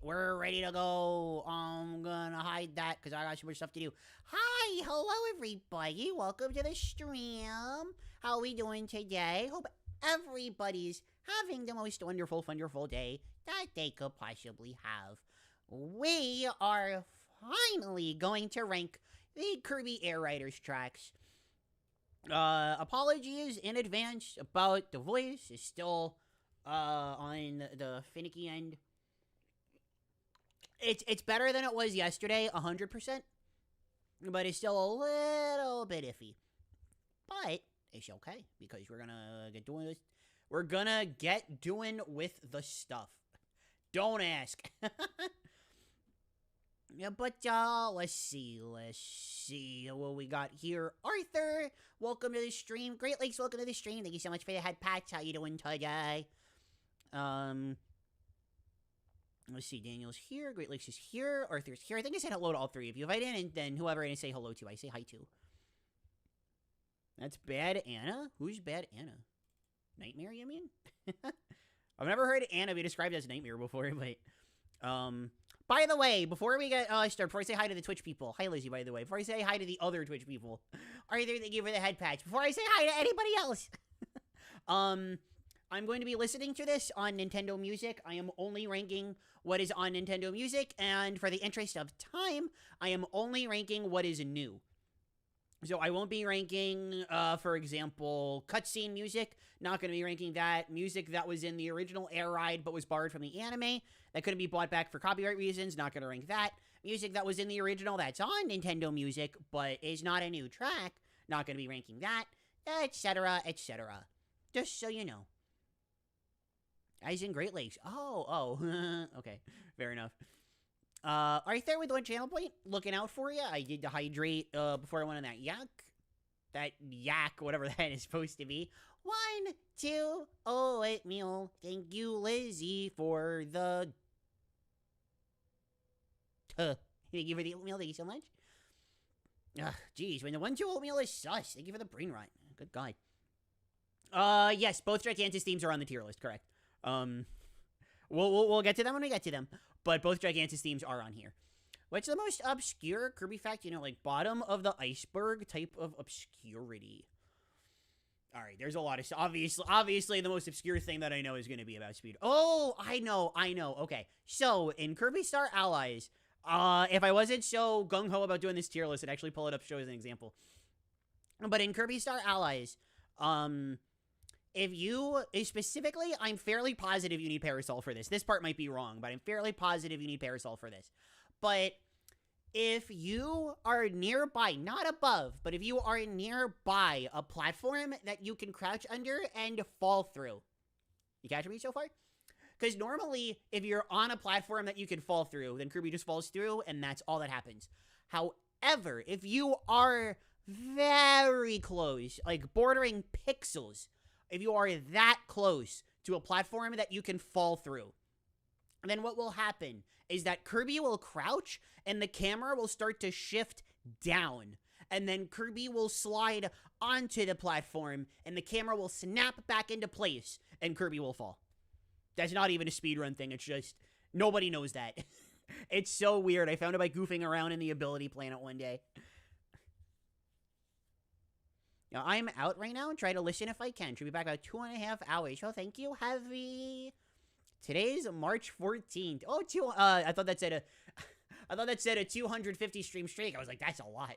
we're ready to go. I'm gonna hide that because I got so much stuff to do. Hi, hello everybody. Welcome to the stream. How are we doing today? Hope everybody's having the most wonderful day that they could possibly have. We are finally going to rank the Kirby Air Riders tracks. Apologies in advance about the voice. It's still on the finicky end. It's better than it was yesterday, 100%, but it's still a little bit iffy. But it's okay because we're gonna get doing this. We're gonna get doing with the stuff. Don't ask. Yeah, but let's see what we got here. Arthur, welcome to the stream. Great Lakes, welcome to the stream. Thank you so much for the head patch. How you doing today? Let's see. Daniel's here. Great Lakes is here. Arthur's here. I think I said hello to all three of you. If I didn't, and then whoever I say hello to, I say hi to. That's Bad Anna? Who's Bad Anna? Nightmare, you mean? I've never heard Anna be described as Nightmare before, but, by the way, before we get started, before I say hi to the Twitch people, hi Lizzie, by the way, before I say hi to the other Twitch people, Arthur, thank you for the head patch. Before I say hi to anybody else, I'm going to be listening to this on Nintendo Music. I am only ranking what is on Nintendo Music, and for the interest of time, I am only ranking what is new. So I won't be ranking, for example, cutscene music. Not going to be ranking that. Music that was in the original Air Ride but was borrowed from the anime. That couldn't be bought back for copyright reasons. Not going to rank that. Music that was in the original that's on Nintendo Music but is not a new track. Not going to be ranking that. Etc., etc. Just so you know. As in Great Lakes. Oh. Okay. Fair enough. Arthur with one channel point, looking out for you. I did the hydrate before I went on that yak. That yak, whatever that is supposed to be. 1, 2, oatmeal. Thank you, Lizzie, for the... Thank you for the oatmeal. Thank you so much. Jeez, when the 1, 2 oatmeal is sus. Thank you for the brain rot. Good God. Yes, both Gigantus themes are on the tier list, correct. We'll get to them when we get to them. But both Gigantus themes are on here. What's the most obscure Kirby fact? You know, like bottom of the iceberg type of obscurity. Alright, there's a lot of stuff. Obviously, the most obscure thing that I know is going to be about speed. Oh, I know. Okay. So, in Kirby Star Allies, if I wasn't so gung-ho about doing this tier list, I'd actually pull it up to show as an example. But in Kirby Star Allies, if you, specifically, I'm fairly positive you need Parasol for this. This part might be wrong, but I'm fairly positive you need Parasol for this. But if you are nearby, not above, but if you are nearby a platform that you can crouch under and fall through. You catching me so far? Because normally, if you're on a platform that you can fall through, then Kirby just falls through, and that's all that happens. However, if you are very close, like bordering pixels, if you are that close to a platform that you can fall through, then what will happen is that Kirby will crouch and the camera will start to shift down. And then Kirby will slide onto the platform and the camera will snap back into place and Kirby will fall. That's not even a speedrun thing. It's just, nobody knows that. It's so weird. I found it by goofing around in the Ability Planet one day. Now, I'm out right now and try to listen if I can. Should be back about 2.5 hours. Oh, thank you, Heavy. Today's March 14th. Oh, I thought that said a 250 stream streak. I was like, that's a lot.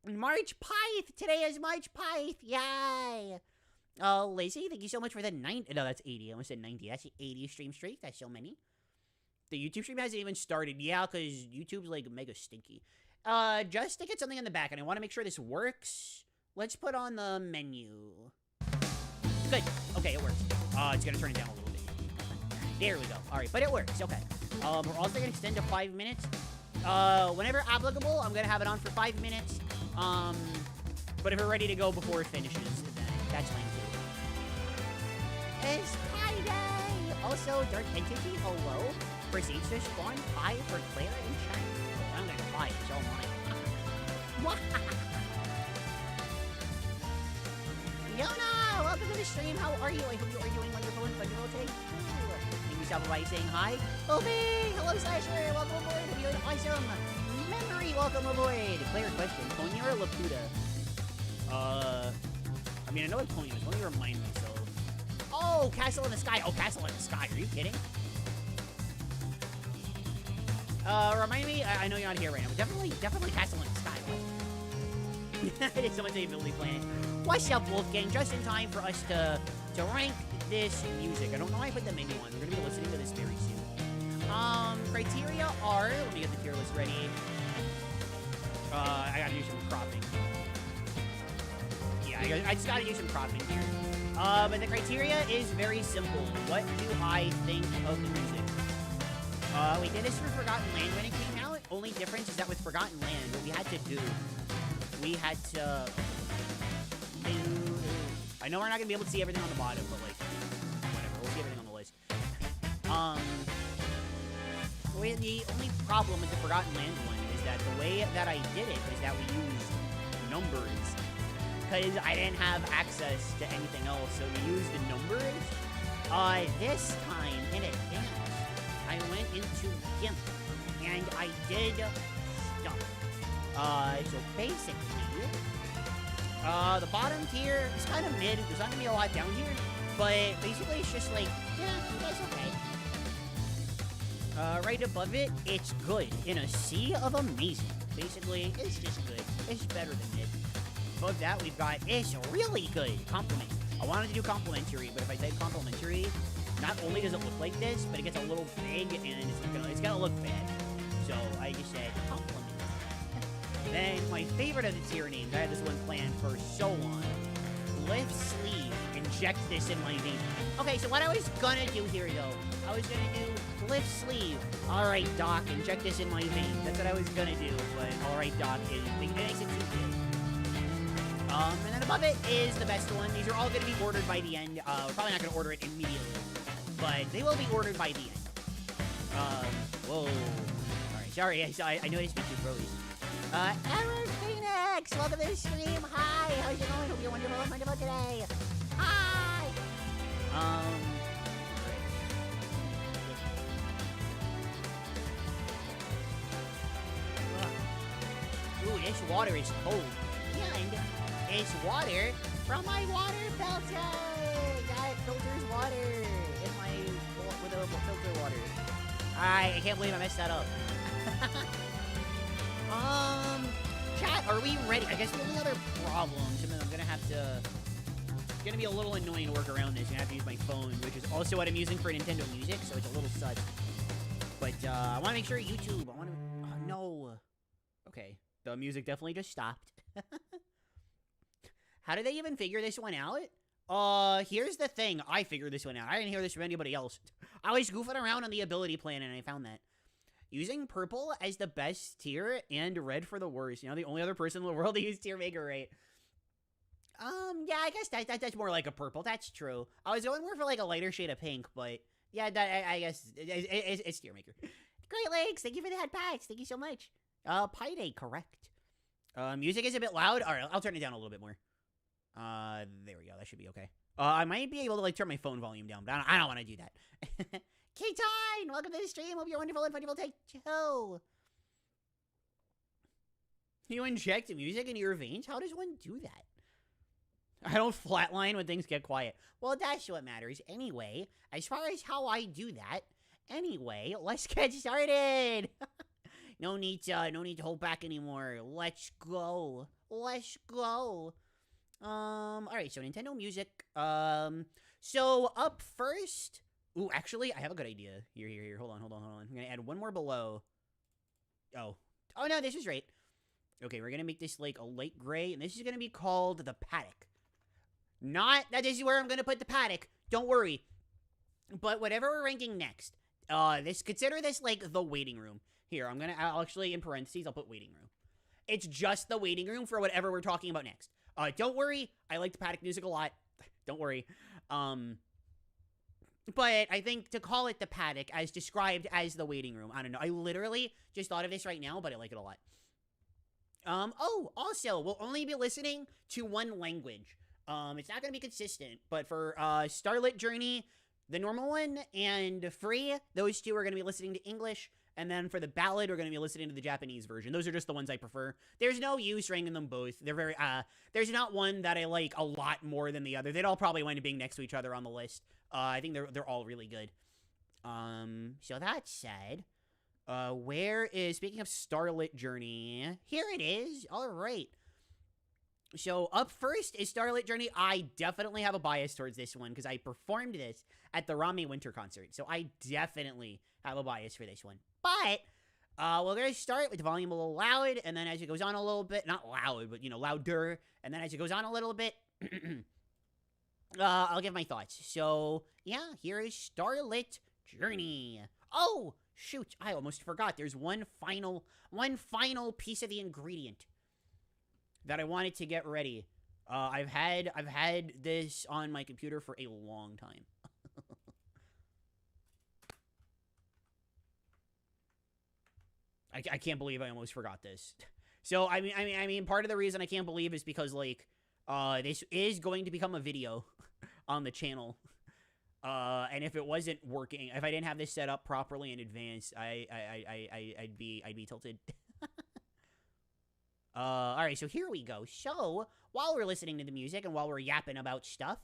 March Pyth. Today is March Pyth. Yay. Lizzie, thank you so much for the 90. No, that's 80. I almost said 90. That's 80 stream streak. That's so many. The YouTube stream hasn't even started. Yeah, because YouTube's like mega stinky. Just to get something in the back, and I want to make sure this works. Let's put on the menu. Good. Okay, it works. It's gonna turn it down a little bit. There we go. Alright, but it works. Okay. We're also gonna extend to 5 minutes. Whenever applicable, I'm gonna have it on for 5 minutes. But if we're ready to go before it finishes, then that's fine too. It's Friday! Also, Dark Entity, hello. Proceeds to spawn 5 for Claire and China. Oh, I'm gonna go 5, so am I. Yona, welcome to the stream. stream. How are you? I hope you are doing wonderful and wonderful today. Thank you, stop by saying hi. Obi! Hello, Slasher! Welcome aboard! Hope you're doing awesome! Memory, welcome aboard! Player question, Pony or Laputa? I mean, I know what Pony is. Let me remind myself. Oh, Castle in the Sky. Oh, Castle in the Sky. Are you kidding? Remind me, I know you're not here right now, but definitely Castle in the Sky. It is someone saying Ability Planet. What's up, Wolfgang? Just in time for us to rank this music. I don't know why I put the menu on. We're gonna be listening to this very soon. Criteria are, let me get the tier list ready. I gotta do some cropping. Yeah, I just gotta do some cropping here. But the criteria is very simple. What do I think of the music? We did this for Forgotten Land when it came out. Only difference is that with Forgotten Land, what we had to do, we had to do... I know we're not gonna be able to see everything on the bottom, but like, whatever, we'll see everything on the list. The only problem with the Forgotten Land one is that the way that I did it is that we used numbers. Because I didn't have access to anything else, so we used the numbers. This time, in advance, I went into GIMP, and I did stuff. So basically, the bottom tier is kind of mid. There's not gonna be a lot down here, but basically it's just like, yeah, that's okay. Right above it, it's good. In a sea of amazing. Basically, it's just good. It's better than mid. Above that, we've got, it's really good. Compliment. I wanted to do complimentary, but if I type complimentary, not only does it look like this, but it gets a little big, and it's gonna look bad. So I just said compliment. Then my favorite of the tier names, I had this one planned for so long. Lift sleeve, inject this in my vein. Okay, so what I was gonna do here though, I was gonna do lift sleeve. All right, Doc, inject this in my vein. That's what I was gonna do, but all right, Doc, it makes it too big. And then above it is the best one. These are all gonna be ordered by the end. We're probably not gonna order it immediately, but they will be ordered by the end. Whoa. All right, sorry, I noticed you froze. Error Phoenix, welcome to the stream. Hi, how's it going? Hope you're wonderful today. Hi. Ooh, this water is cold. And it's water from my water filter. That filters water in my with a filter water. I can't believe I messed that up. Chat, are we ready? I guess the only other problem, something I'm gonna have to... It's gonna be a little annoying to work around this. I'm gonna have to use my phone, which is also what I'm using for Nintendo Music, so it's a little sus. But, I wanna make sure YouTube, I wanna... no. Okay, the music definitely just stopped. How did they even figure this one out? Here's the thing. I figured this one out. I didn't hear this from anybody else. I was goofing around on the ability plan, and I found that. Using purple as the best tier and red for the worst. You know, the only other person in the world to use tier maker, right? Yeah, I guess that's more like a purple. That's true. I was going more for like a lighter shade of pink, but yeah, I guess it's tier maker. Great Lakes, thank you for the head packs. Thank you so much. Pide, correct. Music is a bit loud. All right, I'll turn it down a little bit more. There we go. That should be okay. I might be able to like turn my phone volume down, but I don't want to do that. K-Tine, welcome to the stream. Hope you're wonderful and wonderful. Take two. You inject music into your veins? How does one do that? I don't flatline when things get quiet. Well, that's what matters. Anyway, as far as how I do that, anyway, let's get started. No need to hold back anymore. Let's go. Let's go. All right, so Nintendo Music. So up first. Ooh, actually, I have a good idea. Here. Hold on. I'm gonna add one more below. Oh, no, this is right. Okay, we're gonna make this like a light gray, and this is gonna be called the paddock. Not that this is where I'm gonna put the paddock. Don't worry. But whatever we're ranking next, consider this like the waiting room. Here, I'll actually in parentheses, I'll put waiting room. It's just the waiting room for whatever we're talking about next. Don't worry. I like the paddock music a lot. Don't worry. But I think to call it the paddock as described as the waiting room. I don't know. I literally just thought of this right now, but I like it a lot. Oh, also, we'll only be listening to one language. It's not going to be consistent, but for Starlit Journey, the normal one, and free, those two are going to be listening to English. And then for the ballad, we're going to be listening to the Japanese version. Those are just the ones I prefer. There's no use ranking them both. They're very, there's not one that I like a lot more than the other. They'd all probably wind up being next to each other on the list. I think they're all really good. So that said, where is, speaking of Starlit Journey, here it is. All right. So up first is Starlit Journey. I definitely have a bias towards this one because I performed this at the Rame Winter Concert. So I definitely have a bias for this one. But we're going to start with the volume a little loud, and then as it goes on a little bit, not loud, but, you know, louder, and then as it goes on a little bit, I'll give my thoughts. So, yeah, here is Starlit Journey. Oh, shoot, I almost forgot. There's one final piece of the ingredient that I wanted to get ready. I've had this on my computer for a long time. I can't believe I almost forgot this. So I mean, part of the reason I can't believe is because like, this is going to become a video on the channel. And if it wasn't working, if I didn't have this set up properly in advance, I'd be tilted. All right, so here we go. So while we're listening to the music and while we're yapping about stuff,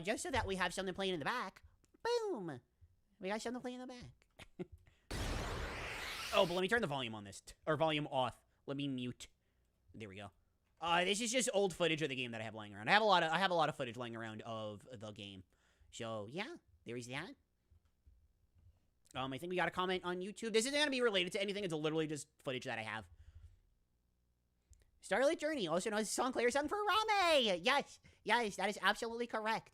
just so that we have something playing in the back, boom, we got something playing in the back. Oh, but let me turn the volume on this, or volume off. Let me mute. There we go. This is just old footage of the game that I have lying around. I have a lot of footage lying around of the game. So yeah, there is that. I think we got a comment on YouTube. This isn't gonna be related to anything. It's literally just footage that I have. Starlit Journey, also known as Song Player Sung for Rame. Yes, that is absolutely correct.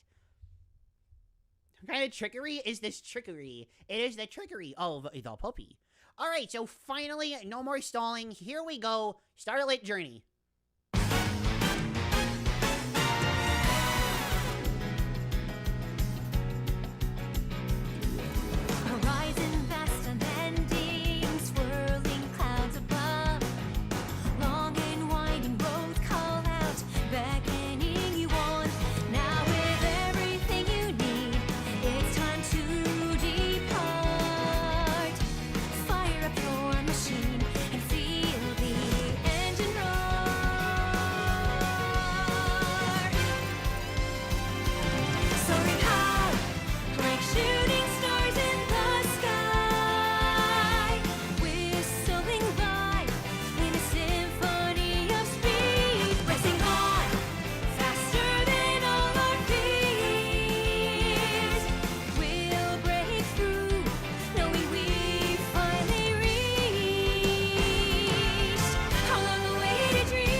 What kind of trickery is this trickery? It is the trickery of the puppy. All right, so finally, no more stalling. Here we go. Starlit Journey. Horizon vast unending, swirling clouds above. Long and winding roads call out, beckoning you on. Now with everything you need, it's time to depart. Fire up your machine and feel the engine roar. Soaring high, like shooting stars in the sky, whistling by in a symphony of speed, racing on, faster than all our fears. We'll break through, knowing we finally reached our long-awaited dreams.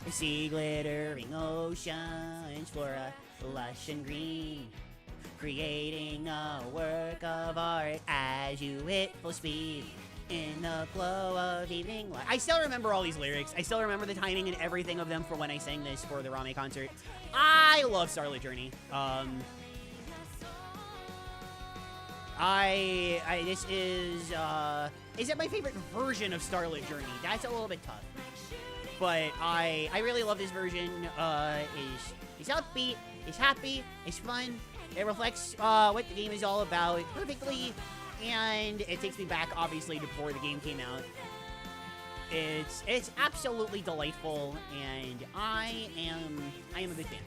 I see glittering oceans for a lush and green, creating a work of art as you hit full speed in the glow of evening light. I still remember all these lyrics. I still remember the timing and everything of them for when I sang this for the Rame concert. I love Starlit Journey. This is it my favorite version of Starlit Journey? That's a little bit tough. But I really love this version. It's upbeat, it's happy, it's fun. It reflects what the game is all about perfectly, and it takes me back, obviously, to before the game came out. It's absolutely delightful, and I am a big fan.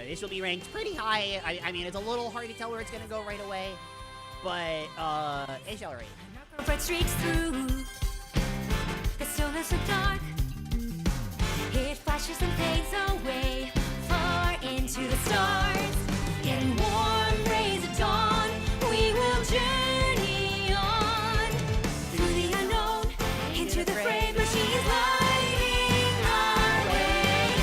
This will be ranked pretty high. I mean, it's a little hard to tell where it's gonna go right away, but it's alright. Bright streaks through the stillness of dark. It flashes and fades away, far into the stars. Getting warm rays of dawn, we will journey on through the unknown, into the freight machines lighting our way.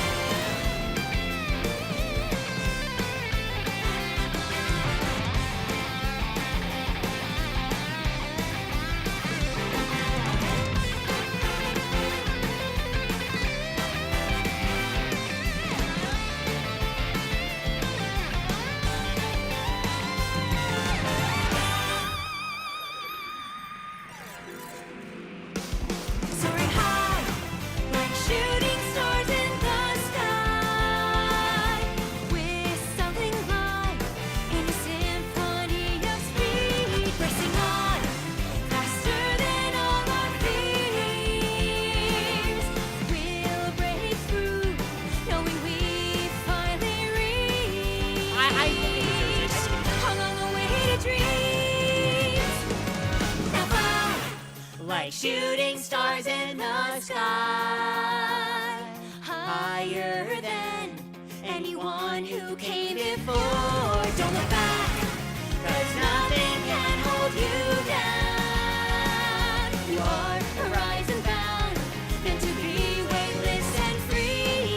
shooting stars in the sky, higher than anyone who came before. Don't look back, 'cause nothing can hold you down. You are horizon bound, meant to be weightless and free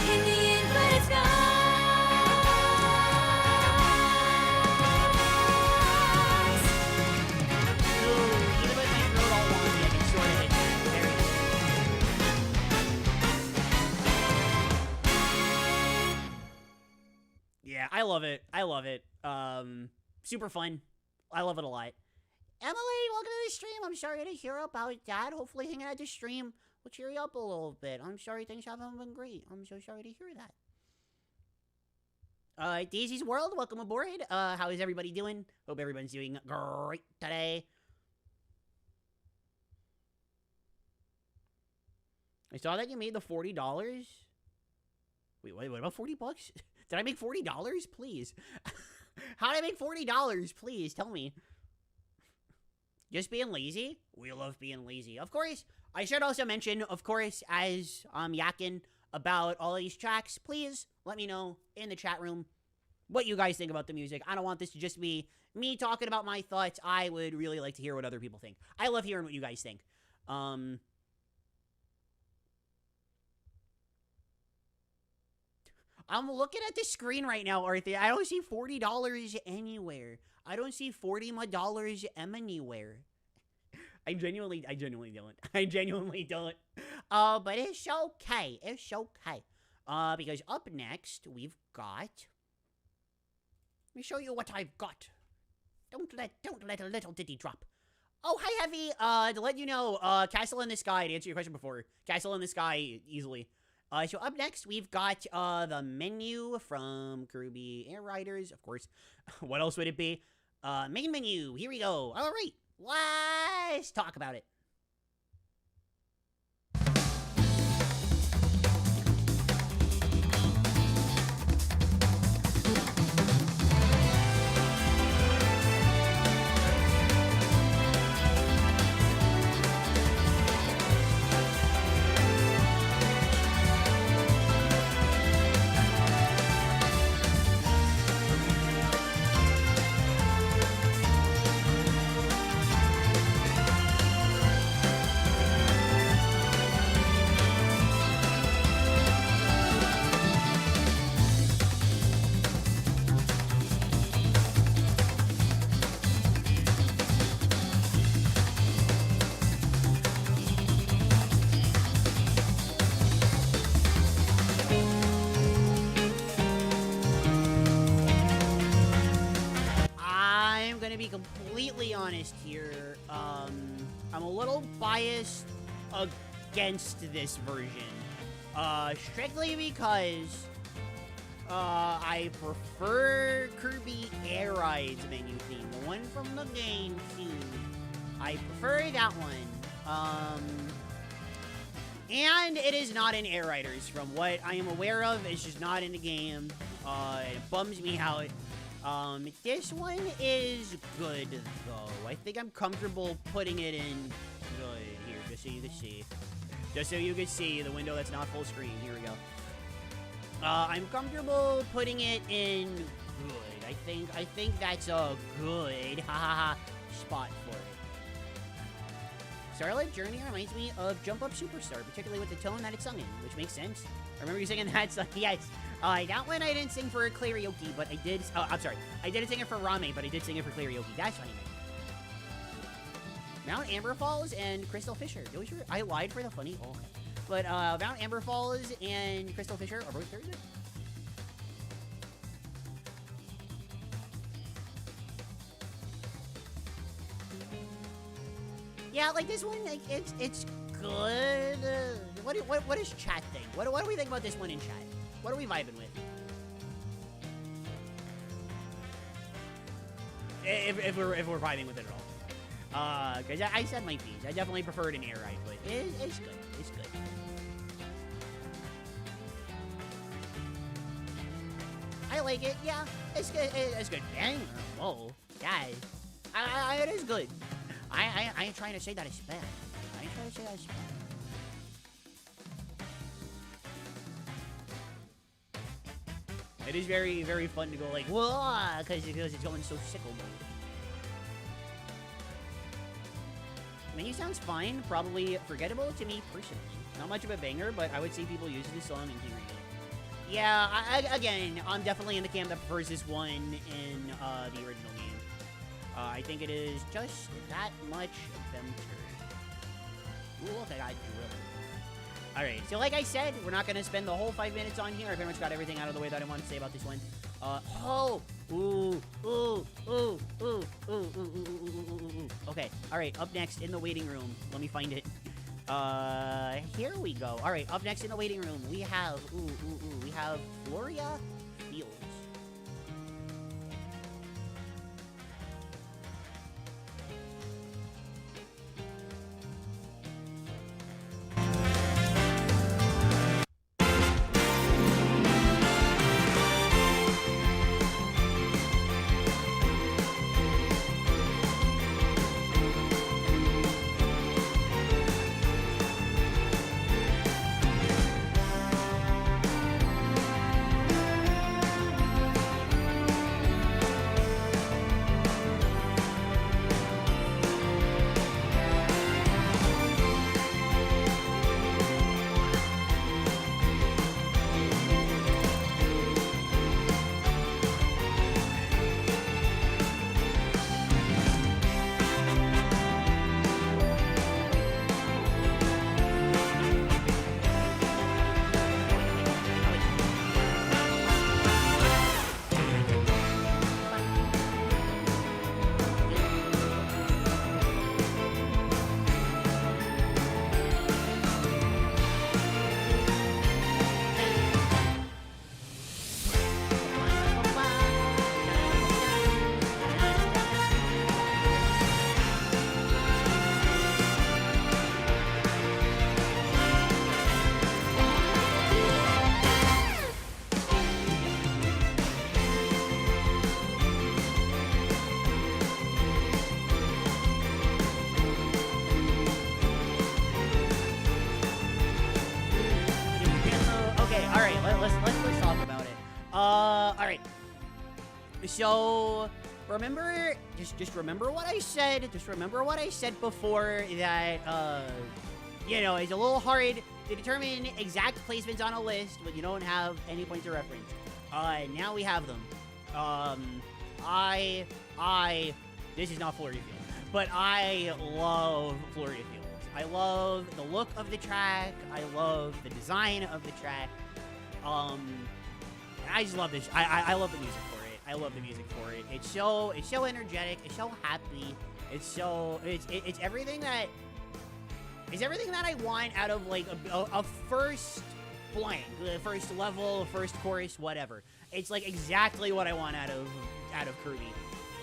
in the infinite skies. Ooh, even with my throat all wonky, I can sort of hit that. Very good. Yeah, I love it. I love it. Super fun. I love it a lot. Emily, welcome to the stream. I'm sorry to hear about that. Hopefully hanging out the stream will cheer you up a little bit. I'm sorry things haven't been great. I'm so sorry to hear that. Daisy's World, welcome aboard. How is everybody doing? Hope everyone's doing great today. I saw that you made the $40. Wait, what about 40 bucks? Did I make $40? Please. How did I make $40? Please, tell me. Just being lazy? We love being lazy. Of course, I should also mention, of course, as I'm yakking about all these tracks, please let me know in the chat room what you guys think about the music. I don't want this to just be me talking about my thoughts. I would really like to hear what other people think. I love hearing what you guys think. I'm looking at the screen right now, Arthur. I don't see $40 anywhere. I don't see $40 anywhere. I genuinely don't. I genuinely don't. But it's okay. It's okay. Because up next, we've got... Let me show you what I've got. Don't let a little ditty drop. Oh, hi, Heavy. To let you know, Castle in the Sky, to answer your question before. Castle in the Sky, easily. So up next, we've got, the menu from Kirby Air Riders, of course. What else would it be? Main menu, here we go. All right, let's talk about it. Completely honest here, I'm a little biased against this version, strictly because, I prefer Kirby Air Ride's menu theme, the one from the GameCube. I prefer that one, and it is not in Air Riders. From what I am aware of, it's just not in the game. It bums me out. This one is good, though. I think I'm comfortable putting it in good. Here, just so you can see. Just so you can see the window that's not full screen. Here we go. I'm comfortable putting it in good. I think that's a good spot for it. Starlight Journey reminds me of Jump Up Superstar, particularly with the tone that it's sung in, which makes sense. I remember you singing that song. Yes. That one I didn't sing for karaoke, but I did. Oh, I'm sorry. I didn't sing it for Rame, but I did sing it for karaoke. That's what I meant. Mount Amber Falls and Crystal Fisher. Those were, I lied for the funny. Oh. But Mount Amber Falls and Crystal Fisher are both very good. Yeah, like this one, like it's good. What is chat think? What do we think about this one in chat? What are we vibing with? If we're vibing with it at all. Because I said my piece. I definitely preferred an air ride, but it's good. It's good. I like it. Yeah, it's good. It's good. Banger. Whoa, guys. It is good. I ain't trying to say that it's bad. I ain't trying to say that it's bad. It is very, very fun to go like, whoa, because it's going so sickle mode. Menu sounds fine, probably forgettable to me personally. Not much of a banger, but I would say people use this song in theory. Yeah, again, I'm definitely in the camp that prefers this one in the original game. I think it is just that much better. Ooh, look, I got drilled. Alright, so like I said, we're not going to spend the whole 5 minutes on here. I pretty much got everything out of the way that I want to say about this one. Okay, alright, up next in the waiting room. Let me find it. Here we go. Alright, up next in the waiting room, we have, we have Floria Fields. Let's talk about it. Alright. So, remember, just remember what I said. Just remember what I said before that, you know, it's a little hard to determine exact placements on a list when you don't have any points of reference. Now we have them. This is not Floria Fields, but I love Floria Fields. I love the look of the track. I love the design of the track. I just love this. I love the music for it. I love the music for it. It's so energetic. It's so happy. It's everything that I want out of like a first blank, the first level, first chorus, whatever. It's like exactly what I want out of Kirby,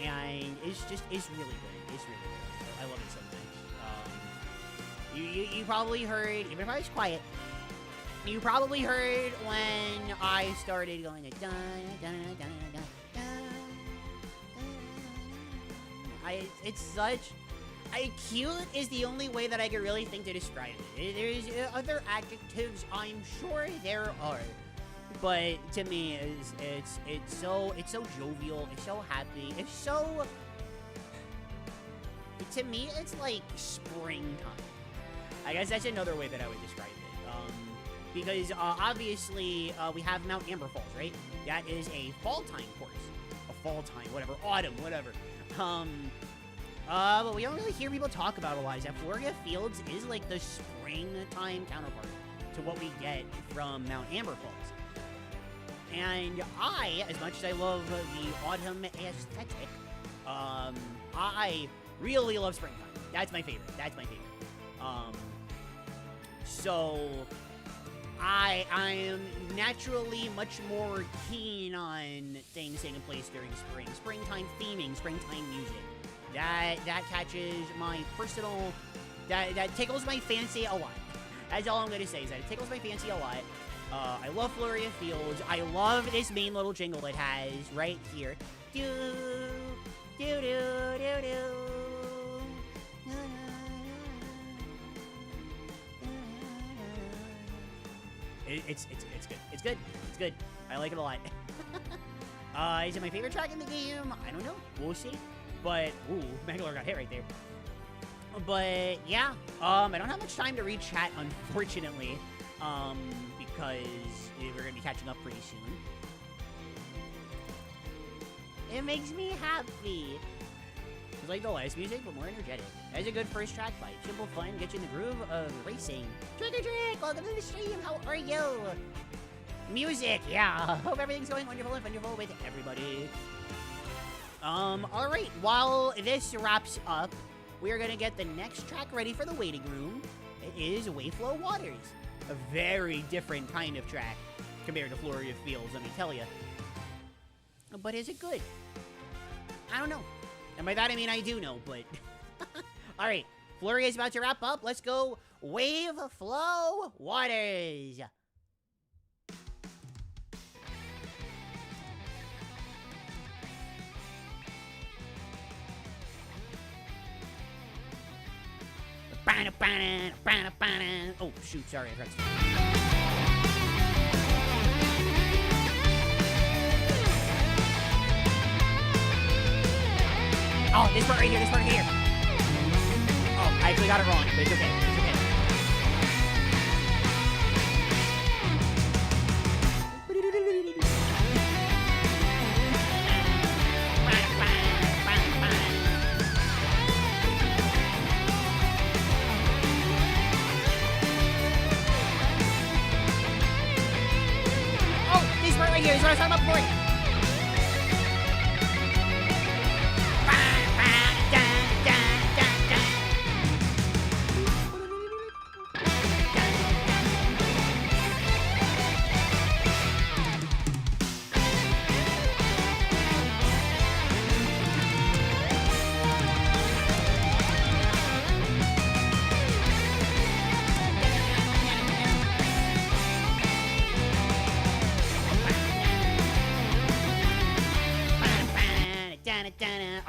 and it's really good. It's really good. I love it so much. You probably heard, even if I was quiet. You probably heard when I started going to dun, dun, dun, dun, dun, dun. It's such... cute is the only way that I could really think to describe it. There's other adjectives, I'm sure there are. But to me, it's so jovial, it's so happy, it's so... To me, it's like springtime. I guess that's another way that I would describe it. Because obviously we have Mount Amber Falls, right? That is a fall time course. A fall time, whatever, autumn, whatever. But we don't really hear people talk about a lot. Is that Floria Fields is like the springtime counterpart to what we get from Mount Amber Falls. And as much as I love the autumn aesthetic, I really love springtime. That's my favorite. So I am naturally much more keen on things taking place during spring. Springtime theming, springtime music. That catches my personal... That tickles my fancy a lot. That's all I'm going to say, is that it tickles my fancy a lot. I love Floria Fields. I love this main little jingle it has right here. Do, do, do, do, do. It's good. It's good. It's good. I like it a lot. Is it my favorite track in the game? I don't know. We'll see. But ooh, Bangalore got hit right there. But yeah, I don't have much time to read chat, unfortunately, because we're gonna be catching up pretty soon. It makes me happy. It's like the last music, but more energetic. That's a good first track fight. Simple fun, get you in the groove of racing. Trick or trick! Welcome to the stream. How are you? Music, yeah. Hope everything's going wonderful and wonderful with everybody. All right. While this wraps up, we are gonna get the next track ready for the waiting room. It is Wayflow Waters, a very different kind of track compared to Flurry of Fields. Let me tell you. But is it good? I don't know. And by that I mean I do know, but... Alright, Flurry is about to wrap up. Let's go Wave Flow Waters. Oh, shoot, sorry, I forgot to... Oh, this part right here, this part right here. Oh, I actually got it wrong, but it's okay, it's okay. Oh, this part right here is what I was talking about before.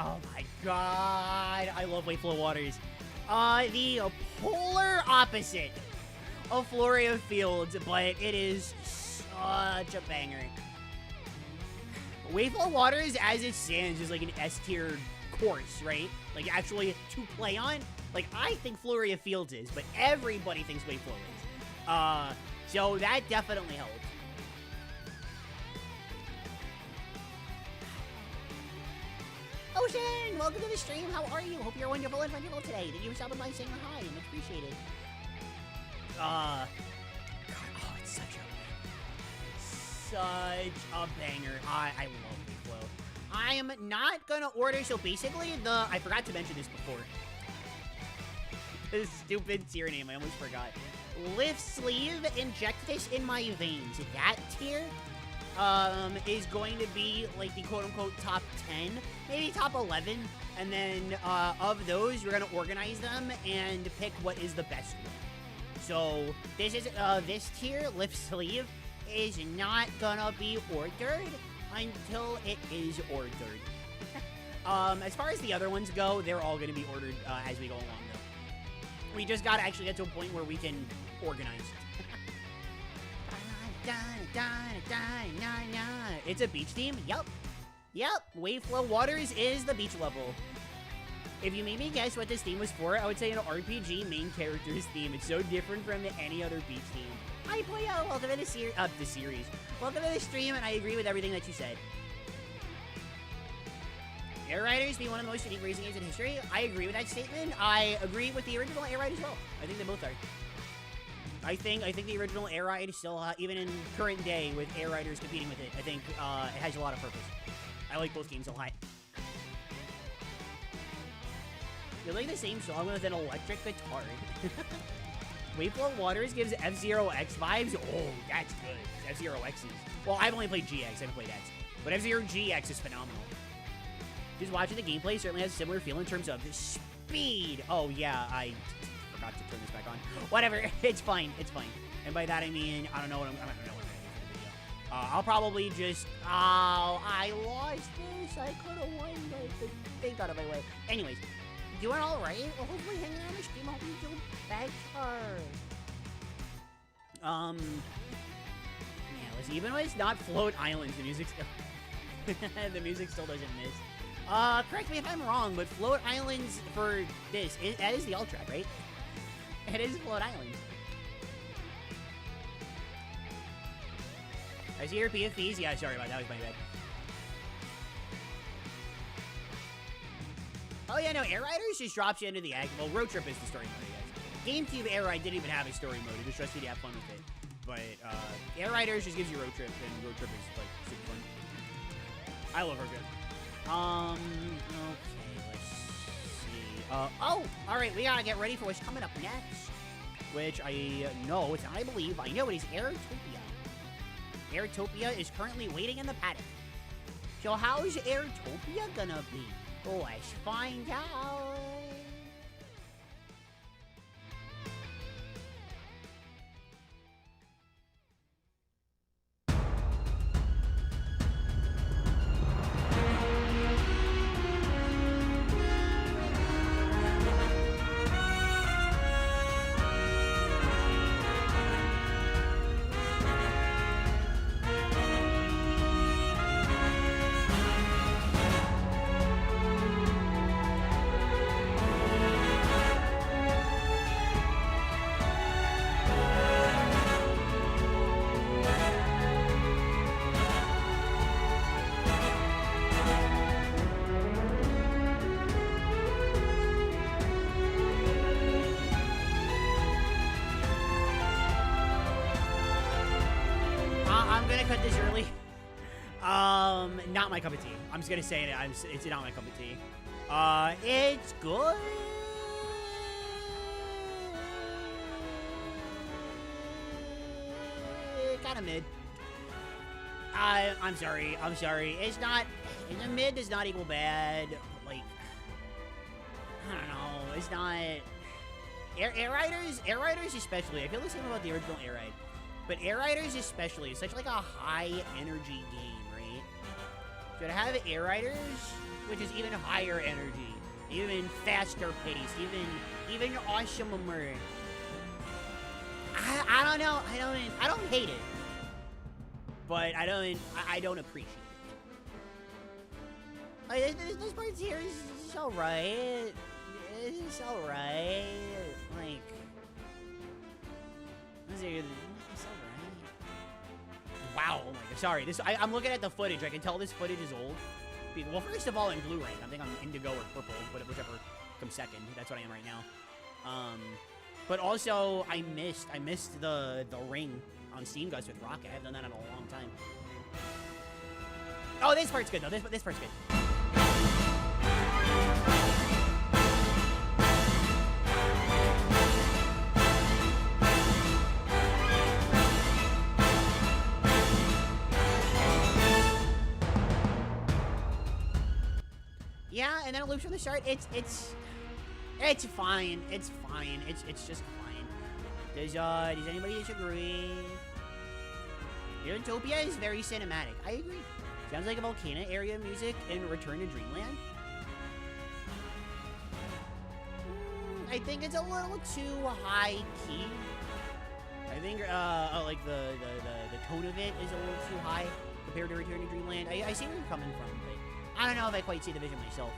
Oh my god, I love Wayflow Waters. The polar opposite of Flurry of Fields, but it is such a banger. Wayflow Waters, as it stands, is like an S-tier course, right? Like, actually, to play on. Like, I think Flurry of Fields is, but everybody thinks Wayflow is. So that definitely helps. Ocean, welcome to the stream. How are you? Hope you're wonderful and wonderful today. Thank you for stopping by saying hi. Much appreciated. God, oh, it's such a banger. I love Wayflow. I am not gonna order. So basically, I forgot to mention this before. This stupid tier name, I almost forgot. Lift sleeve, inject this in my veins. That tier is going to be like the quote-unquote top 10, maybe top 11, and then of those, we're gonna organize them and pick what is the best one. So this is this tier, lift sleeve, is not gonna be ordered until it is ordered. As far as the other ones go, they're all gonna be ordered as we go along, though. We just gotta actually get to a point where we can organize. It's a beach theme? Yup. Wayflow Waters is the beach level. If you made me guess what this theme was for, I would say an RPG main character's theme. It's so different from any other beach theme. Hi, Boyo. Welcome to the series. Welcome to the stream, and I agree with everything that you said. Air Riders being one of the most unique racing games in history. I agree with that statement. I agree with the original Air Ride as well. I think they both are. I think the original Air Ride still, even in current day with Air Riders competing with it, I think it has a lot of purpose. I like both games a lot. You like the same song with an electric guitar. Wayflow Waters gives F-Zero X vibes. Oh, that's good. F-Zero X is... Well, I've only played GX. I haven't played X. But F-Zero GX is phenomenal. Just watching the gameplay certainly has a similar feel in terms of the speed. Oh, yeah, I forgot to turn this back on. Whatever. It's fine. It's fine. And by that, I mean, I don't know what I'm going to do for the video. I'll probably just... Oh, I lost this. I could have won, but they got out of my way. Anyways. Doing all right. Well, hopefully hanging out on the stream. I hope you do better. Even when it's not Float Islands, the music still the music still doesn't miss. Correct me if I'm wrong, but Float Islands for this, that is the alt track, right? It is Float Islands. I see your PFPs. Yeah, sorry about that. That was my bad. Oh yeah, no, Air Riders just drops you into the act. Well, Road Trip is the story mode, I guess. GameCube Air Ride didn't even have a story mode. It just trusts you to have fun with it. But Air Riders just gives you Road Trip, and Road Trip is like super fun. I love Road Trip. Okay, let's see. Oh, all right, we gotta get ready for what's coming up next, which I know, it's I believe I know it is Airtopia. Airtopia is currently waiting in the paddock. So how's Airtopia gonna be? Let's find out. I'm gonna cut this early. Not my cup of tea. I'm just gonna say it. It's not my cup of tea. It's good. Kind of mid. I'm sorry. It's not. The mid does not equal bad. Like, I don't know. It's not. Air Riders especially. I feel the same about the original Air Ride. But Air Riders especially is such like a high energy game, right? So to have Air Riders, which is even higher energy, even faster pace, even awesomer. I don't know. I don't hate it, but I don't appreciate it. Like, this part here is alright. It's alright. Like, it's alright. Wow. Oh my god. Sorry. I'm looking at the footage. I can tell this footage is old. Well, first of all, in Blu-ray, I think I'm indigo or purple, whichever comes second. That's what I am right now. But also, I missed the ring on Steam Guts with Rocket. I haven't done that in a long time. Oh, this part's good though. This part's good. Yeah, and then it loops from the start. It's fine. It's fine. It's just fine. Does anybody disagree? Utopia is very cinematic. I agree. Sounds like a volcano area music in Return to Dreamland. I think it's a little too high key. I think like the tone of it is a little too high compared to Return to Dreamland. I see where you're coming from, but I don't know if I quite see the vision myself.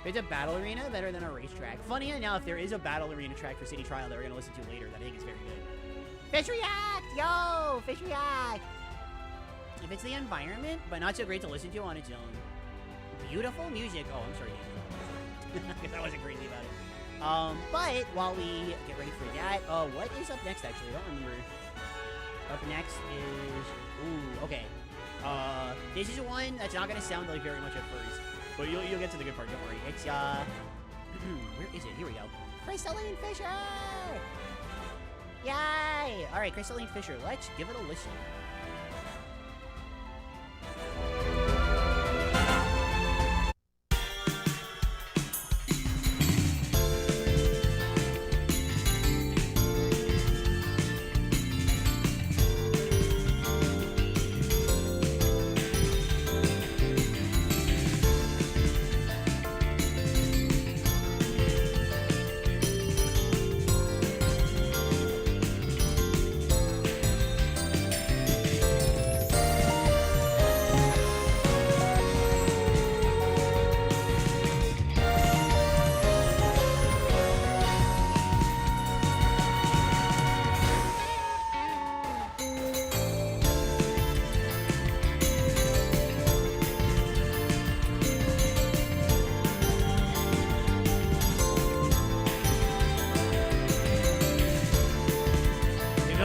It's a battle arena better than a racetrack. Funny enough, there is a battle arena track for City Trial that we're going to listen to later that I think is very good. Fish React! Yo! Fish React! If it's the environment, but not so great to listen to on its own. Beautiful music. Oh, I'm sorry, Dave. I wasn't crazy about it. But while we get ready for that, what is up next, actually? I don't remember. Up next is... Ooh, okay. This is one that's not gonna sound like very much at first, but you'll get to the good part, don't worry. It's, where is it? Here we go. Crystalline Fisher! Yay! Alright, Crystalline Fisher, let's give it a listen.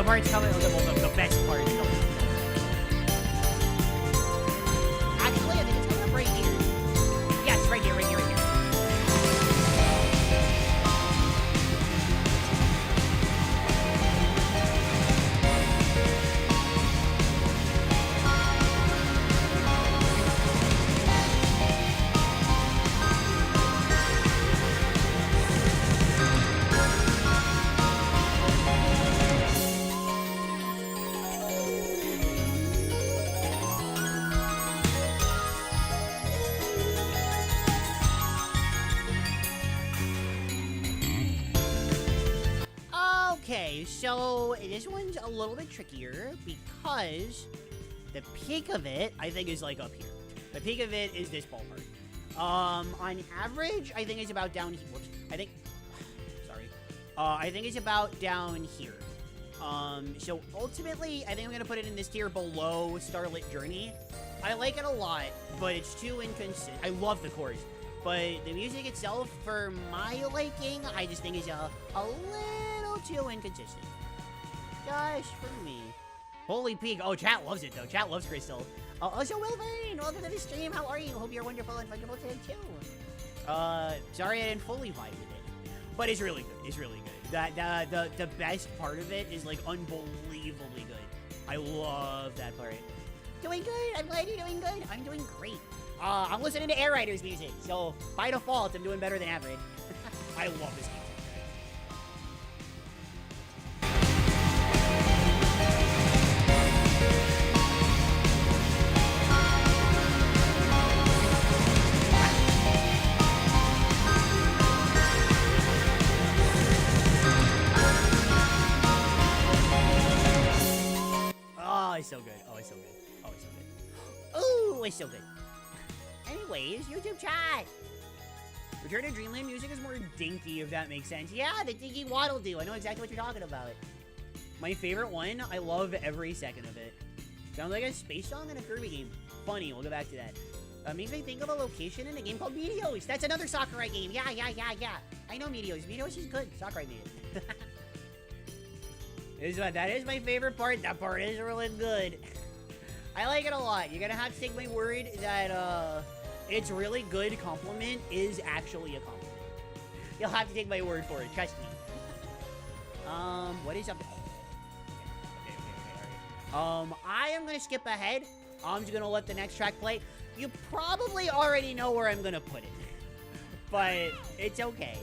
part's coming. The best part is coming. Actually, I think it's coming up right here. Yes, right here, right here, right here. Okay, so this one's a little bit trickier because the peak of it, I think, is like up here. The peak of it is this ballpark. On average, I think it's about down here. Whoops. I think it's about down here. So ultimately, I think I'm gonna put it in this tier below Starlit Journey. I like it a lot, but it's too inconsistent. I love the chorus, but the music itself, for my liking, I just think is a little too inconsistent. Gosh, for me. Holy peak. Oh, chat loves it, though. Chat loves Crystal. Also, Wilburn, welcome to the stream. How are you? Hope you're wonderful and wonderful today, too. Sorry I didn't fully vibe with it, but it's really good. It's really good. The best part of it is, like, unbelievably good. I love that part. Doing good. I'm glad you're doing good. I'm doing great. I'm listening to Air Riders music, so by default, I'm doing better than average. I love this game. Oh, it's so good. Oh, it's so good. Oh, it's so good. Ooh, it's so good. Anyways, YouTube chat. Return to Dreamland music is more dinky, if that makes sense. Yeah, the dinky waddle do. I know exactly what you're talking about. My favorite one, I love every second of it. Sounds like a space song in a Kirby game. Funny, we'll go back to that. Makes me think of a location in a game called Meteos. That's another Sakurai game. Yeah. I know Meteos. Meteos is good. Sakurai made it. That is my favorite part. That part is really good. I like it a lot. You're gonna have to take my word that, it's really good compliment is actually a compliment. You'll have to take my word for it. Trust me. What is up? Okay, all right. I am gonna skip ahead. I'm just gonna let the next track play. You probably already know where I'm gonna put it, but it's okay.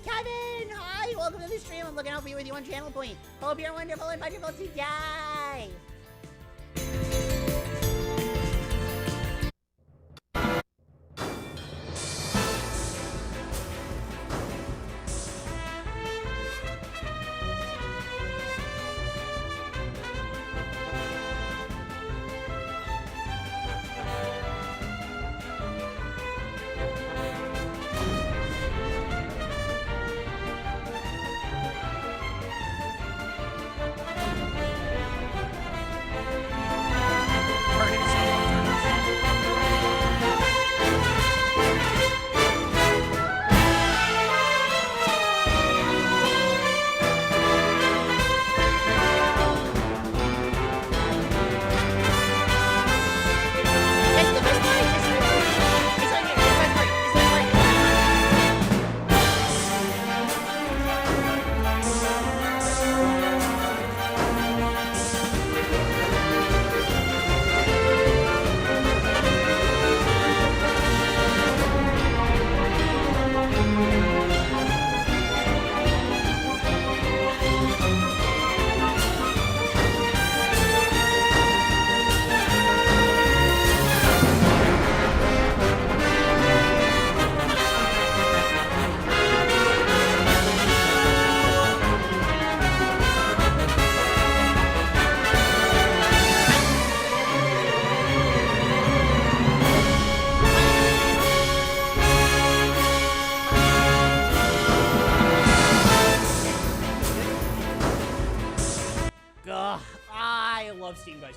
Kevin, hi, welcome to the stream. I'm looking out for you with you on Channel Point. Hope you're wonderful and wonderful today.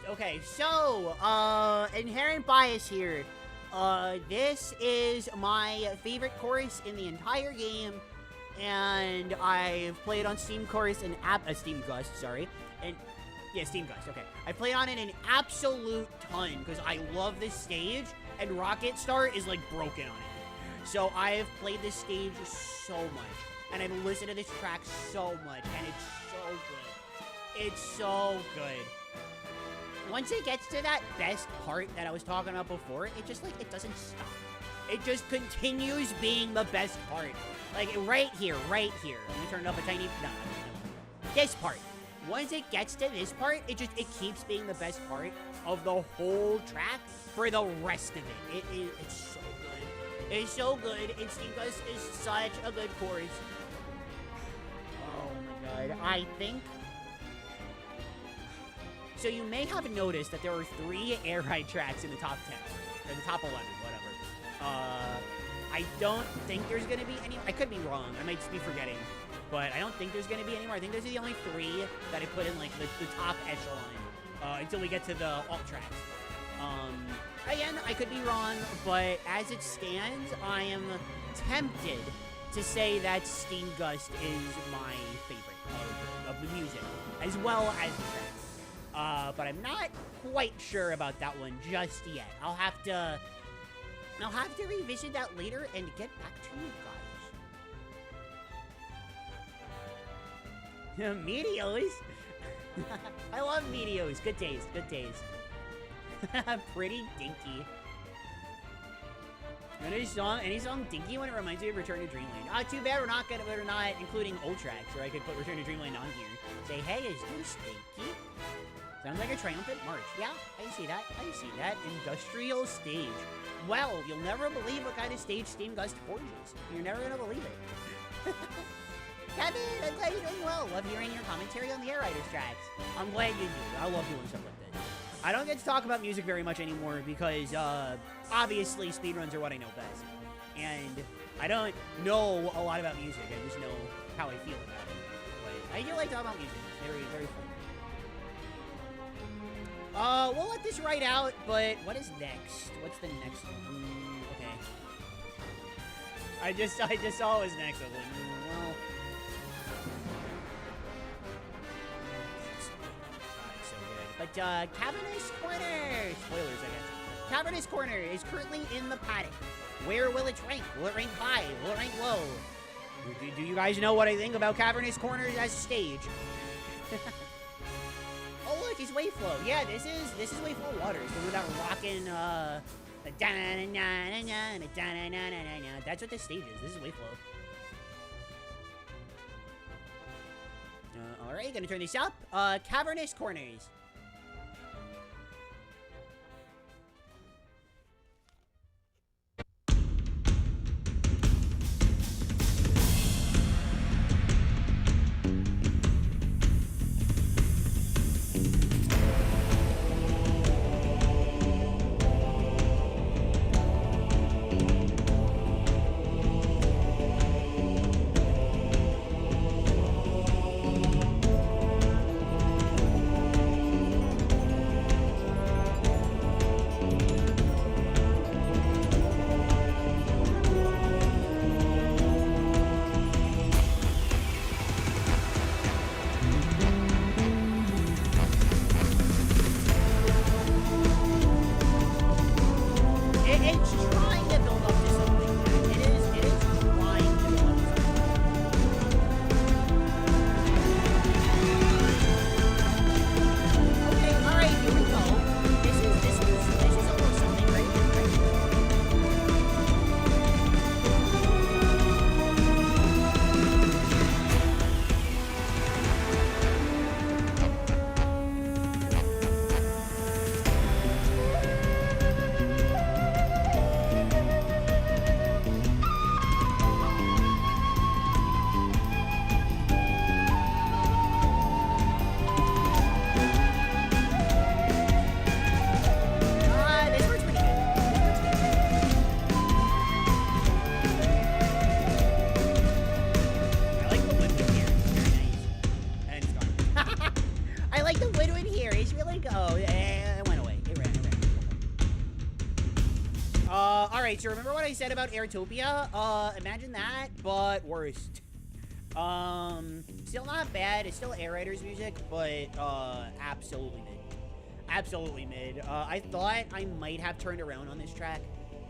Okay, so, inherent bias here. This is my favorite chorus in the entire game. and I've played on Steam Course and Steam Gust, sorry, and yeah, Steam Gust. Okay, I played on it an absolute ton because I love this stage, and Rocket Star is like broken on it. So I have played this stage so much, and I've listened to this track so much, and it's so good. It's so good. Once it gets to that best part that I was talking about before, it just like it doesn't stop. It just continues being the best part. Like right here, right here. Let me turn it up a tiny. No. This part. Once it gets to this part, it keeps being the best part of the whole track for the rest of it. It's so good. It's so good. And Steam Gust is such a good chorus. Oh my god. I think. So you may have noticed that there were 3 air ride tracks in the top 10. Or the top 11, whatever. I don't think there's gonna be any. I could be wrong. I might just be forgetting. But I don't think there's gonna be any more. I think those are the only 3 that I put in like the top echelon until we get to the alt tracks. Again, I could be wrong, but as it stands, I am tempted to say that Steam Gust is my favorite of the music, as well as the tracks. But I'm not quite sure about that one just yet. I'll have to revisit that later and get back to you guys. Meteos? I love Meteos. Good taste, good taste. Pretty dinky. Any song dinky when it reminds me of Return to Dreamland. Ah, too bad we're not including old tracks, or I could put Return to Dreamland on here. Say, hey, is this dinky? Sounds like a triumphant march. Yeah, I see that. I see that. Industrial stage. Well, you'll never believe what kind of stage Steam Gust forges. You're never gonna believe it. Kevin, I'm glad you're doing well. Love hearing your commentary on the Air Riders tracks. I'm glad you do. I love doing stuff like that. I don't get to talk about music very much anymore because, obviously, speedruns are what I know best. And I don't know a lot about music. I just know how I feel about it. But I do like talking about music. It's very, very fun. We'll let this ride out, but what is next? What's the next one? Okay. I just saw it was next. I was like, well. But, Cavernous Corner! Spoilers, I guess. Cavernous Corner is currently in the paddock. Where will it rank? Will it rank high? Will it rank low? Do you guys know what I think about Cavernous Corner as a stage? Oh, look, it's Waveflow. Yeah, this is Waveflow Waters. With that rockin', that's what this stage is. This is Waveflow. Alright, gonna turn this up. Cavernous Corners. Alright, so remember what I said about Airtopia? Imagine that, but worse. Still not bad. It's still Air Rider's music, but absolutely mid. Absolutely mid. I thought I might have turned around on this track,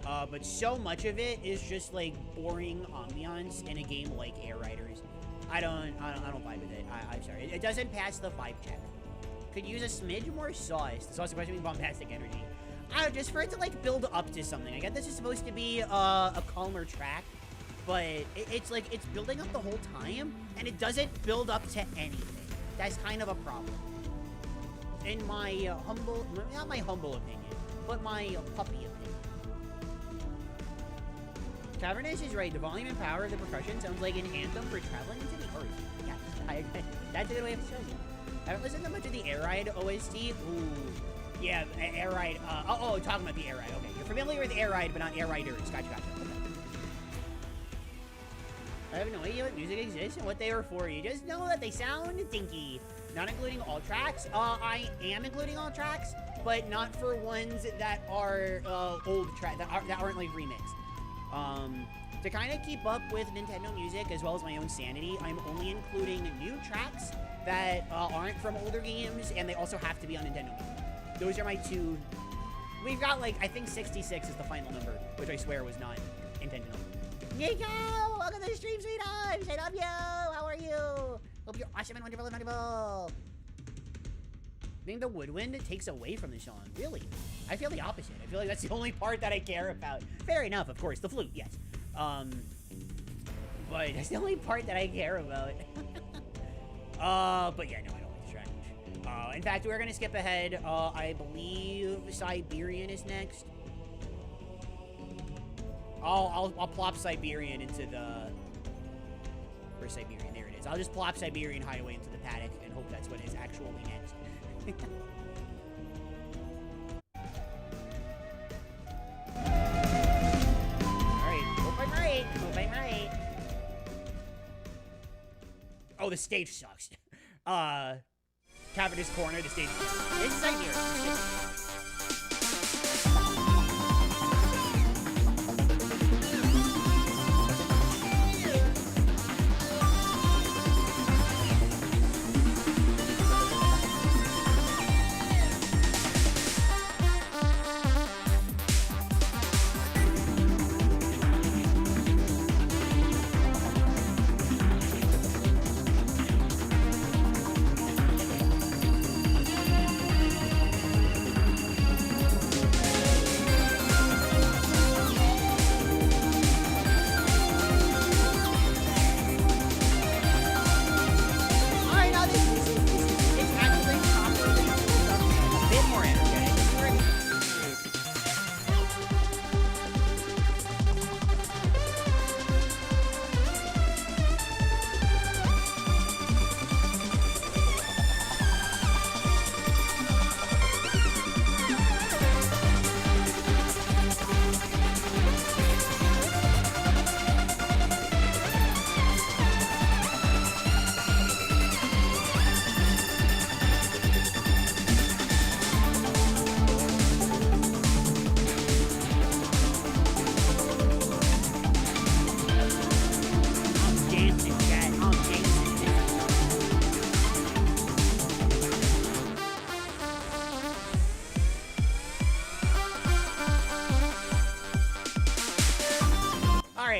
but so much of it is just like boring ambiance in a game like Air Riders. I don't vibe with it. I'm sorry. It doesn't pass the vibe check. Could use a smidge more sauce. The sauce supposed to be bombastic energy. I don't know, just for it to like build up to something. I get this is supposed to be a calmer track, but it's like it's building up the whole time, and it doesn't build up to anything. That's kind of a problem. In my humble, not my humble opinion, but my puppy opinion. Cavernous is right. The volume and power of the percussion sounds like an anthem for traveling into the earth. Yes, I agree. That's a good way of showing it. I haven't listened to much of the Air Ride OST. Ooh. Yeah, Air Ride. Talking about the Air Ride. Okay, you're familiar with Air Ride, but not Air Riders. Gotcha. Okay. I have no idea what music exists and what they are for. You just know that they sound dinky. Not including all tracks. I am including all tracks, but not for ones that are old tracks that aren't like remixed. To kind of keep up with Nintendo music as well as my own sanity, I'm only including new tracks that aren't from older games, and they also have to be on Nintendo. Those are my two. We've got like, I think 66 is the final number, which I swear was not intentional. Nico! Welcome to the stream, sweethearts! I love you! How are you? Hope you're awesome and wonderful and valuable. I think the woodwind takes away from the song. Really? I feel the opposite. I feel like that's the only part that I care about. Fair enough, of course. The flute, yes. But that's the only part that I care about. But yeah, no, I don't like the track. In fact, we're gonna skip ahead. I believe Siberian is next. I'll plop Siberian into the... Where's Siberian? There it is. I'll just plop Siberian Highway into the paddock and hope that's what is actually next. Alright, hope I'm right. Hope I'm right. Oh, the stage sucks. Cavernous Corner, the stage sucks. This is Siberian.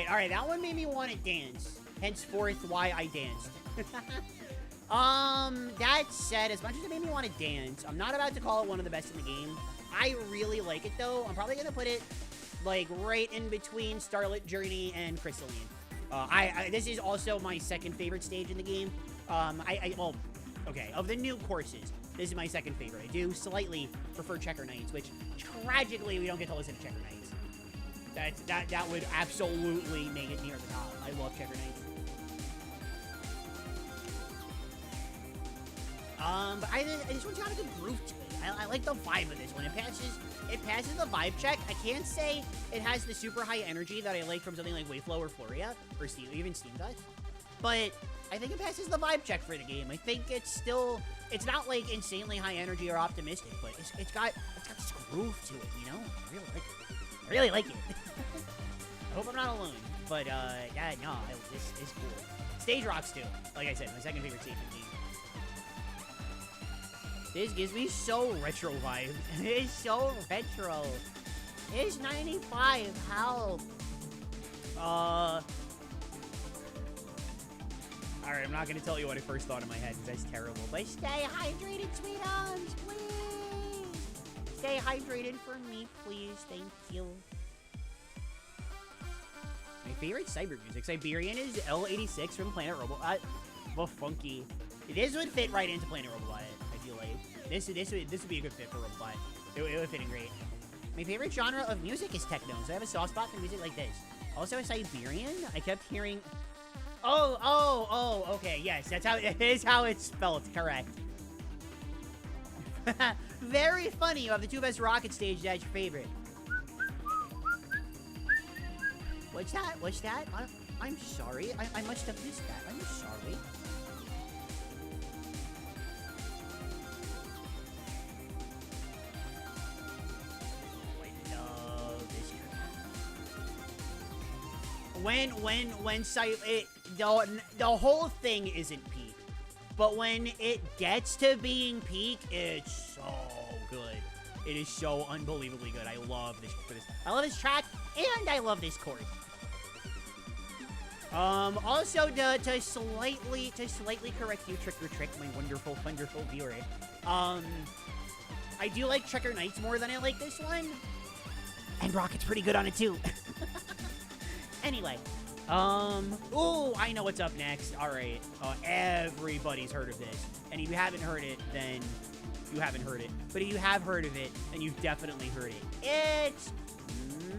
Alright, that one made me want to dance. Henceforth, why I danced. That said, as much as it made me want to dance, I'm not about to call it one of the best in the game. I really like it, though. I'm probably going to put it, like, right in between Starlit Journey and Crystalline. This is also my second favorite stage in the game. Well, okay, of the new courses, this is my second favorite. I do slightly prefer Checker Knights, which, tragically, we don't get to listen to Checker Knights. That would absolutely make it near the top. I love Checker Knights. But this one's got a good groove to it. I like the vibe of this one. It passes the vibe check. I can't say it has the super high energy that I like from something like Wayflow or Floria, or Steam, even Steam does. But I think it passes the vibe check for the game. I think it's not like insanely high energy or optimistic, but it's got this groove to it, you know? I really like it. I really like it. I hope I'm not alone, But, yeah, no, this is cool. Stage rocks, too. Like I said, my second favorite stage in the game. This gives me so retro vibe. It is so retro. It's 95 health. Alright, I'm not gonna tell you what I first thought in my head, because that's terrible. But stay hydrated, sweethearts, please. Stay hydrated for me, please. Thank you. My favorite cyber music. Siberian is L86 from Planet Robot. But funky. This would fit right into Planet Robot, I feel like. This would be a good fit for Robot. It would fit in great. My favorite genre of music is techno, so I have a soft spot for music like this. Also a Siberian, I kept hearing... Oh, okay, yes, it is how it's spelled, correct. Very funny, you have the two best rocket stage, that's your favorite. What's that? I'm sorry, I must have missed that, I'm sorry. The whole thing isn't peak, but when it gets to being peak, it's so good. It is so unbelievably good. I love this. I love this track, and I love this chord. Also to slightly correct you, Trick or Trick, my wonderful viewer. I do like Trick or Nights more than I like this one, and Rocket's pretty good on it too. Anyway, ooh, I know what's up next. All right, everybody's heard of this, and if you haven't heard it, then you haven't heard it. But if you have heard of it, then you've definitely heard it. It's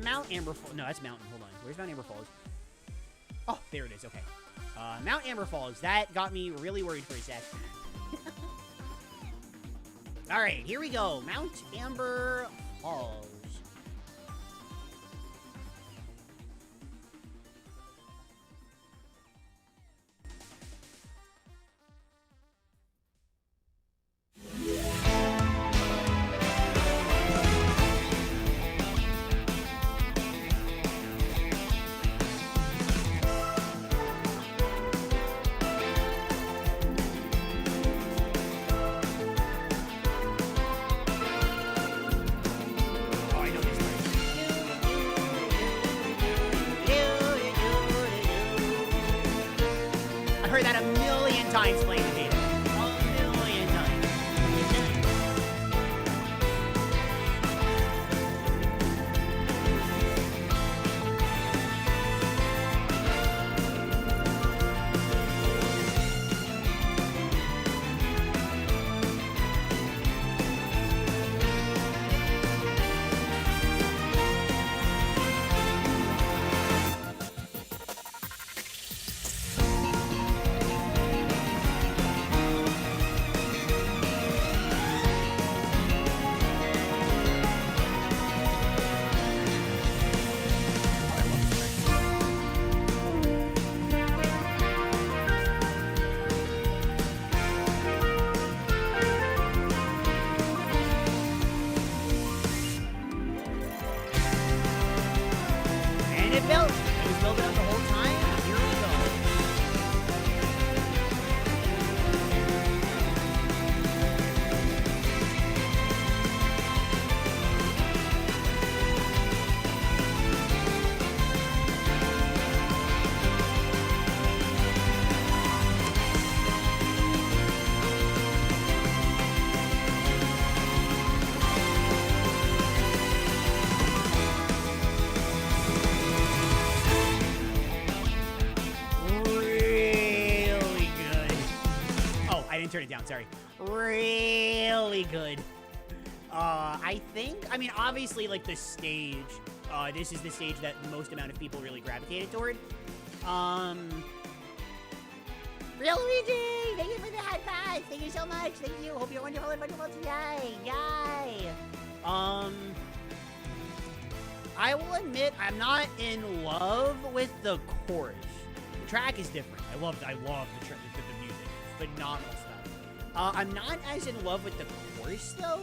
Mount Amber Falls. No, that's Mountain. Hold on. Where's Mount Amber Falls? Oh, there it is. Okay. Mount Amber Falls. That got me really worried for a sec. All right, here we go. Mount Amber Falls. Turn it down, sorry. Really good. I mean, obviously, like, the stage, this is the stage that the most amount of people really gravitated toward. Real Luigi, thank you for the high five. Thank you so much. Thank you. Hope you're wonderful and wonderful today. Yay. I will admit, I'm not in love with the chorus. The track is different. I love the music. It's phenomenal stuff. I'm not as in love with the chorus though,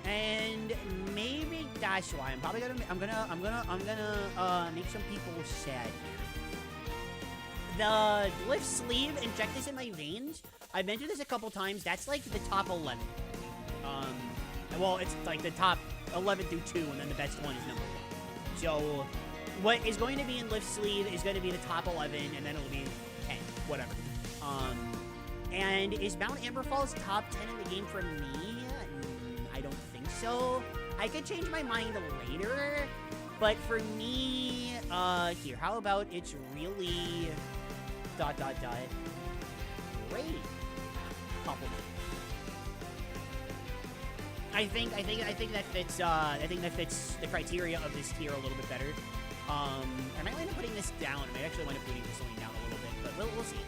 and maybe that's why I'm probably gonna make some people sad here. the lift sleeve, inject this in my veins. I've been through this a couple times. That's like the top 11. Well, it's like the top 11 through 2, and then the best one is number 1. So, what is going to be in lift sleeve is going to be the top 11, and then it'll be 10, whatever. And is Mount Amber Falls top 10 in the game for me? I don't think so. I could change my mind later, but for me, here, how about it's really ... Great. Compliment. I think that fits. I think that fits the criteria of this tier a little bit better. I might wind up putting this down. I might actually wind up putting this one down a little bit, but we'll see.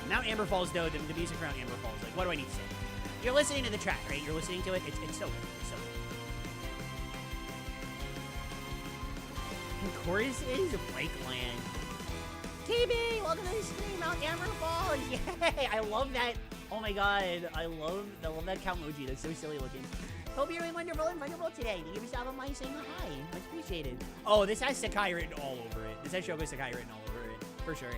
Mount Amber Falls, though, the music around Amber Falls, like, what do I need to say? You're listening to the track, right? You're listening to it. It's so good. It's so good. Of course, it is Breakland. KB, welcome to the stream, Mount Amber Falls. Yay! I love that. Oh my god, I love that Calmoji. That's so silly looking. Hope you're doing wonderful and wonderful today. Give yourself a mind saying hi. Much appreciated. Oh, this has Sakai written all over it. This has Shoko Sakai written all over it. For sure.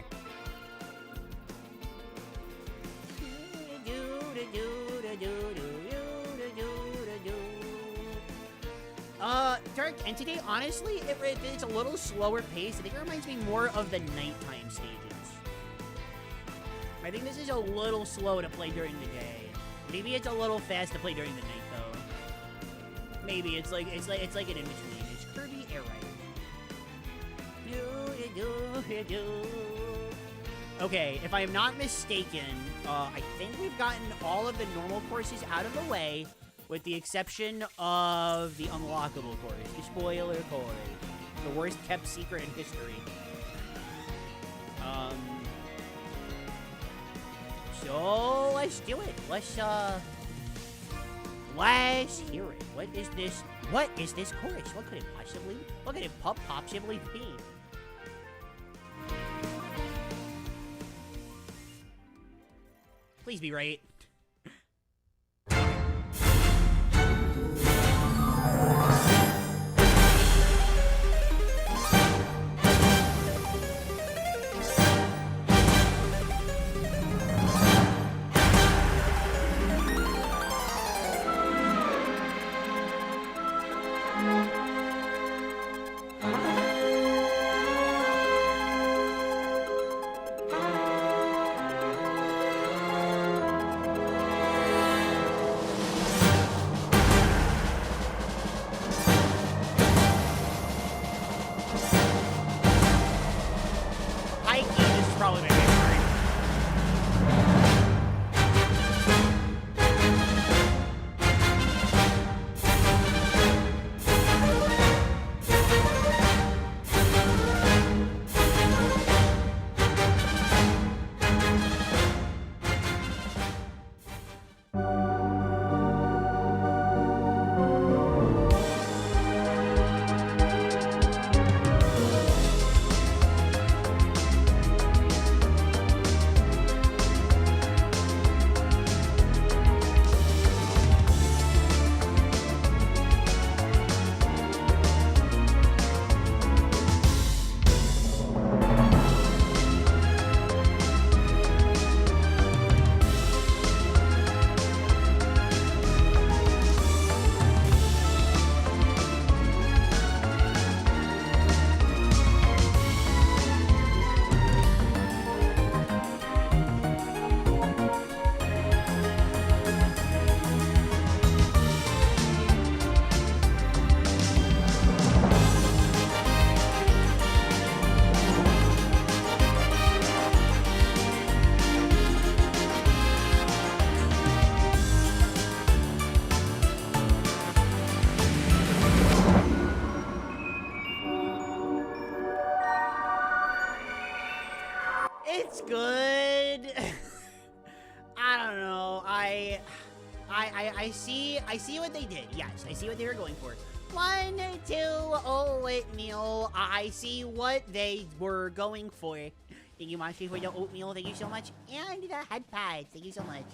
Dark Entity, honestly, it's a little slower paced. I think it reminds me more of the nighttime stages. I think this is a little slow to play during the day. Maybe it's a little fast to play during the night, though. Maybe it's like an in between. It's Kirby Air Ride. Okay, if I am not mistaken, I think we've gotten all of the normal courses out of the way, with the exception of the unlockable course, the spoiler course, the worst kept secret in history. So let's do it. Let's hear it. What is this? What is this course? What could it possibly? What could it possibly be? Please be right. It's good. I don't know. I see what they did. Yes, I see what they were going for. 1, 2, oatmeal. I see what they were going for. Thank you, Moshi, for the oatmeal. Thank you so much. And the head pads. Thank you so much.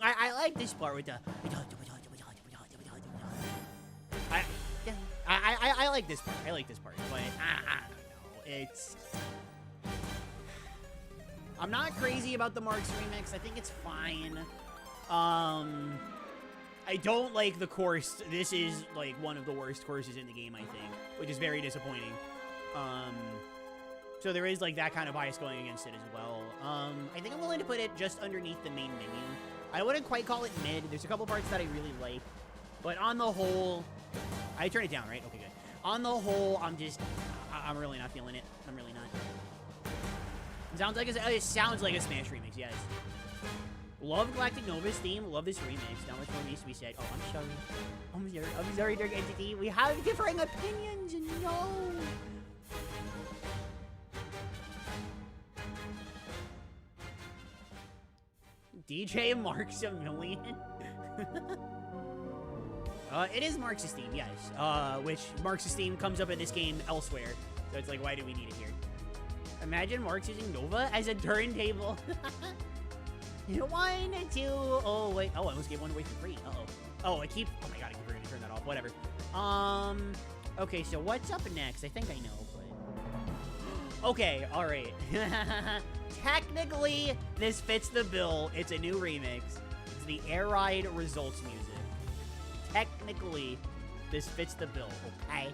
I like this part with the... I like this part. I like this part, but I don't know. It's... I'm not crazy about the Marks remix. I think it's fine. I don't like the course. This is, like, one of the worst courses in the game, I think, which is very disappointing. So there is, like, that kind of bias going against it as well. I think I'm willing to put it just underneath the main menu. I wouldn't quite call it mid. There's a couple parts that I really like. But on the whole... I turn it down, right? Okay, good. On the whole, I'm really not feeling it. I'm really not. It sounds like a Smash remix, yes. Love Galactic Nova's theme. Love this remix. Not much more needs to be said. Oh, I'm sorry. I'm sorry, Dark Entity. We have differing opinions, no. DJ Marks a million. It is Marks' theme, yes. Which Marks' theme comes up in this game elsewhere. So it's like, why do we need it here? Imagine Marks using Nova as a turntable. 1, 2. Oh, wait. Oh, I almost gave one away for free. Uh-oh. Oh, oh my god, I keep forgetting to turn that off. Whatever. Okay, so what's up next? I think I know, but... Okay, alright. Technically, this fits the bill. It's a new remix. It's the Air Ride Results music. Technically, this fits the bill, okay?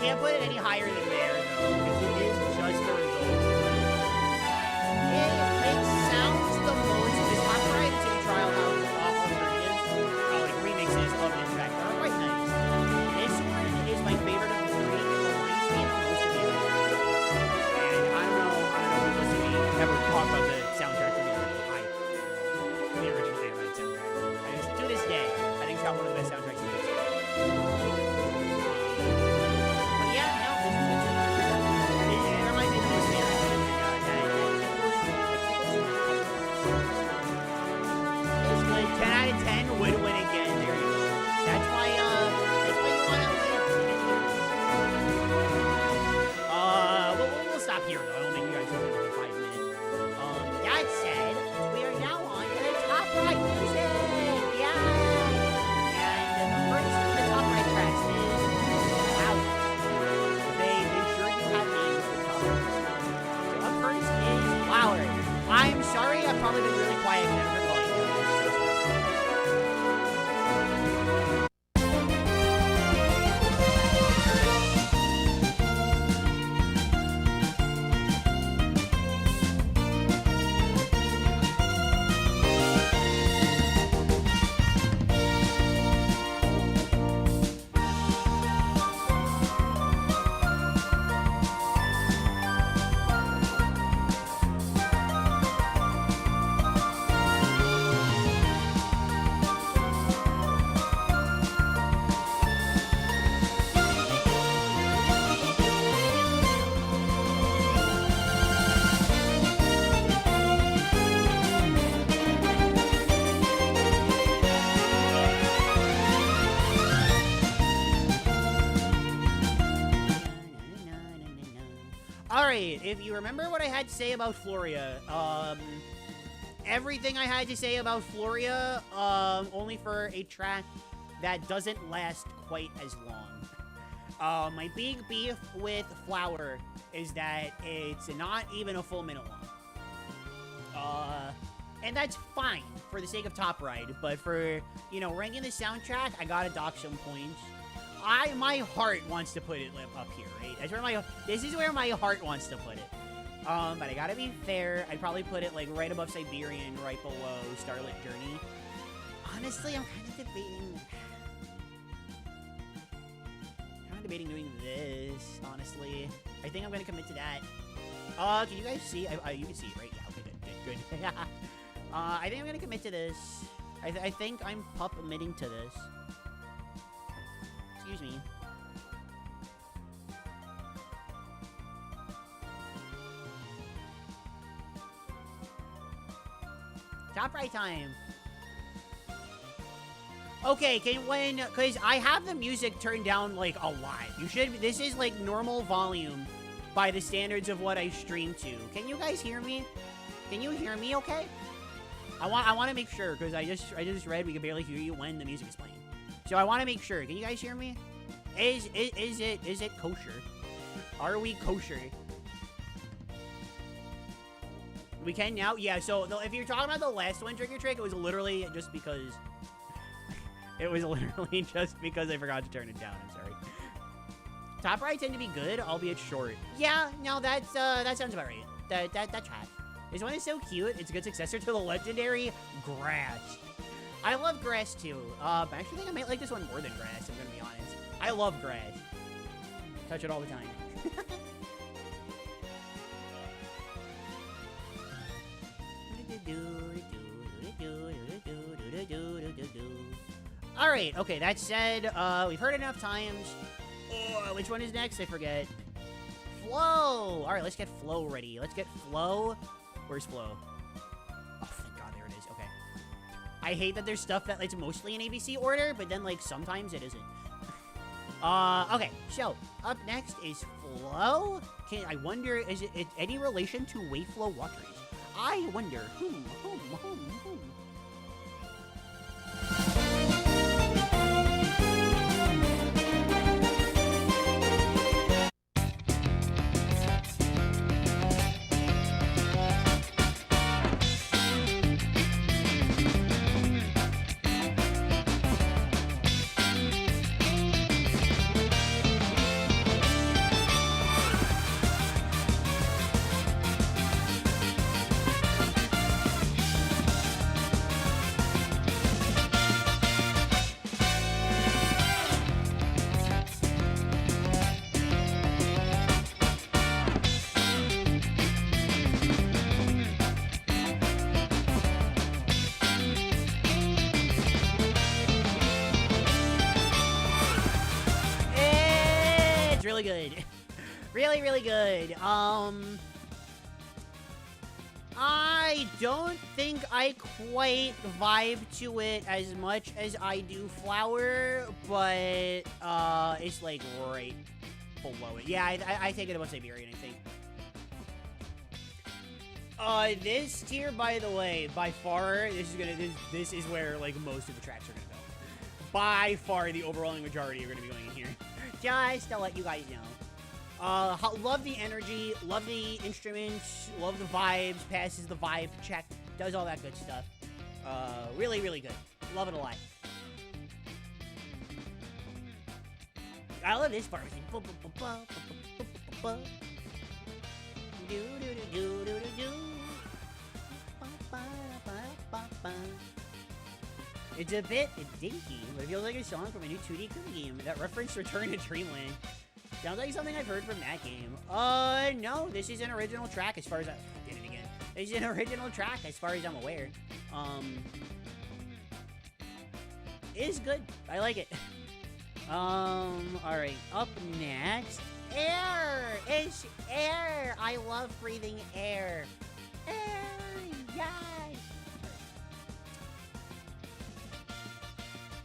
Can't put it any higher than there, though, because it is just the results. It sounds the most, this copyright to trial house alternatives, like remixes of this track that are quite nice. This one is my favorite of the three. It reminds me the most of the original. And I don't know if you listen to me ever talk about the soundtrack for the original Air Ride soundtrack. To this day, I think it's got one of the best soundtracks in the history. Would win again. There you go. That's why you want to win. We'll stop here though. I don't think you guys will win for 5 minutes. That said, we are now on to the top right music. Yeah. And first of the top right tracks is wow. They sure do have names for the top right tracks. So up first is Flower. I'm sorry, I've probably been really quiet and never calling you. Alright, if you remember what I had to say about Floria, everything I had to say about Floria, only for a track that doesn't last quite as long. My big beef with Flower is that it's not even a full minute long. And that's fine for the sake of Top Ride, but for, ranking the soundtrack, I gotta dock some points. My heart wants to put it up here, right? This is where my heart wants to put it. But I gotta be fair. I'd probably put it, like, right above Siberian, right below Starlit Journey. Honestly, I'm kind of debating. Doing this. Honestly, I think I'm gonna commit to that. Can you guys see? You can see it, right? Yeah. Okay. Good. I think I'm gonna commit to this. I think I'm admitting to this. Excuse me. Top right time. Okay, cause I have the music turned down, like, a lot. This is, like, normal volume by the standards of what I stream to. Can you guys hear me? Can you hear me okay? I want to make sure, because I just read we can barely hear you when the music is playing. So I want to make sure. Can you guys hear me? Is it kosher? Are we kosher? We can now? Yeah, so if you're talking about the last one, Trick or Trick, it was literally just because... It was literally just because I forgot to turn it down. I'm sorry. Top right tend to be good, albeit short. Yeah, no, that sounds about right. That tracks. This one is so cute. It's a good successor to the legendary Grass. I love Grass too. I actually think I might like this one more than Grass. I'm gonna be honest. I love Grass. Touch it all the time. Alright, okay, that said, we've heard enough times. Oh, which one is next? I forget. Flow! Alright, let's get Flow ready. Let's get Flow. Where's Flow? Oh, thank God, there it is. Okay. I hate that there's stuff that it's mostly in ABC order, but then, like, sometimes it isn't. Okay, so, up next is Flow. I wonder, is it any relation to Wayflow Waters? I wonder. Good. Really good. I don't think I quite vibe to it as much as I do Flower, but it's like right below it. Yeah, I take it about Siberian, I think. This tier, by the way, by far, this is where like most of the tracks are gonna go. By far, the overwhelming majority are gonna be going in here. Just to let you guys know. Love the energy, love the instruments, love the vibes, passes the vibe check, does all that good stuff. Really good. Love it a lot. I love this part. It's a bit dinky, but it feels like a song from a new 2D Kirby game. That reference Return to Dreamland. Sounds like something I've heard from that game. No, this is an original track as far as I did it again. This is an original track as far as I'm aware. Is good. I like it. Alright, up next. Air! It's air! I love breathing air. Air! Yay!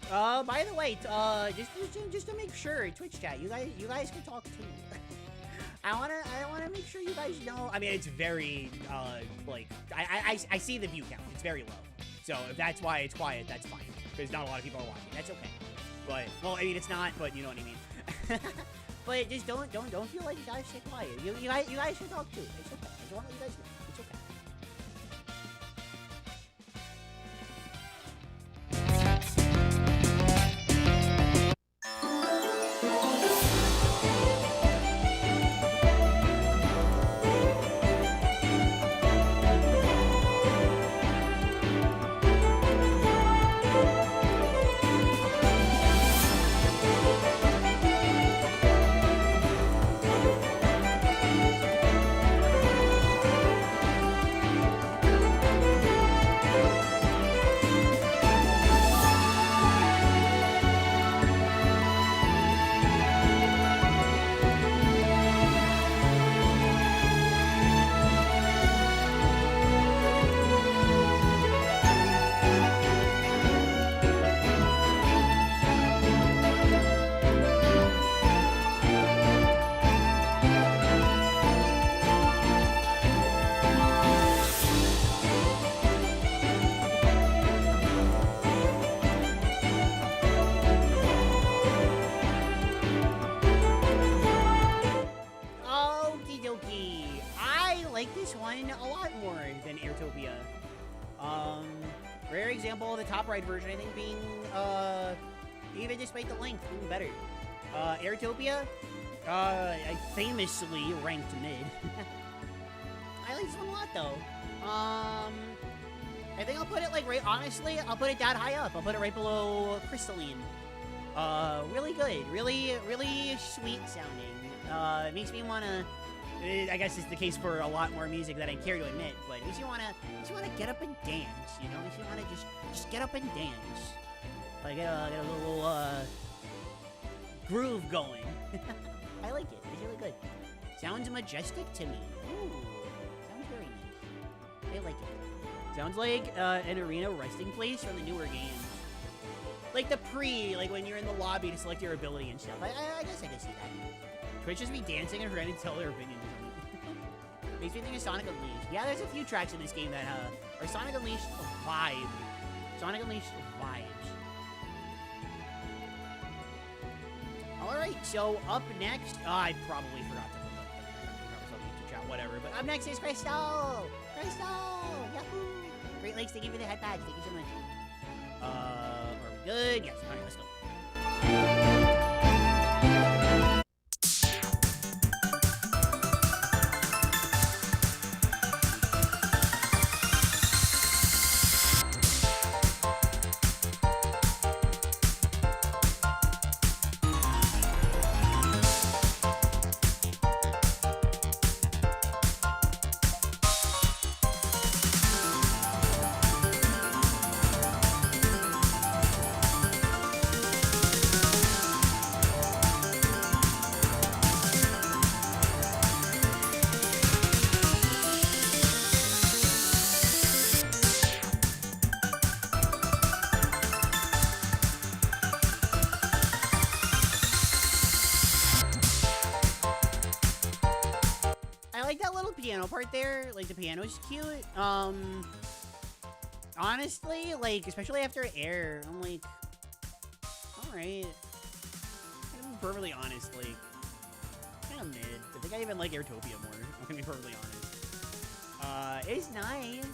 By the way, just to make sure, Twitch chat, you guys can talk too. I wanna make sure you guys know. I mean, it's very, like, I see the view count. It's very low. So if that's why it's quiet, that's fine. Because not a lot of people are watching. That's okay. But, well, I mean, it's not, but you know what I mean. But just don't feel like you guys stay quiet. You guys should talk too. It's okay. I just want to let you guys know. It's okay. one a lot more than Airtopia. Rare example of the top right version, I think, being, even despite the length, being better. Airtopia, I famously ranked mid. I like this one a lot, though. I think I'll put it, like, right, honestly, I'll put it that high up. I'll put it right below Crystalline. Really good. Really, really sweet sounding. It makes me wanna, I guess it's the case for a lot more music that I care to admit, but it makes you wanna get up and dance, you know? It makes you wanna just get up and dance. Like, get a little, groove going. I like it. It's really good. Sounds majestic to me. Ooh, sounds very nice. I like it. Sounds like, an arena resting place from the newer games. Like the like when you're in the lobby to select your ability and stuff. I guess I can see that. Twitch just be dancing and trying to tell their opinions or something. Makes me think of Sonic Unleashed. Yeah, there's a few tracks in this game that, are Sonic Unleashed vibe. Sonic Unleashed vibes. Alright, so up next, I probably forgot to put the YouTube chat, whatever, but up next is Crystal! Crystal! Yahoo! Great Lakes, thank you for the head badge, thank you so much. Are we good? Yes, alright, let's go. Piano part there, like the piano's cute. Honestly, like, especially after Air, I'm like, alright. I'm be perfectly honest, like, kind of mid. I think I even like Airtopia more, I'm gonna be perfectly honest. It's nice,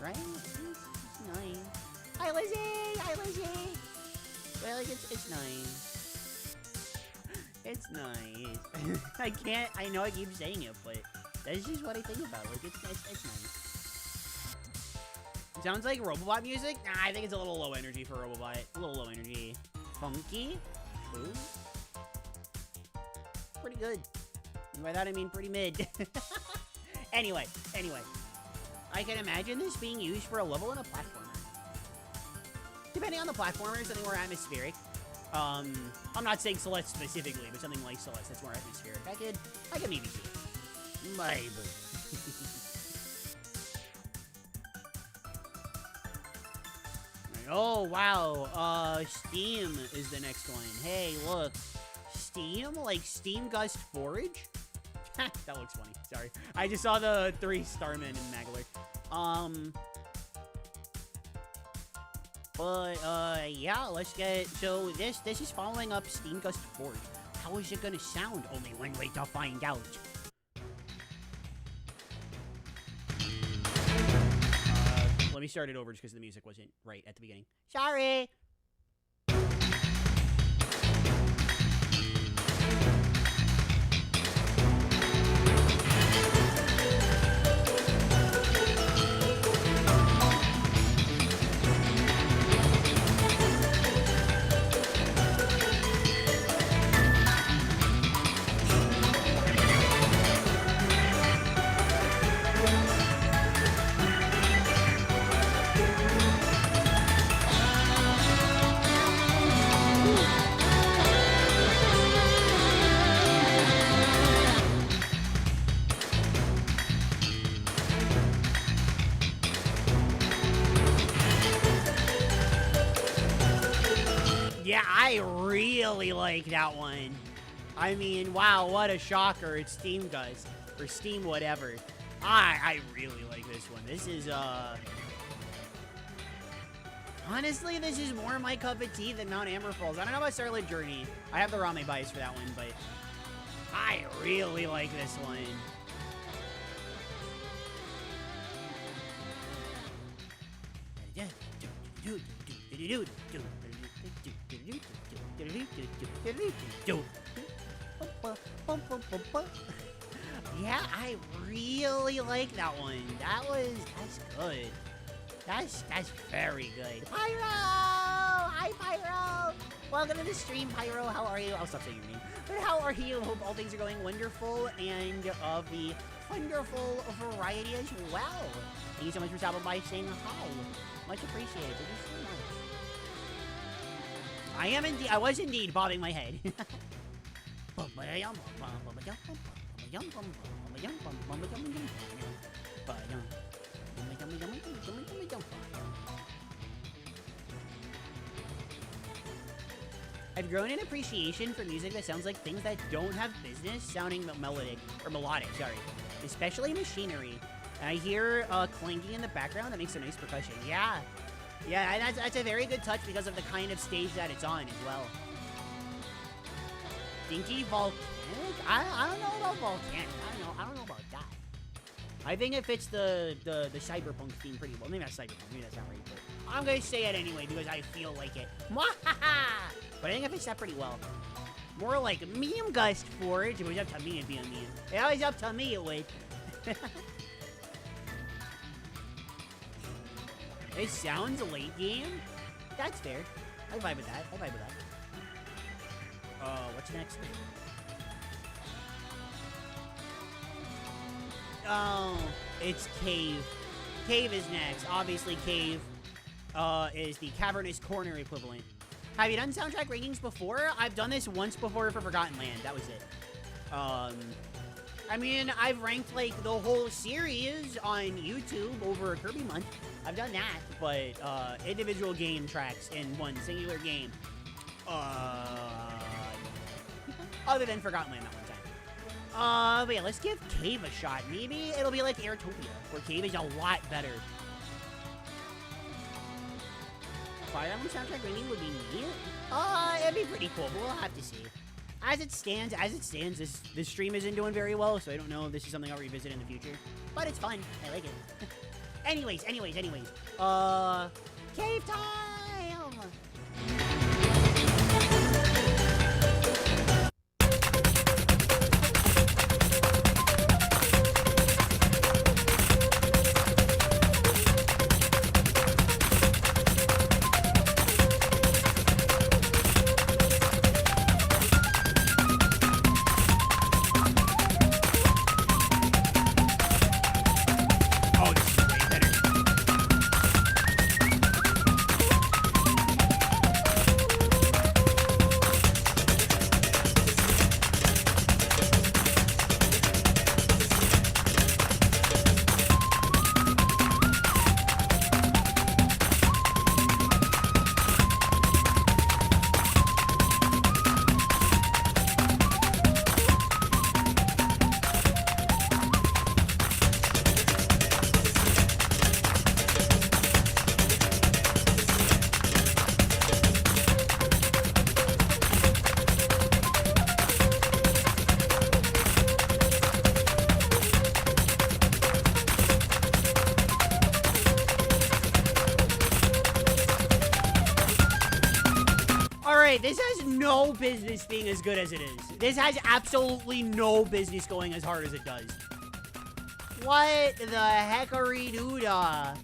right? It's nice. Hi, Lizzie! Hi, Lizzie! But, like, it's nice. It's nice. I know I keep saying it, but that's just what I think about. Like, it's nice. It sounds like Robobot music? Nah, I think it's a little low energy for Robobot. A little low energy. Funky? True. Pretty good. And by that, I mean pretty mid. Anyway. I can imagine this being used for a level in a platformer. Depending on the platformer, something more atmospheric. I'm not saying Celeste specifically, but something like Celeste that's more atmospheric. I could maybe see it. Maybe. Oh, wow. Steam is the next one. Hey, look. Steam? Like Steam Gust Forage? That looks funny. Sorry. I just saw the 3 Starmen in Magler. But, yeah, let's get... So, this is following up Steam Gust Forge. How is it gonna sound? Only one way to find out. Let me start it over just because the music wasn't right at the beginning. Sorry! Yeah, I really like that one. I mean, wow, what a shocker. It's Steam Gust. Or Steam whatever. I really like this one. This is, honestly, this is more my cup of tea than Mount Amber Falls. I don't know about Starlit Journey. I have the Rame bias for that one, but I really like this one. Yeah, I really like that one. That's good. That's very good. Pyro! Hi, Pyro! Welcome to the stream, Pyro. How are you? I'll stop saying your name. But how are you? Hope all things are going wonderful and of the wonderful variety as well. Thank you so much for stopping by saying hi. Much appreciated. Thank you so much. I was indeed bobbing my head. I've grown an appreciation for music that sounds like things that don't have business sounding melodic, sorry. Especially machinery. And I hear clanking in the background that makes a nice percussion. Yeah, and that's a very good touch because of the kind of stage that it's on as well. Dinky volcanic? I don't know about volcanic. I don't know about that. I think it fits the cyberpunk theme pretty well. Maybe not cyberpunk. Maybe that's not right. But I'm gonna say it anyway because I feel like it. But I think it fits that pretty well. More like meme gust for it. If it was up to me, it'd be a meme. If it was up to me, it would. It sounds late game. That's fair. I vibe with that. What's next? Oh, it's Cave. Cave is next. Obviously, Cave is the Cavernous Corner equivalent. Have you done soundtrack rankings before? I've done this once before for Forgotten Land. That was it. I mean, I've ranked, like, the whole series on YouTube over a Kirby month. I've done that, but individual game tracks in one singular game. Other than Forgotten Land that one time. But yeah, let's give Cave a shot. Maybe it'll be like Airtopia, where Cave is a lot better. Fire Emblem soundtrack rating would be neat. It'd be pretty cool, but we'll have to see. As it stands, this stream isn't doing very well, so I don't know if this is something I'll revisit in the future. But it's fun. I like it. anyways. Cave time! This has no business being as good as it is. This has absolutely no business going as hard as it does. What the heckery doodah?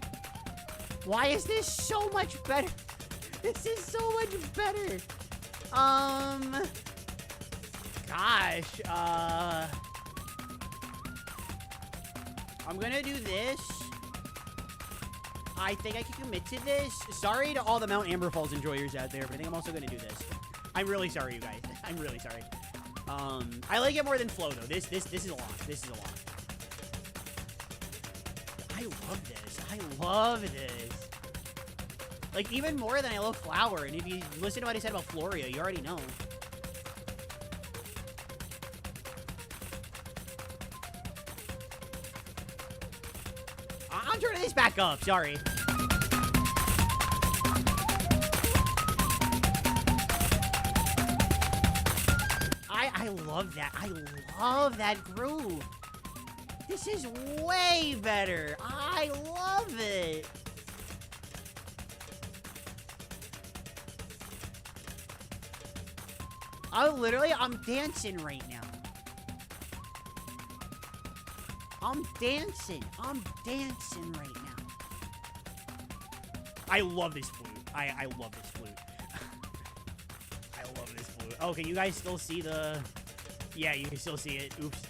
Why is this so much better? This is so much better. Gosh, I'm gonna do this. I think I can commit to this. Sorry to all the Mount Amber Falls enjoyers out there, but I think I'm also gonna do this. I'm really sorry, you guys. I'm really sorry. I like it more than Flow, though. This is a lot. This is a lot. I love this. I love this. Like, even more than I love Flower. And if you listen to what I said about Floria, you already know. I'm turning this back up. Sorry. I love that. I love that groove. This is way better. I love it. I'm dancing right now. I'm dancing right now. I love this flute. I love this flute. I love this flute. Oh, can you guys still see the... Yeah, you can still see it. Oops.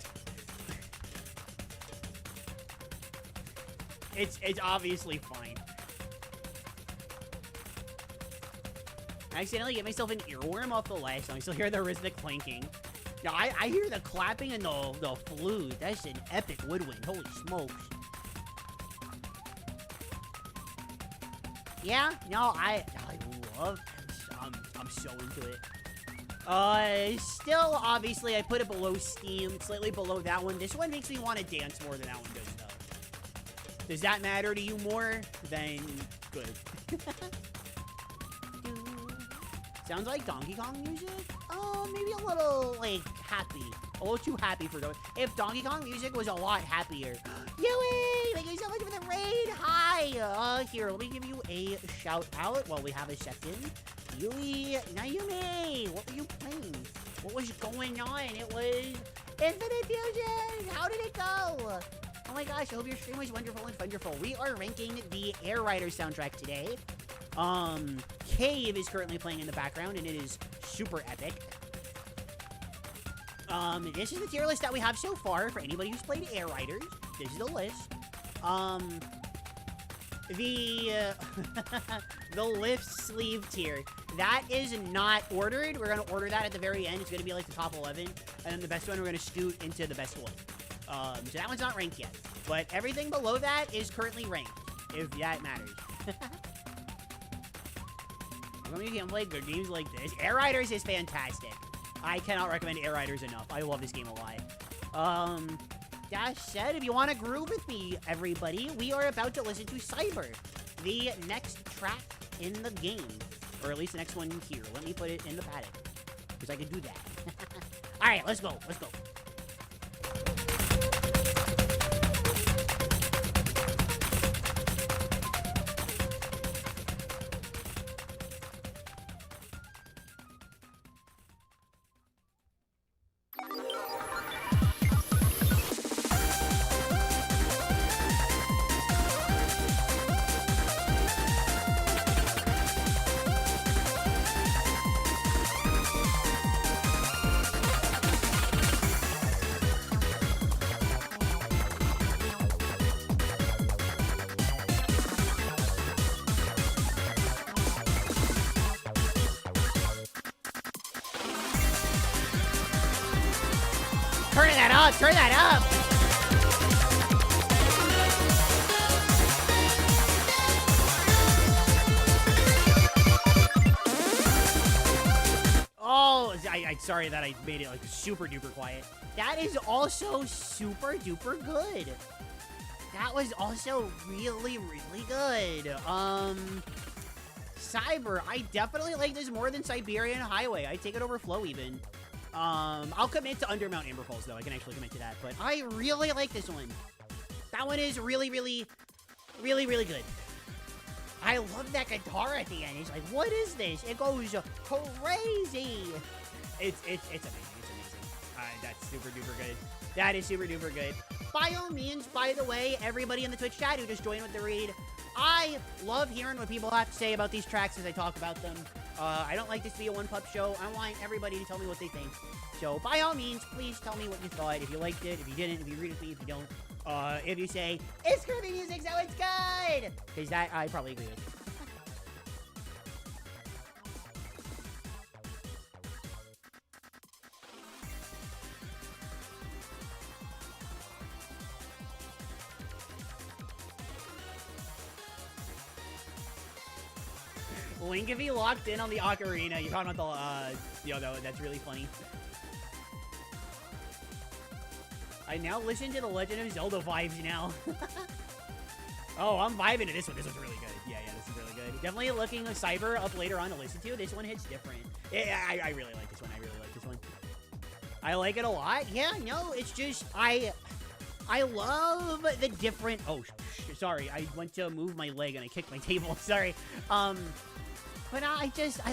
It's obviously fine. I accidentally get myself an earworm off the last song. I still hear the rhythmic clanking. Yeah, I hear the clapping and the flute. That's an epic woodwind. Holy smokes. Yeah, no, I love this. I'm so into it. Still, obviously, I put it below Steam, slightly below that one. This one makes me want to dance more than that one does, though. Does that matter to you more? Then good. Sounds like Donkey Kong music? Oh, maybe a little, like, happy. A little too happy for Donkey. If Donkey Kong music was a lot happier. Yui! Thank you so much for the raid! Hi! Here, let me give you a shout out while we have a second. Yui, Nayumi! What were you playing? What was going on? It was Infinite Fusion! How did it go? Oh my gosh, I hope your stream was wonderful and wonderful. We are ranking the Air Rider soundtrack today. Cave is currently playing in the background, and it is super epic. This is the tier list that we have so far for anybody who's played Air Riders. This is the list. The lift sleeve tier. That is not ordered. We're gonna order that at the very end. It's gonna be like the top 11, and then the best one we're gonna scoot into the best one. So that one's not ranked yet, but everything below that is currently ranked, if that matters. You can't play good games like this. Air Riders is fantastic. I cannot recommend Air Riders enough. I love this game a lot. That said, if you want to groove with me, everybody, we are about to listen to Cyber, the next track in the game. Or at least the next one here. Let me put it in the paddock, because I can do that. Alright, let's go. Let's go. Turn that up! Oh, I'm sorry that I made it like super duper quiet. That is also super duper good. That was also really, really good. Cyber, I definitely like this more than Siberian Highway. I take it over Flow even. I'll commit to Undermount Amber Falls, though. I can actually commit to that. But I really like this one. That one is really, really, really, really good. I love that guitar at the end. It's like, what is this? It goes crazy. It's amazing. It's amazing. That's super duper good. That is super duper good. By all means, by the way, everybody in the Twitch chat who just joined with the read, I love hearing what people have to say about these tracks as I talk about them. I don't like this to be a one-pup show. I want everybody to tell me what they think. So, by all means, please tell me what you thought. If you liked it, if you didn't, if you read it with me, if you don't. If you say, it's Kirby music, so it's good! Because that, I probably agree with. Link if he locked in on the ocarina. You're talking about the, yo, that's really funny. I now listen to the Legend of Zelda vibes now. Oh, I'm vibing to this one. This one's really good. Yeah, this is really good. Definitely looking a Cyber up later on to listen to. This one hits different. Yeah, I really like this one. I really like this one. I like it a lot. Yeah, no, it's just, I love the different, oh, sorry. I went to move my leg and I kicked my table. Sorry. But I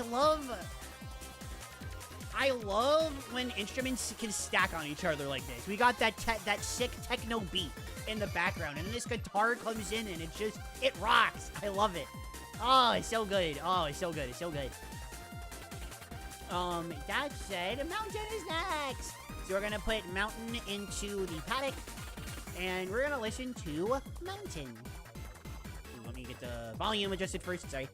love I love when instruments can stack on each other like this. We got that sick techno beat in the background, and then this guitar comes in, and it rocks. I love it. Oh, it's so good. Oh, it's so good. It's so good. That said, Mountain is next. So we're gonna put Mountain into the paddock, and we're gonna listen to Mountain. Ooh, let me get the volume adjusted first. Sorry.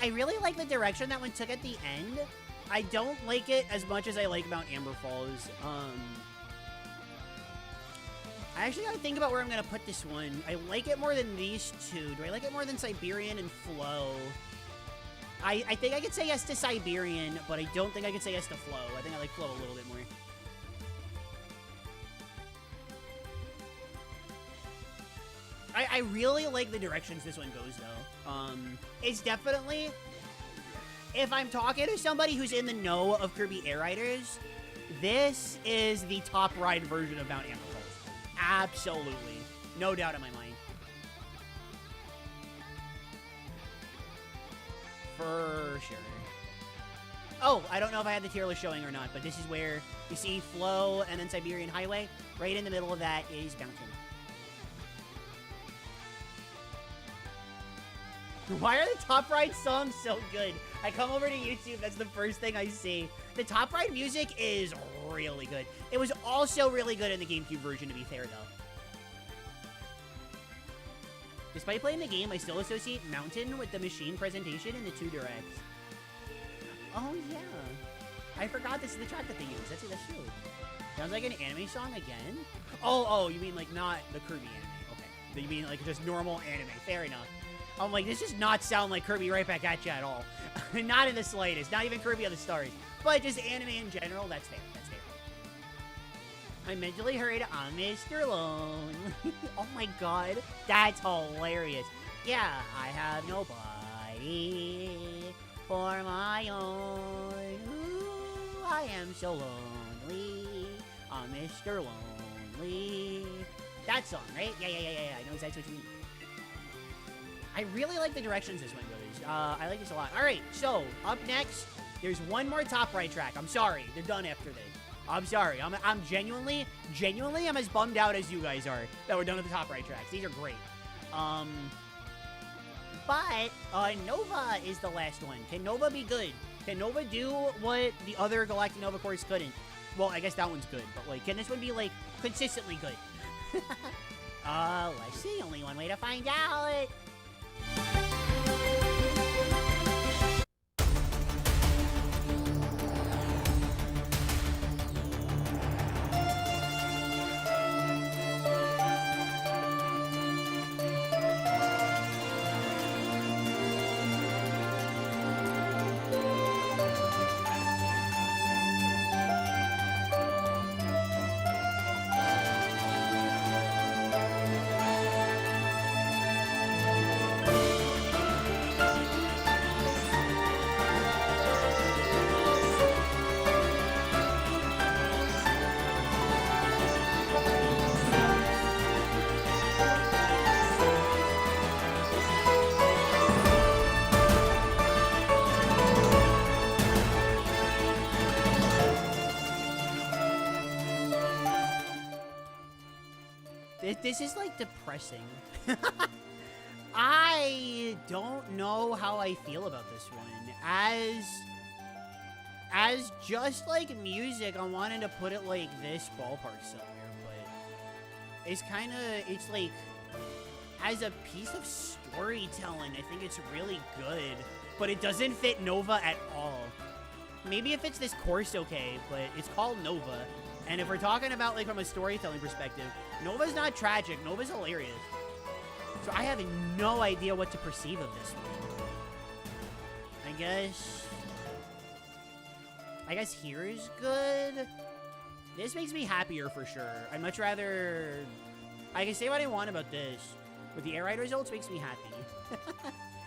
I really like the direction that one took at the end. I don't like it as much as I like Mount Amber Falls. I actually gotta think about where I'm gonna put this one. I like it more than these two. Do I like it more than Siberian and Flow? I think I could say yes to Siberian, but I don't think I could say yes to Flow. I think I like Flow a little bit more. I really like the directions this one goes, though. It's definitely... If I'm talking to somebody who's in the know of Kirby Air Riders, this is the top ride version of Mount Amber Falls. Absolutely. No doubt in my mind. For sure. Oh, I don't know if I had the tier list showing or not, but this is where you see Flow and then Siberian Highway. Right in the middle of that is Mountain. Why are the Top Ride songs so good? I come over to YouTube, that's the first thing I see. The Top Ride music is really good. It was also really good in the GameCube version, to be fair, though. Despite playing the game, I still associate Mountain with the machine presentation in the 2 directs. Oh, yeah. I forgot this is the track that they use. That's true. Sounds like an anime song again? Oh, you mean, like, not the Kirby anime. Okay. You mean, like, just normal anime. Fair enough. I'm like, this does not sound like Kirby Right Back At Ya at all. Not in the slightest. Not even Kirby on the Stars. But just anime in general, that's fair. That's fair. I mentally heard I'm Mr. Lonely. Oh my god. That's hilarious. Yeah, I have nobody for my own. Ooh, I am so lonely. I'm Mr. Lonely. That song, right? Yeah. I know exactly what you mean. I really like the directions this one goes. I like this a lot. All right, so up next, there's one more top right track. I'm sorry, they're done after this. I'm sorry. I'm genuinely, I'm as bummed out as you guys are that we're done with the top right tracks. These are great. But Nova is the last one. Can Nova be good? Can Nova do what the other Galactic Nova course couldn't? Well, I guess that one's good, but like, can this one be like consistently good? Let's see. Only one way to find out. This is, like, depressing. I don't know how I feel about this one. As just, like, music, I wanted to put it, like, this ballpark somewhere, but it's kind of, it's, like, as a piece of storytelling, I think it's really good, but it doesn't fit Nova at all. Maybe it fits this course okay, but it's called Nova. And if we're talking about, like, from a storytelling perspective, Nova's not tragic. Nova's hilarious. So I have no idea what to perceive of this one. I guess here is good. This makes me happier for sure. I'd much rather... I can say what I want about this, but the air ride results makes me happy.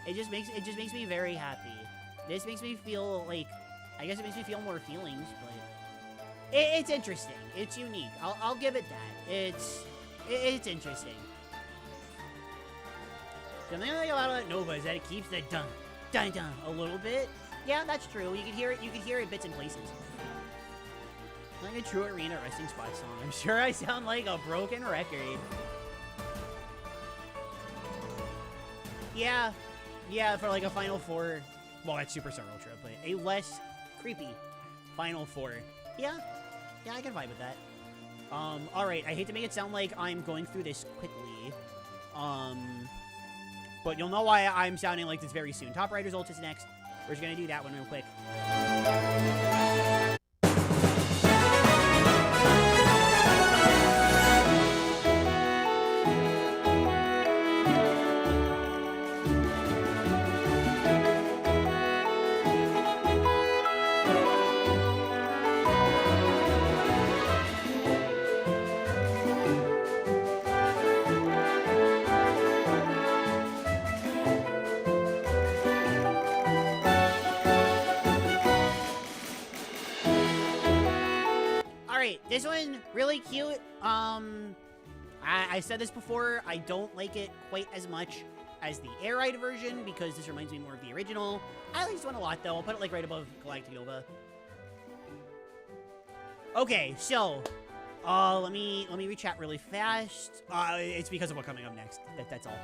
it just makes me very happy. This makes me feel like... I guess it makes me feel more feelings, but... It's interesting. It's unique. I'll give it that. It's interesting. Something I like about Nova is that it keeps the dun dun dun a little bit. Yeah, that's true. You can hear it. You can hear it bits and places. Like a true arena resting spot song. I'm sure I sound like a broken record. Yeah, for like a Final Four. Well, that's Super Star Ultra, but a less creepy Final Four. Yeah, I can vibe with that. All right. I hate to make it sound like I'm going through this quickly. But you'll know why I'm sounding like this very soon. Top right results is next. We're just gonna do that one real quick. This one, really cute. I said this before, I don't like it quite as much as the Air Ride version because this reminds me more of the original. I like this one a lot though. I'll put it like right above Galactic Nova. Okay, so let me rechat really fast. It's because of what's coming up next. That's all.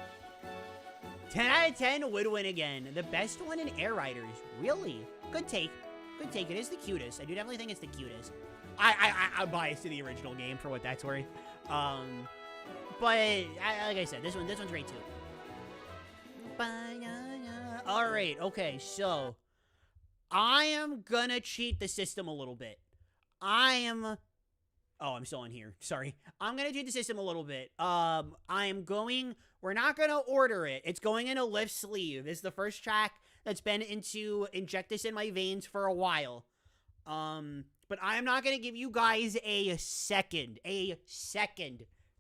10 out of 10 would win again. The best one in Air Riders. Really? Good take. Good take. It is the cutest. I do definitely think it's the cutest. I'm biased to the original game for what that's worth. But like I said, this one's great too. All right, okay, so I am gonna cheat the system a little bit. Oh, I'm still on here. Sorry. I'm gonna cheat the system a little bit. We're not gonna order it. It's going in a lift sleeve. This is the first track that's been inject this in my veins for a while. But I'm not going to give you guys a second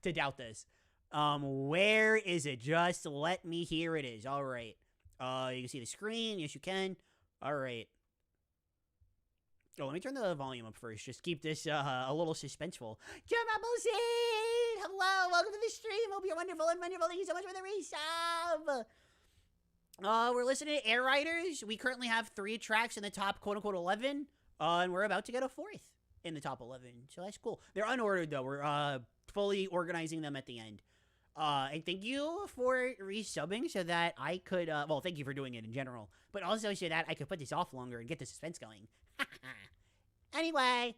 to doubt this. Where is it? Just let me hear it is. All right. You can see the screen. Yes, you can. All right. Oh, let me turn the volume up first. Just keep this a little suspenseful. Jim Appleseed! Hello, welcome to the stream. Hope you're wonderful and wonderful. Thank you so much for the resub. We're listening to Air Riders. We currently have 3 tracks in the top quote-unquote 11. And we're about to get a 4th in the top 11. So that's cool. They're unordered, though. We're fully organizing them at the end. And thank you for resubbing so that I could... well, thank you for doing it in general. But also so that I could put this off longer and get the suspense going. Anyway...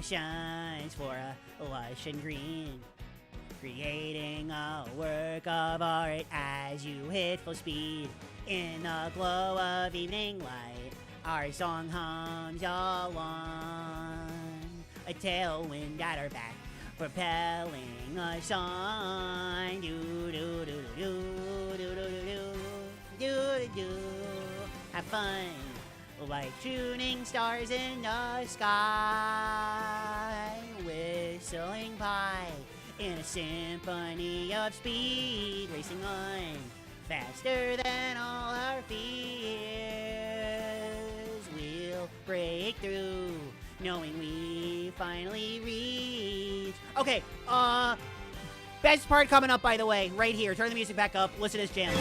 Shines for a lush and green, creating a work of art as you hit full speed In the glow of evening light, our song hums along. A tailwind at our back, propelling us on. Do do do do do do do do do do. Have fun, like shooting stars in the sky, whistling by in a symphony of speed, racing on faster than all our fears. We'll break through, knowing we finally reach. Okay, best part coming up, by the way, right here. Turn the music back up. Listen to this jam.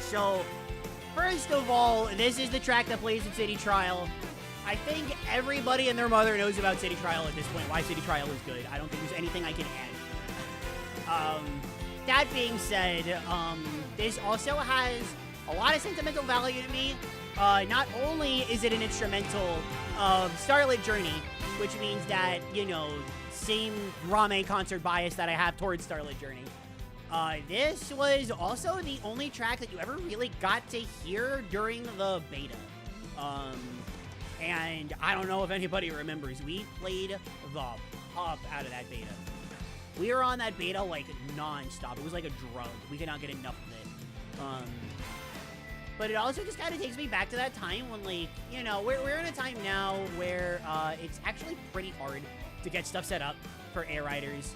So, first of all, this is the track that plays in City Trial. I think everybody and their mother knows about City Trial at this point, why City Trial is good. I don't think there's anything I can add. That being said, this also has a lot of sentimental value to me. Not only is it an instrumental of Starlit Journey, which means that, you know, same Rame concert bias that I have towards Starlit Journey. This was also the only track that you ever really got to hear during the beta. And I don't know if anybody remembers, we played the pop out of that beta. We were on that beta like non-stop. It was like a drug. We could not get enough of it. But it also just kind of takes me back to that time when, like, you know, we're in a time now where it's actually pretty hard to get stuff set up for air riders.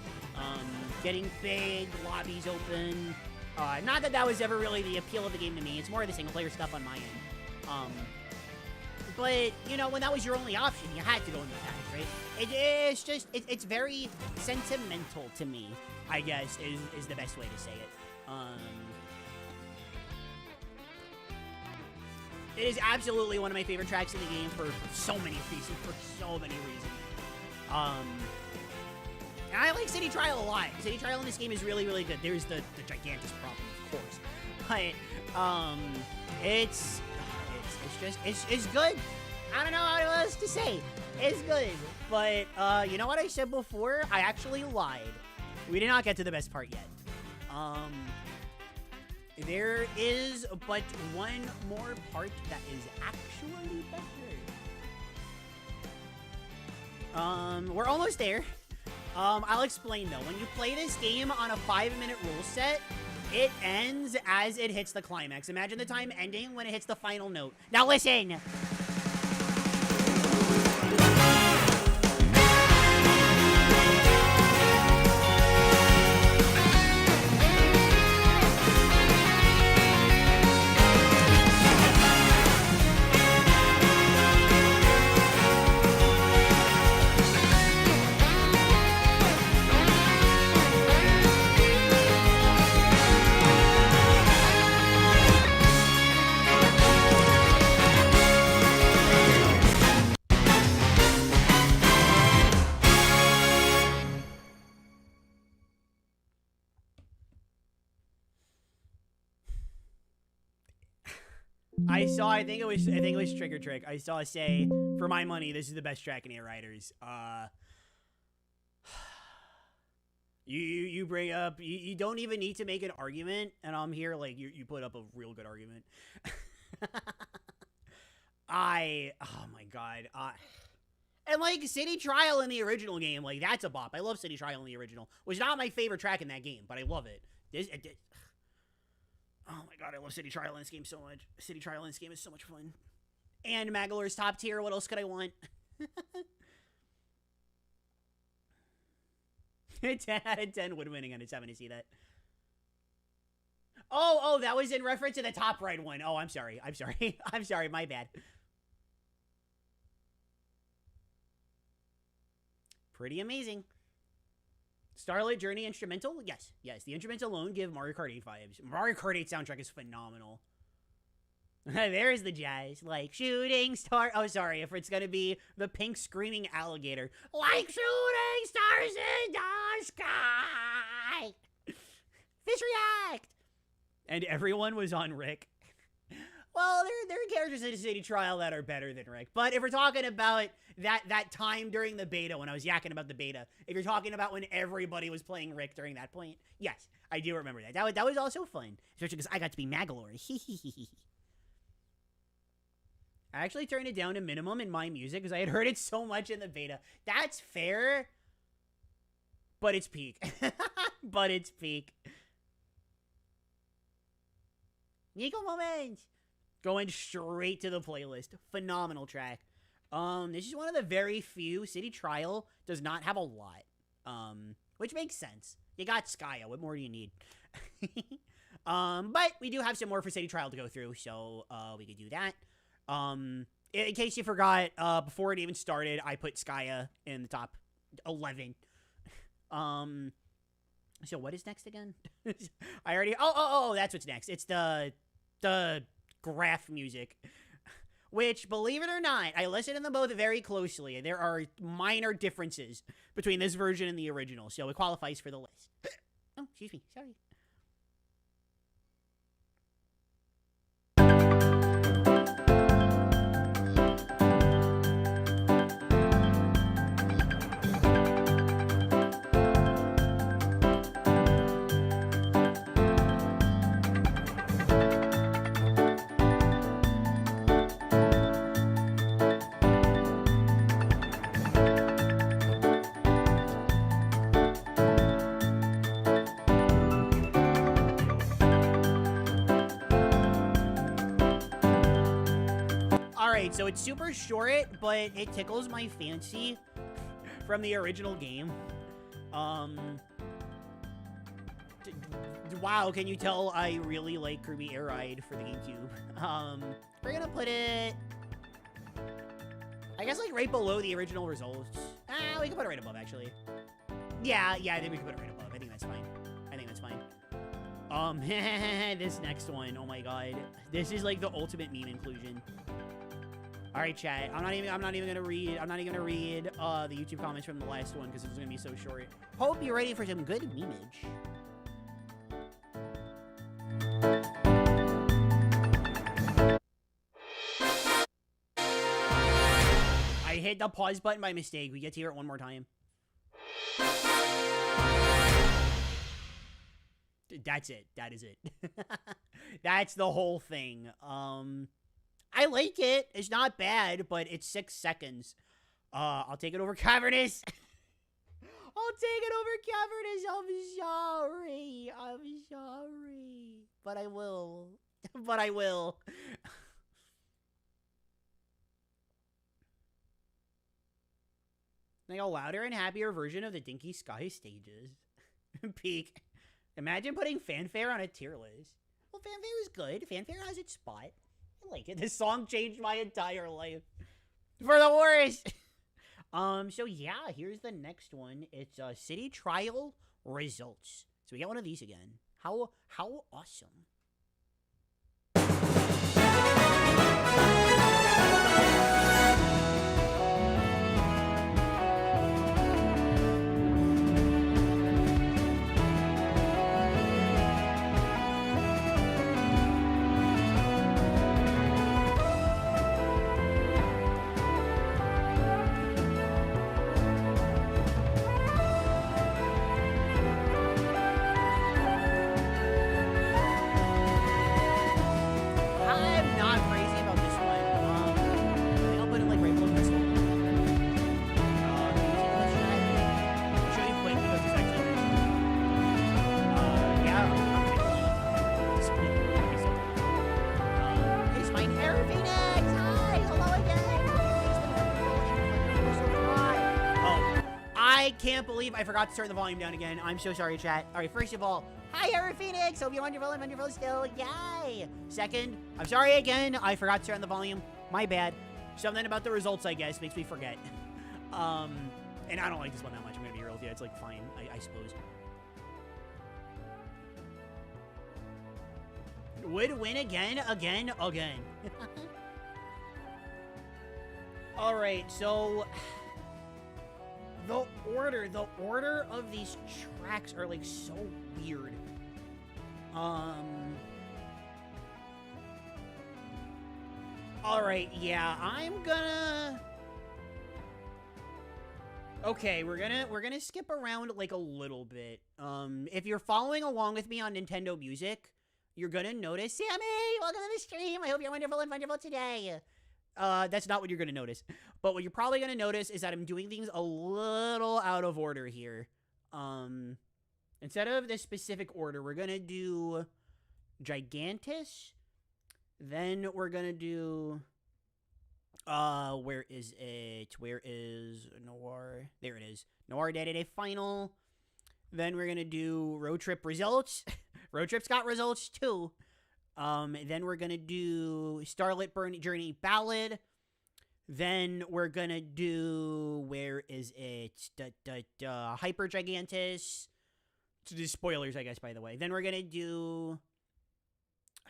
Getting big lobbies open. Not that that was ever really the appeal of the game to me. It's more of the single-player stuff on my end. But, you know, when that was your only option, you had to go in the pack, right? It's just, it's very sentimental to me, I guess, is the best way to say it. It is absolutely one of my favorite tracks in the game for so many reasons, And I like City Trial a lot. City Trial in this game is really, really good. There's the gigantic problem, of course. But, it's good. I don't know how else to say. It's good. But, you know what I said before? I actually lied. We did not get to the best part yet. There is but one more part that is actually better. We're almost there. I'll explain though. When you play this game on a 5-minute rule set, it ends as it hits the climax. Imagine the time ending when it hits the final note. Now listen! I think it was Trigger Trick. I saw say, for my money, this is the best track in Air Riders. You bring up, you don't even need to make an argument, and I'm here, like, you put up a real good argument. Oh my god. And, like, City Trial in the original game, like, that's a bop. I love City Trial in the original. It was not my favorite track in that game, but I love it. Oh my god, I love City Trial in this game so much. City Trial in this game is so much fun. And Magolor's top tier, what else could I want? 10 out of 10 wood winning on it. Having to see that. Oh, that was in reference to the top right one. Oh, I'm sorry. I'm sorry, my bad. Pretty amazing. Starlit Journey instrumental? Yes. The instrumental alone give Mario Kart 8 vibes. Mario Kart 8 soundtrack is phenomenal. There's the jazz. Like shooting star. Oh, sorry. If it's gonna be the pink screaming alligator. Like shooting stars in the sky. Fish react. And everyone was on Rick. Well, there are characters in City Trial that are better than Rick. But if we're talking about that time during the beta when I was yakking about the beta, if you're talking about when everybody was playing Rick during that point, yes, I do remember that. That was also fun, especially because I got to be Magalore. I actually turned it down to minimum in my music because I had heard it so much in the beta. That's fair, but it's peak. But it's peak. Nico moments. Going straight to the playlist. Phenomenal track. This is one of the very few. City Trial does not have a lot. Which makes sense. You got Skya. What more do you need? But we do have some more for City Trial to go through, so we could do that. In case you forgot, before it even started, I put Skya in the top 11. So what is next again? I already. Oh, that's what's next. It's the graph music, which, believe it or not, I listened to them both very closely. There are minor differences between this version and the original, so it qualifies for the list. Oh, excuse me. Sorry. Alright, so it's super short, but it tickles my fancy from the original game. Wow, can you tell I really like Kirby Air Ride for the GameCube? We're gonna put it, I guess, like right below the original results. We can put it right above, actually. Yeah, I think we can put it right above. I think that's fine. This next one, oh my god. This is like the ultimate meme inclusion. All right, chat. I'm not even gonna read the YouTube comments from the last one because it's gonna be so short. Hope you're ready for some good memeage. I hit the pause button by mistake. We get to hear it one more time. That's it. That is it. That's the whole thing. I like it. It's not bad, but it's 6 seconds. I'll take it over Cavernous. I'll take it over Cavernous. I'm sorry. But I will. Like a louder and happier version of the Dinky Sky stages. Peak. Imagine putting Fanfare on a tier list. Well, Fanfare is good. Fanfare has its spot. I like it. This song changed my entire life. For the worst. So yeah, here's the next one. It's City Trial Results. So we got one of these again. How awesome. I can't believe I forgot to turn the volume down again. I'm so sorry, chat. All right, first of all, hi, Eric Phoenix. Hope you're wonderful and wonderful still. Yay. Second, I'm sorry again. I forgot to turn the volume. My bad. Something about the results, I guess, makes me forget. And I don't like this one that much. I'm going to be real with you. It's like fine, I suppose. Would win again. All right, so the order of these tracks are like so weird. All right, yeah, I'm gonna. Okay, we're gonna skip around like a little bit. If you're following along with me on Nintendo Music, you're gonna notice, Sammy, welcome to the stream. I hope you're wonderful and wonderful today. That's not what you're gonna notice. But what you're probably gonna notice is that I'm doing things a little out of order here. Instead of this specific order, we're gonna do Gigantus. Then we're gonna do where is it? Where is Noir? There it is. Noir Day-to-Day Final. Then we're gonna do Road Trip Results. Road Trip's got results too. Then we're gonna do Starlit Journey Ballad. Then we're gonna do where is it? Hyper Gigantus. So these spoilers, I guess, by the way. Then we're gonna do.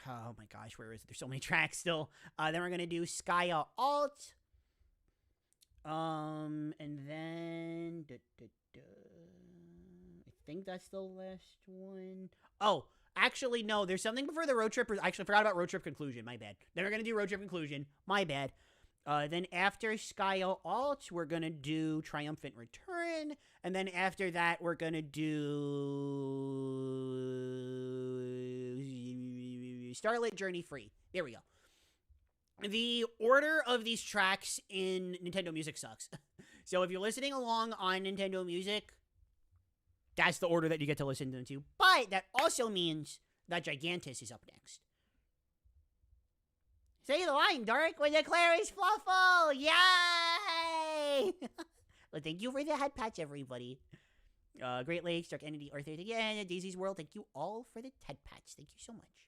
Oh my gosh, where is it? There's so many tracks still. Then we're gonna do Skya Alt. And then I think that's the last one. Oh, actually, no. There's something before the road trip. Actually, I forgot about road trip conclusion. My bad. Then we're gonna do road trip conclusion. My bad. Then after Skya Alt, we're gonna do Triumphant Return, and then after that, we're gonna do Starlit Journey Free. There we go. The order of these tracks in Nintendo Music sucks. So if you're listening along on Nintendo Music, that's the order that you get to listen to them to. But that also means that Gigantus is up next. Say the line, Dark, when the Claire is Fluffle! Yay! Well, thank you for the head patch, everybody. Great Lakes, Dark Entity, Arthur, yeah, Daisy's World, thank you all for the head patch. Thank you so much.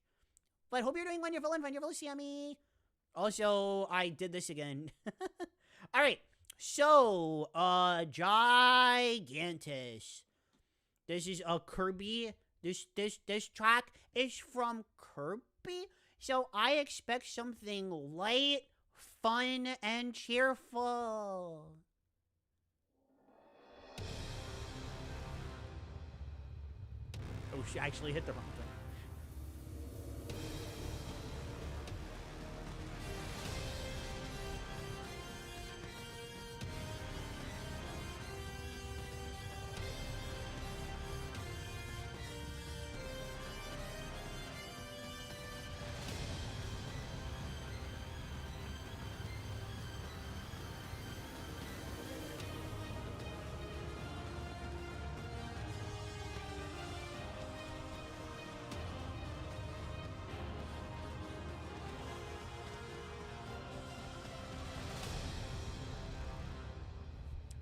But hope you're doing wonderful and wonderful, Sammy. Also, I did this again. Alright, so, Gigantus. This is a Kirby. This track is from Kirby. So I expect something light, fun, and cheerful. Oh, she actually hit the wrong thing.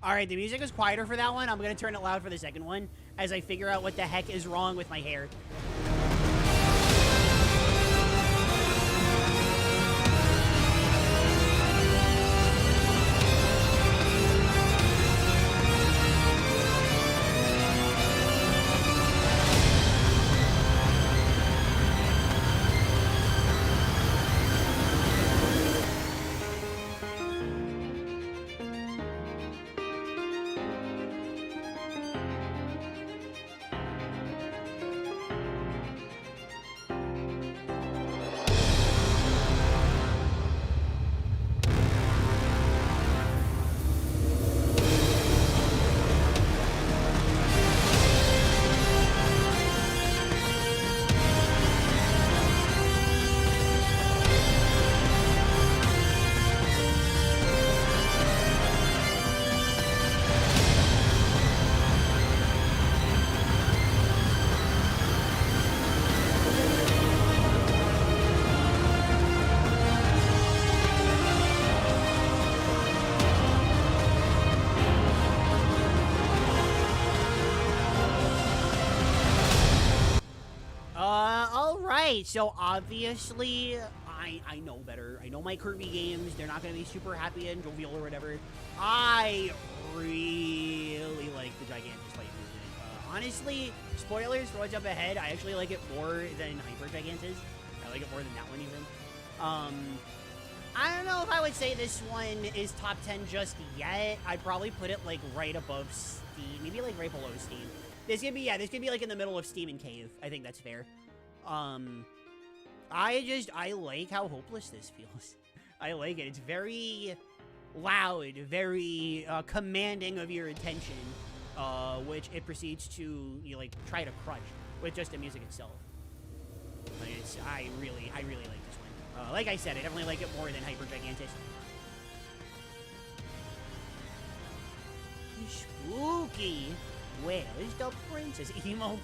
Alright, the music is quieter for that one. I'm going to turn it loud for the second one as I figure out what the heck is wrong with my hair. Alright, so obviously, I know better. I know my Kirby games. They're not going to be super happy and jovial or whatever. I really like the Gigantus fight music. Honestly, spoilers for what's up ahead, I actually like it more than Hyper Gigantus. I like it more than that one even. I don't know if I would say this one is top 10 just yet. I'd probably put it like right above Steam, maybe like right below Steam. This could be like in the middle of Steam and Cave. I think that's fair. I like how hopeless this feels. I like it. It's very loud, very commanding of your attention, which it proceeds to like try to crush with just the music itself. But I really like this one. Like I said, I definitely like it more than Hyper Gigantus. Spooky. Where's the princess? Emote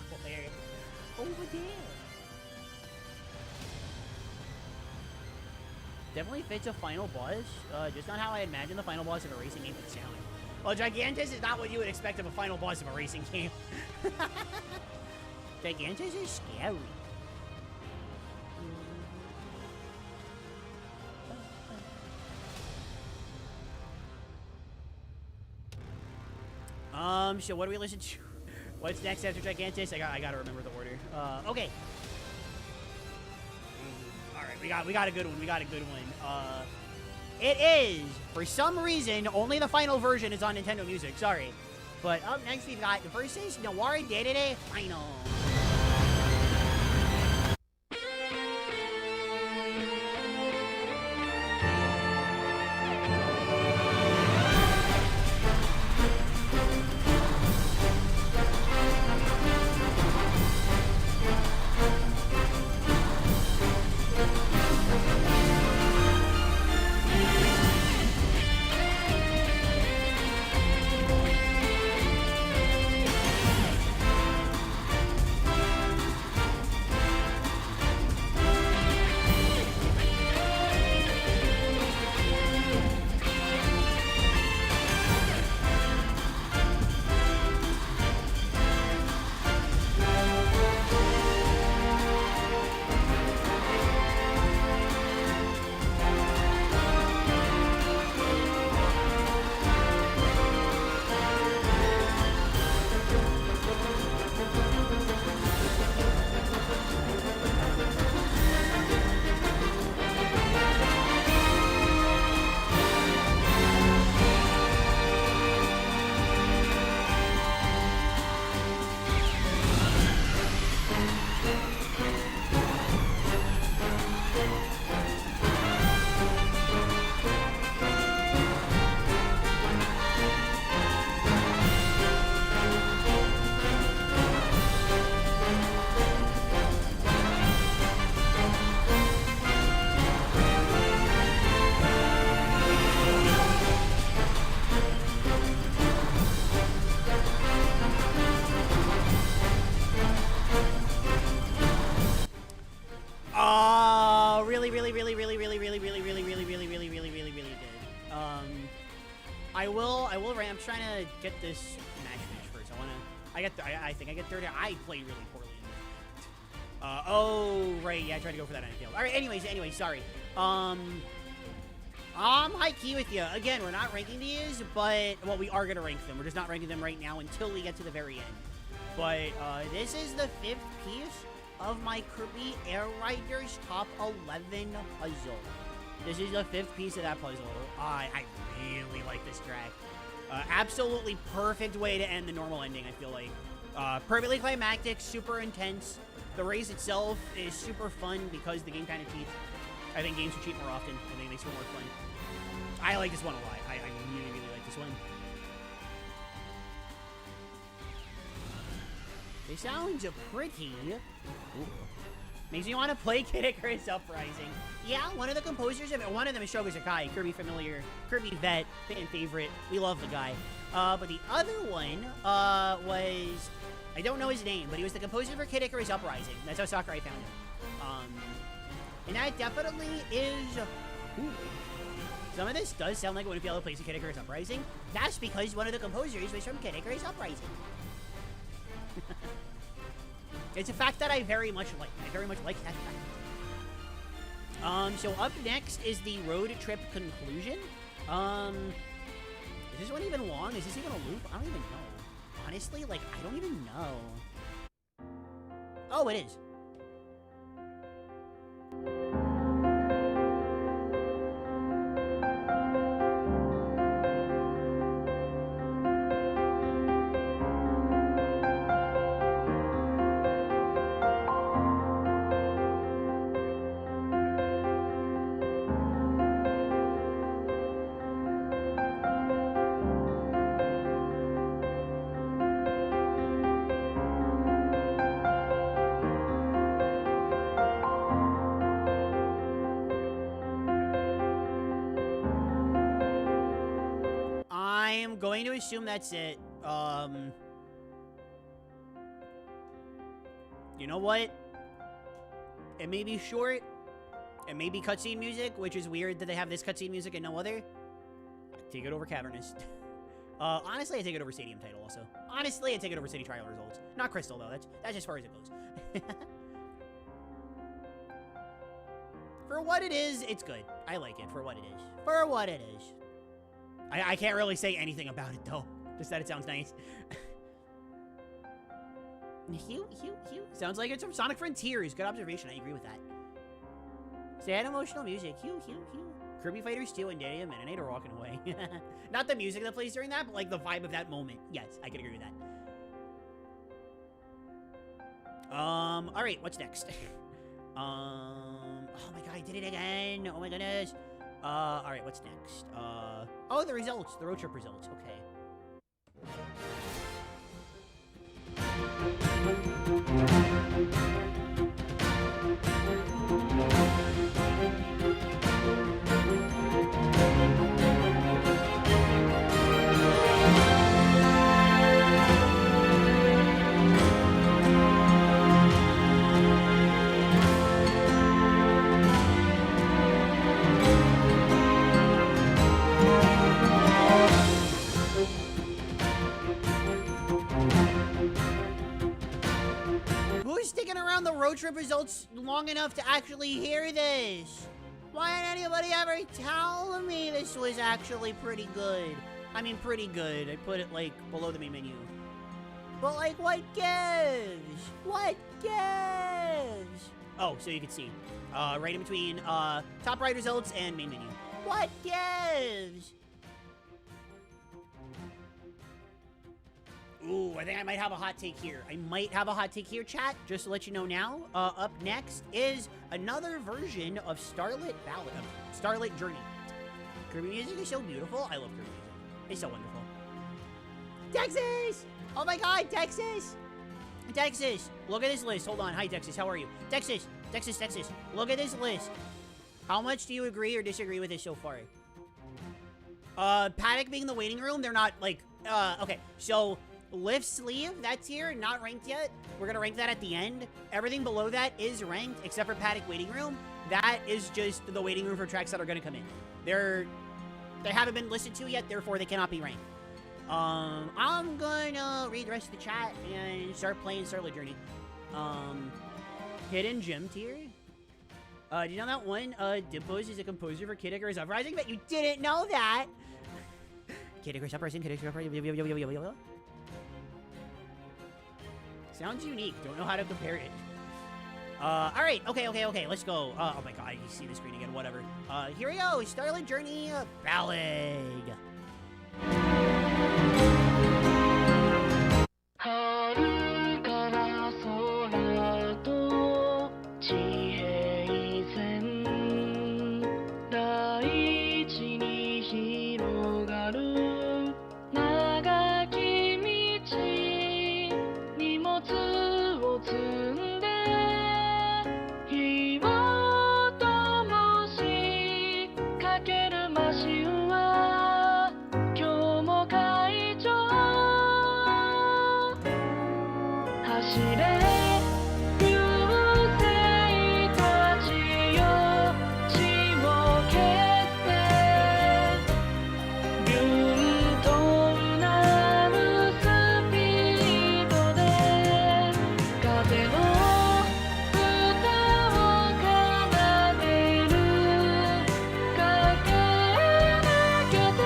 over there. Definitely fits a final boss, just not how I imagine the final boss of a racing game would sound. Well, Gigantus is not what you would expect of a final boss of a racing game. Gigantus is scary. So what do we listen to? What's next after Gigantus? I gotta remember the order. Okay. Alright, we got a good one. We got a good one. It is, for some reason, only the final version is on Nintendo Music. Sorry. But up next we've got versus Noir Dedede Final. I'm trying to get this match first. I think I get third. I played really poorly in this. Oh, right. Yeah, I tried to go for that and I failed. All right, anyways, sorry. I'm high key with you. Again, we're not ranking these, but, well, we are going to rank them. We're just not ranking them right now until we get to the very end. But, this is the 5th piece of my Kirby Air Riders Top 11 puzzle. This is the 5th piece of that puzzle. I really like this track. Absolutely perfect way to end the normal ending, I feel like. Perfectly climactic, super intense. The race itself is super fun because the game kind of cheats. I think games should cheat more often. I think it makes it more fun. I like this one a lot. I really like this one. They sound pretty. Ooh. Makes me want to play Kid Icarus Uprising. Yeah, one of the composers of it, one of them is Shogo Sakai, Kirby familiar, Kirby vet, fan favorite. We love the guy. But the other one was, I don't know his name, but he was the composer for Kid Icarus Uprising. That's how Sakurai found him. And that definitely is. Ooh. Some of this does sound like it would be able to play Kid Icarus Uprising. That's because one of the composers was from Kid Icarus Uprising. It's a fact that I very much like. I very much like that fact. So up next is the road trip conclusion. Is this one even long? Is this even a loop? I don't even know. Honestly, like, I don't even know. Oh, it is. going to assume that's it. You know what? It may be short. It may be cutscene music, which is weird that they have this cutscene music and no other. I take it over Cavernous. Honestly, I take it over Stadium title also. Honestly, I take it over City Trial results. Not Crystal, though. That's as far as it goes. For what it is, it's good. I like it for what it is. For what it is. I can't really say anything about it, though. Just that it sounds nice. Hew. Sounds like it's from Sonic Frontiers. Good observation. I agree with that. Sad emotional music. Hew. Kirby Fighters 2 and Daddy and Mennonite are walking away. Not the music that plays during that, but like the vibe of that moment. Yes, I can agree with that. Alright, what's next? Oh my god, I did it again. Oh my goodness. Alright, what's next? Oh, the results. The road trip results. Okay. Who's sticking around the road trip results long enough to actually hear this? Why didn't anybody ever tell me this was actually pretty good? I mean, pretty good. I put it, like, below the main menu. But, like, what gives? What gives? Oh, so you can see. Right in between, top right results and main menu. What gives? Ooh, I think I might have a hot take here. Chat. Just to let you know now. Up next is another version of Starlit Ballad, Starlit Journey. Kirby music is so beautiful. I love Kirby music. It's so wonderful. Texas! Oh my god, Texas! Texas! Look at this list. Hold on. Hi, Texas. How are you? Texas! Look at this list. How much do you agree or disagree with this so far? Paddock being the waiting room, they're not, like, okay. So, Lift Sleeve, that's here, not ranked yet. We're gonna rank that at the end. Everything below that is ranked, except for Paddock Waiting Room. That is just the waiting room for tracks that are gonna come in. They haven't been listed to yet, therefore they cannot be ranked. I'm gonna read the rest of the chat and start playing Starlit Journey. Hidden Gem tier. Do you know that one? Dimpos is a composer for Kid Icarus Uprising, but you didn't know that! Kid Icarus Uprising. Sounds unique. Don't know how to compare it. Alright. Okay. Let's go. Oh my god, you see the screen again. Whatever. Here we go. Starlit Journey Ballad. 遥かな空と地平線大地に広がる長き道荷物を積んで火を灯しかけるマシンは今日も会長走れ流星たちよ血を蹴ってビューンとなるスピードで風の歌を奏でる駆け抜けて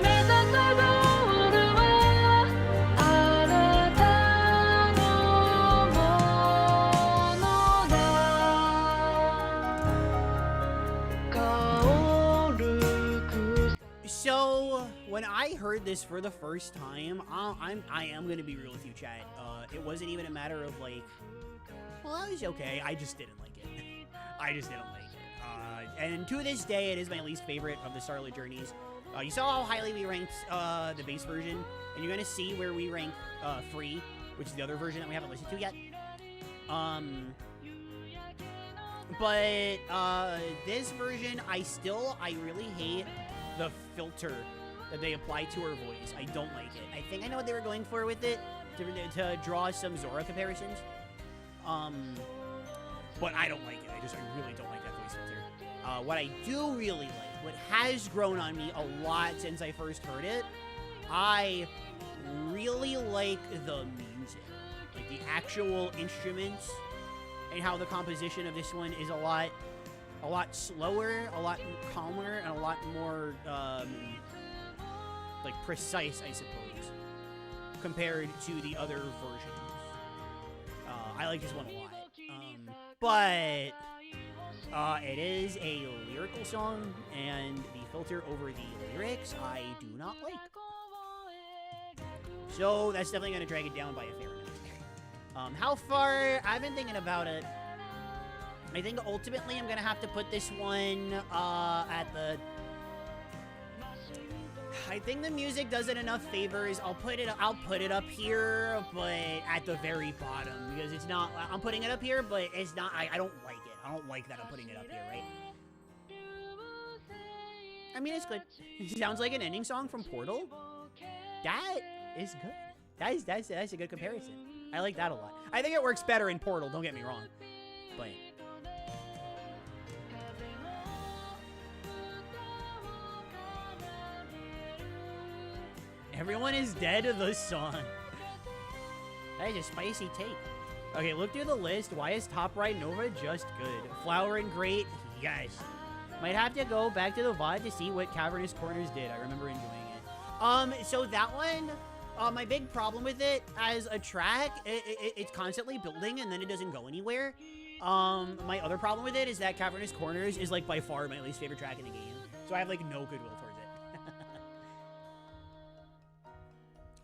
目指すゴールはあなたのものだ香る草 So, when I heard this for the first time, I am gonna be real with you, chat. It wasn't even a matter of like, well, that was okay. I just didn't like it. And to this day, it is my least favorite of the Starlit Journeys. You saw how highly we ranked the base version, and you're gonna see where we rank Free, which is the other version that we haven't listened to yet. But this version, I really hate the filter that they apply to her voice. I don't like it. I think I know what they were going for with it, to draw some Zora comparisons. But I don't like it. I really don't like that voice filter. What I do really like, what has grown on me a lot since I first heard it, I really like the music. Like the actual instruments and how the composition of this one is a lot slower, a lot calmer, and a lot more, like, precise, I suppose, compared to the other versions. I like this one a lot. But it is a lyrical song, and the filter over the lyrics I do not like. So that's definitely going to drag it down by a fair amount. How far? I've been thinking about it. I think ultimately I'm going to have to put this one at the... I think the music does it enough favors. I'll put it up here, but at the very bottom, because it's not... I'm putting it up here, but it's not... I don't like it. I don't like that I'm putting it up here, right? I mean, it's good. It sounds like an ending song from Portal. That is good. That's a good comparison. I like that a lot. I think it works better in Portal, don't get me wrong. But... Everyone is dead to the song. That is a spicy take. Okay, look through the list. Why is Top Right Nova just good? Flower and Great, yes. Might have to go back to the VOD to see what Cavernous Corners did. I remember enjoying it. So that one, my big problem with it as a track, it's constantly building and then it doesn't go anywhere. My other problem with it is that Cavernous Corners is like by far my least favorite track in the game. So I have like no goodwill towards it.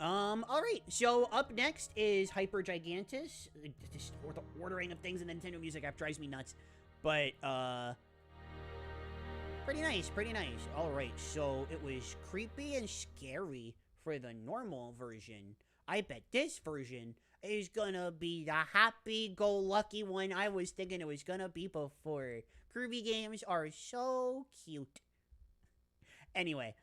Alright, so up next is Hyper Gigantus. Just the ordering of things in the Nintendo Music app drives me nuts. But, pretty nice, pretty nice. Alright, so it was creepy and scary for the normal version. I bet this version is gonna be the happy-go-lucky one I was thinking it was gonna be before. Kirby games are so cute. Anyway.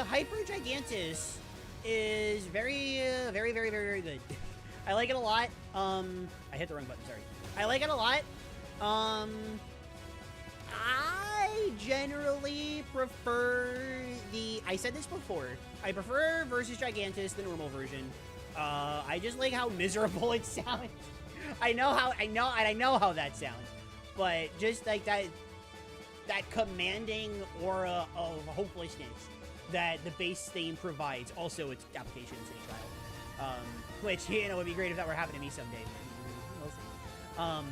Hyper Gigantus is very good. I like it a lot. I hit the wrong button, sorry. I like it a lot. I generally prefer I said this before, I prefer Versus Gigantus, the normal version. I just like how miserable it sounds. I know how that sounds. But just like that commanding aura of hopelessness that the base theme provides. Also, its application in City Trial, which, you know, would be great if that were happening to me someday. We'll see.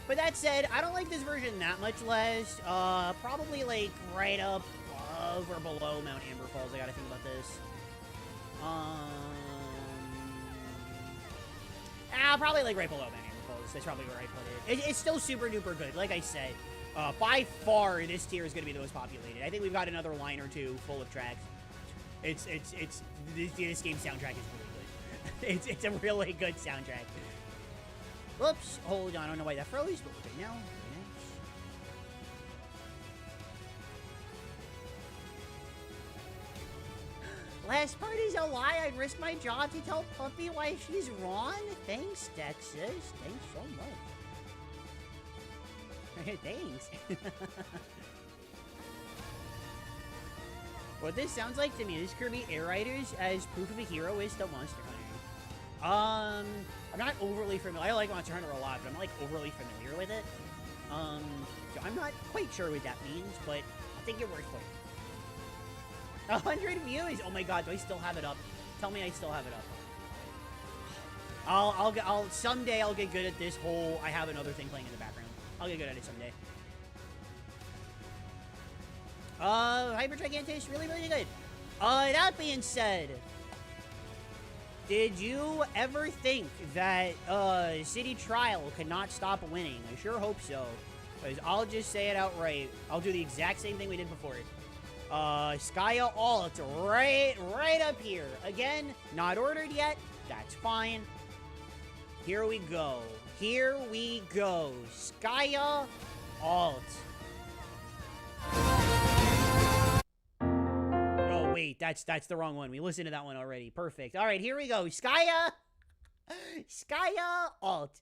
But that said, I don't like this version that much less. Probably like right up above or below Mount Amber Falls. I gotta think about this. Probably like right below Mount Amber Falls. That's probably where I put it. It's still super duper good. Like I said, by far this tier is gonna be the most populated. I think we've got another line or two full of tracks. This game's soundtrack is really good. It's a really good soundtrack. Whoops, hold on, I don't know why that froze, but okay, now, last part is a lie. I'd risk my job to tell Puppy why she's wrong. Thanks, Texas. Thanks so much. Thanks. What this sounds like to me is Kirby Air Riders as proof of a hero is the Monster Hunter. I'm not overly familiar. I like Monster Hunter a lot, but I'm not like overly familiar with it. So I'm not quite sure what that means, but I'll take your word for it. 100 views. Oh my god, do I still have it up? Tell me I still have it up. I'll someday I'll get good at this whole. I have another thing playing in the background. I'll get good at it someday. Hyper Gigantish, really, really good. That being said, did you ever think that, City Trial could not stop winning? I sure hope so. Because I'll just say it outright. I'll do the exact same thing we did before. Skya Alt, right up here. Again, not ordered yet. That's fine. Here we go. Here we go. Skya Alt. Oh, wait, that's the wrong one. We listened to that one already. Perfect. All right, here we go. Skya Alt.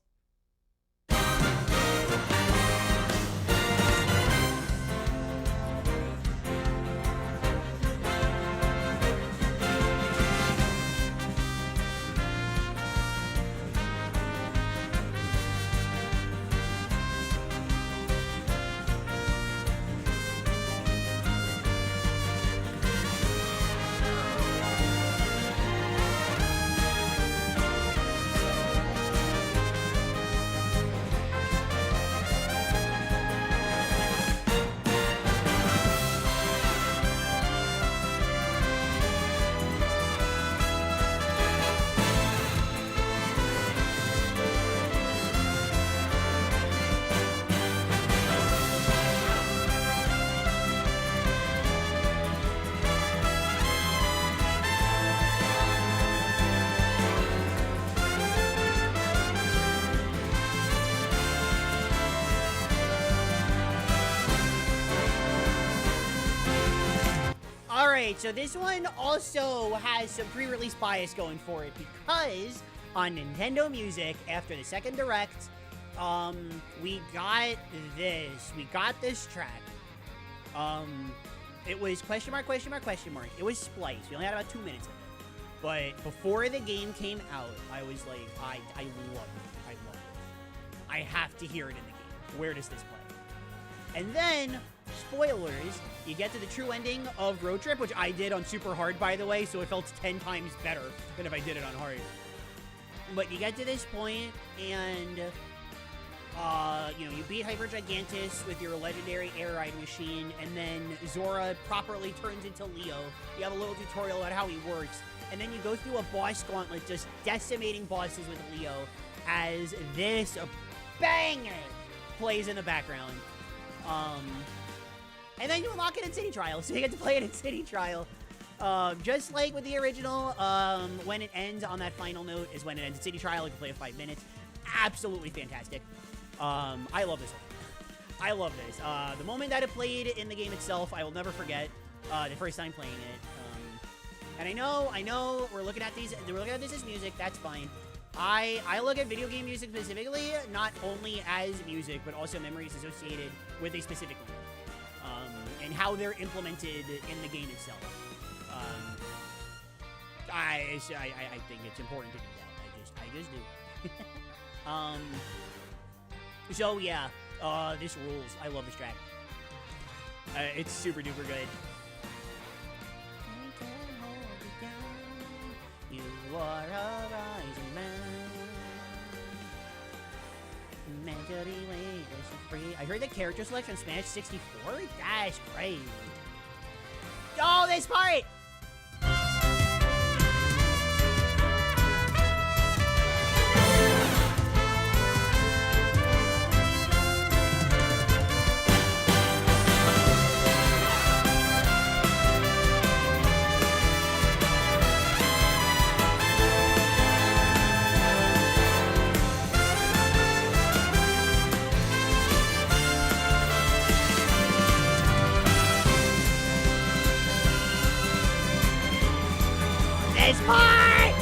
So this one also has some pre-release bias going for it because on Nintendo Music, after the second Direct, we got this. We got this track. It was question mark, question mark, question mark. It was Splice. We only had about 2 minutes of it. But before the game came out, I was like, I love it. I love it. I have to hear it in the game. Where does this play? And then, spoilers, you get to the true ending of Road Trip, which I did on super hard, by the way, so it felt 10 times better than if I did it on hard. But you get to this point, and, you know, you beat Hyper Gigantis with your legendary air ride machine, and then Zora properly turns into Leo. You have a little tutorial about how he works, and then you go through a boss gauntlet, just decimating bosses with Leo, as this banger plays in the background. And then you unlock it in City Trial, so you get to play it in City Trial. Just like with the original, when it ends on that final note is when it ends in City Trial. You can play it 5 minutes. Absolutely fantastic. I love this one. I love this. The moment that it played in the game itself, I will never forget the first time playing it. And I know, we're looking at this as music. That's fine. I look at video game music specifically, not only as music, but also memories associated with a specific game. And how they're implemented in the game itself. I think it's important to do that. I just do. So yeah, this rules. I love this track. It's super duper good. You are a rising man. Mentally weightless and free. I heard the character selection on Smash 64? That's crazy. Oh, this part! This part!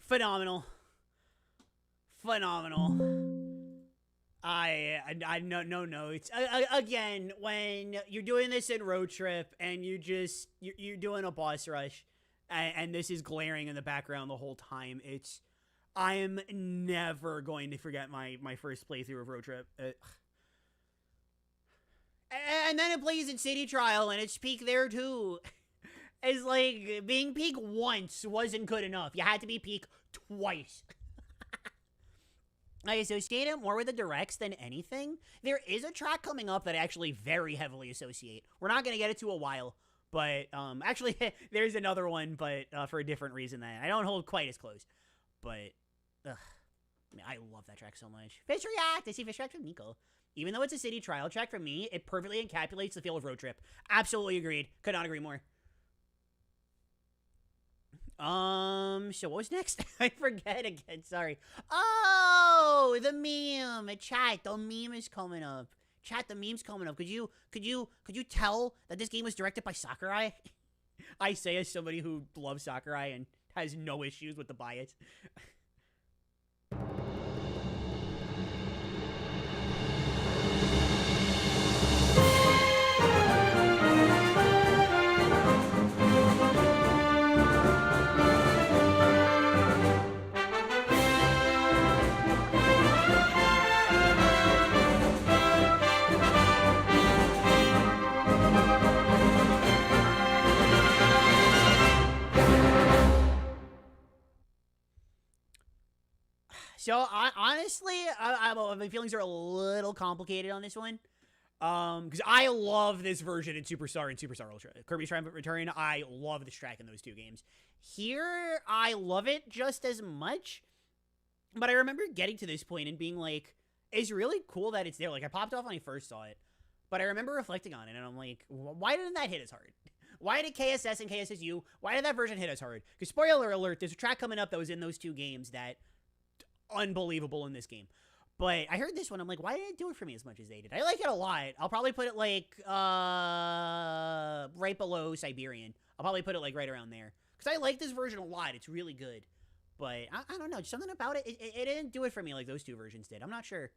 Phenomenal. I no notes. Again, when you're doing this in Road Trip and you're doing a boss rush, and this is glaring in the background the whole time, I am never going to forget my first playthrough of Road Trip. And then it plays in City Trial, and it's peak there too. It's like being peak once wasn't good enough. You had to be peak twice. I associate it more with the directs than anything. There is a track coming up that I actually very heavily associate. We're not going to get it to a while, but actually there's another one, but for a different reason that I don't hold quite as close. But I love that track so much. Fish React! I see Fish React from Nico. Even though it's a City Trial track, for me, it perfectly encapsulates the feel of Road Trip. Absolutely agreed. Could not agree more. So what was next? I forget again, sorry. Oh, the meme. Chat, the meme is coming up. Chat, the meme's coming up. Could you tell that this game was directed by Sakurai? I say as somebody who loves Sakurai and has no issues with the bias. So, honestly, my feelings are a little complicated on this one. Because I love this version in Superstar and Superstar Ultra. Kirby's Triumphant Return, I love this track in those two games. Here, I love it just as much. But I remember getting to this point and being like, it's really cool that it's there. Like, I popped off when I first saw it. But I remember reflecting on it, and I'm like, why didn't that hit as hard? Why did KSS and KSSU, why did that version hit as hard? Because spoiler alert, there's a track coming up that was in those two games that unbelievable in this game. But I heard this one, I'm like, why didn't it do it for me as much as they did? I like it a lot. I'll probably put it like right below Siberian. I'll probably put it like right around there. Because I like this version a lot. It's really good. But I don't know, something about it, it didn't do it for me like those two versions did. I'm not sure.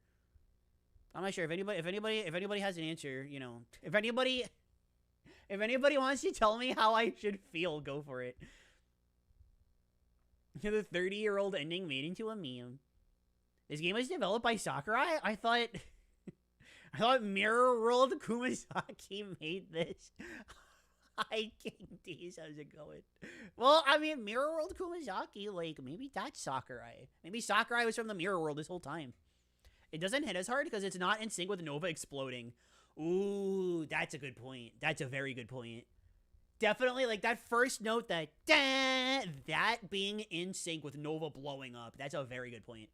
If anybody has an answer, you know, if anybody If anybody wants to tell me how I should feel, go for it. The 30-year-old ending made into a meme. This game was developed by Sakurai? I thought Mirror World Kumasaki made this. Hi, King D's, how's it going? Well, I mean, Mirror World Kumasaki, like, maybe that's Sakurai. Maybe Sakurai was from the Mirror World this whole time. It doesn't hit as hard because it's not in sync with Nova exploding. Ooh, that's a good point. That's a very good point. Definitely, like, that first note, that being in sync with Nova blowing up. That's a very good point.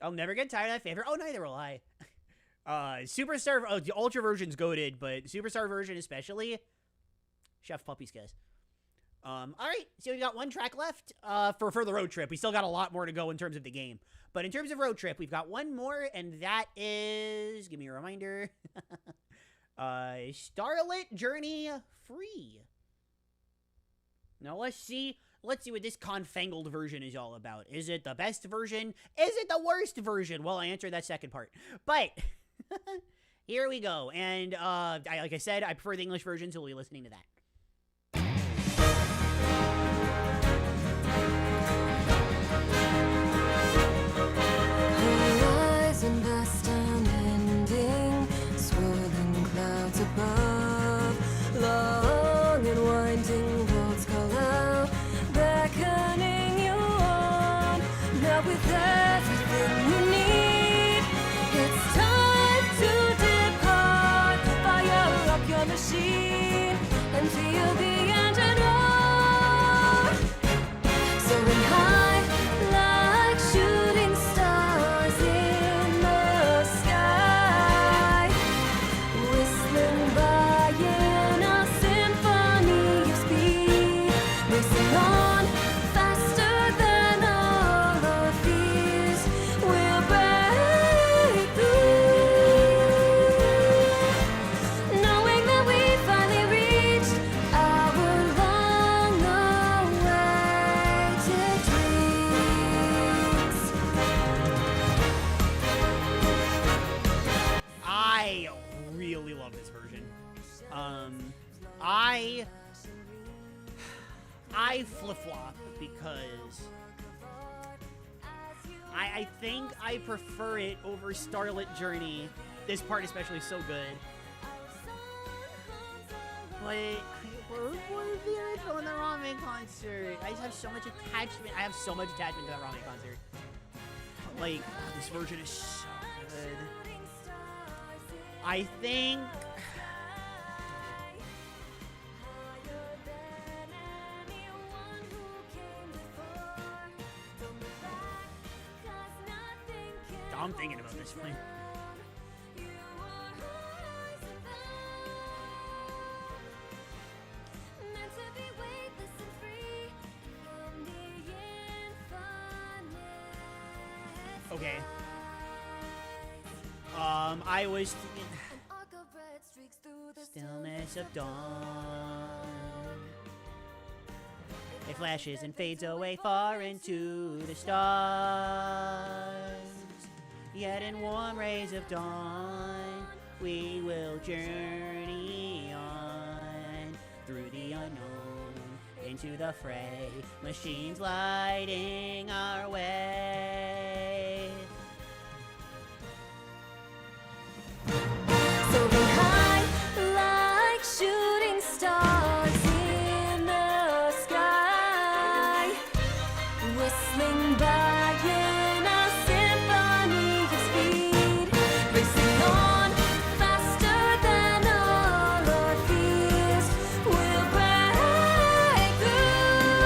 I'll never get tired of that favorite. Oh, neither will I. Superstar, the Ultra version's goated, but Superstar version especially, Chef Puppy's guys. Alright, so we got one track left, for the road trip. We still got a lot more to go in terms of the game. But in terms of road trip, we've got one more, and that is, give me a reminder, Starlit Journey Free. Now let's see what this confangled version is all about. Is it the best version? Is it the worst version? Well, I answered that second part. But here we go. And like I said, I prefer the English version, so we'll be listening to that. Horizon vast and ending, swirling clouds above, long and winding roads call out, beckoning you on. Now with everything you need, it's time to depart. Fire up your machine and feel the engine roar. Soaring high like shooting stars in the sky, whistling by in a symphony of speed, racing on faster than all our fears will break through, knowing that we finally reached our long-awaited dreams. I really love this version. I flip-flop because I think I prefer it over Starlit Journey. This part especially is so good. But we're the original in the ramen concert. I just have so much attachment. I have so much attachment to that ramen concert. Like, this version is so good. I think I'm thinking about this one. Okay. I was thinking stillness of dawn. It flashes and fades away far into the stars. Yet in warm rays of dawn, we will journey on through the unknown into the fray. Machines lighting our way. Soaring high like shooting stars in the sky, whistling by in a symphony of speed, racing on faster than all our fears will break through,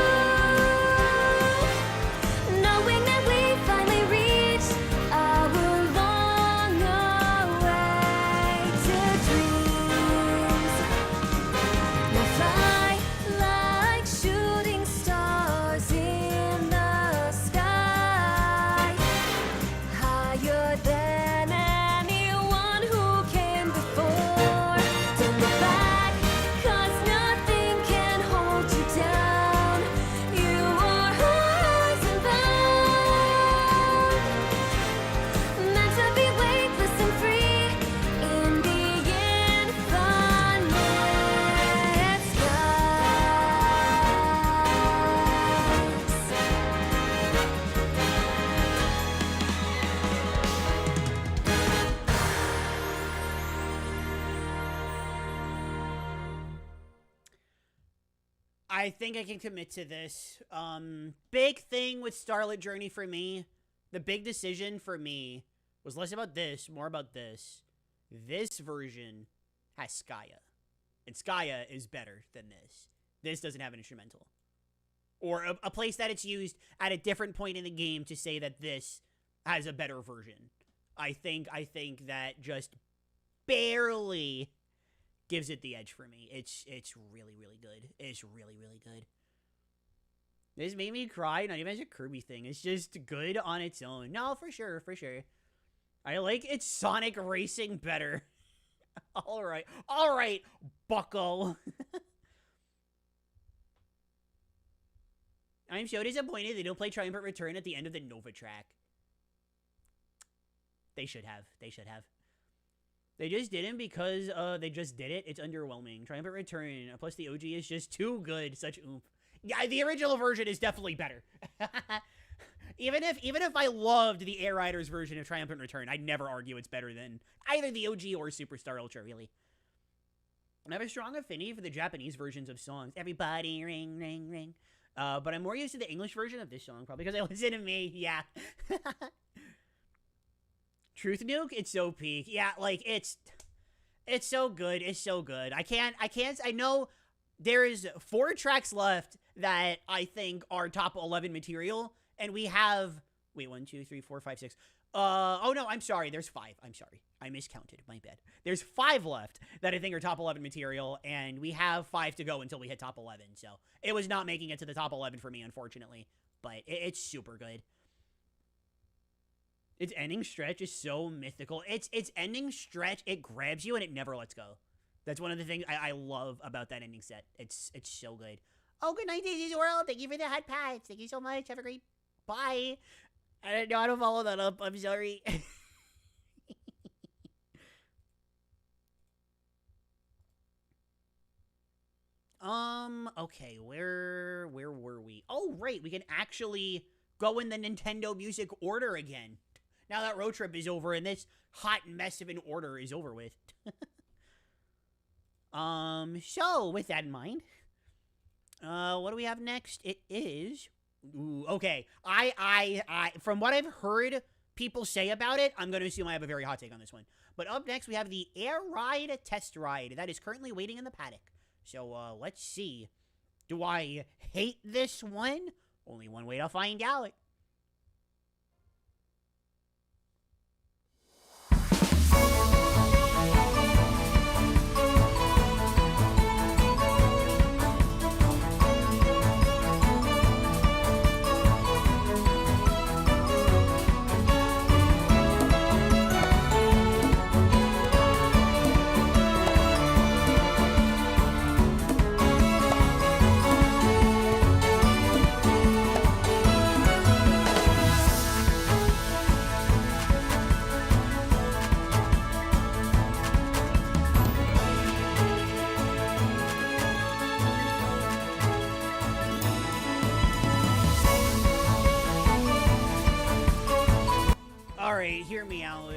knowing that we I think I can commit to this. Big thing with Starlit Journey for me, the big decision for me was less about this, more about this. This version has Skya. And Skya is better than this. This doesn't have an instrumental. Or a place that it's used at a different point in the game to say that this has a better version. I think that just barely gives it the edge for me. It's really, really good. It's really, really good. This made me cry, not even as a Kirby thing. It's just good on its own. No, for sure, for sure. I like its Sonic Racing better. Alright, bucko. I'm so disappointed they don't play Triumphant Return at the end of the Nova track. They should have. They should have. They just didn't because they just did it. It's underwhelming. Triumphant Return, plus the OG is just too good. Such oomph. Yeah, the original version is definitely better. Even if I loved the Air Riders version of Triumphant Return, I'd never argue it's better than either the OG or Superstar Ultra, really. I have a strong affinity for the Japanese versions of songs. Everybody ring, ring, ring. But I'm more used to the English version of this song, probably because I listen to me. Yeah. Truth Nuke, it's so peak. Yeah, like, it's so good. It's so good. I know there is 4 tracks left that I think are top 11 material, and we have, wait, 1, 2, 3, 4, 5, 6. Oh no, I'm sorry. There's 5. I'm sorry. I miscounted. My bad. There's 5 left that I think are top 11 material, and we have 5 to go until we hit top 11. So it was not making it to the top 11 for me, unfortunately, but it's super good. Its ending stretch is so mythical. Its ending stretch, it grabs you and it never lets go. That's one of the things I love about that ending set. It's so good. Oh, good night, Daisy's World. Thank you for the hot pats. Thank you so much. Have a great bye. I didn't know how to follow that up. I'm sorry. Okay, where were we? Oh, right, we can actually go in the Nintendo Music order again. Now that road trip is over and this hot mess of an order is over with. So, with that in mind, what do we have next? It is... Ooh, okay. I from what I've heard people say about it, I'm going to assume I have a very hot take on this one. But up next, we have the Air Ride Test Ride. That is currently waiting in the paddock. So, let's see. Do I hate this one? Only one way to find out. Alright, hear me out.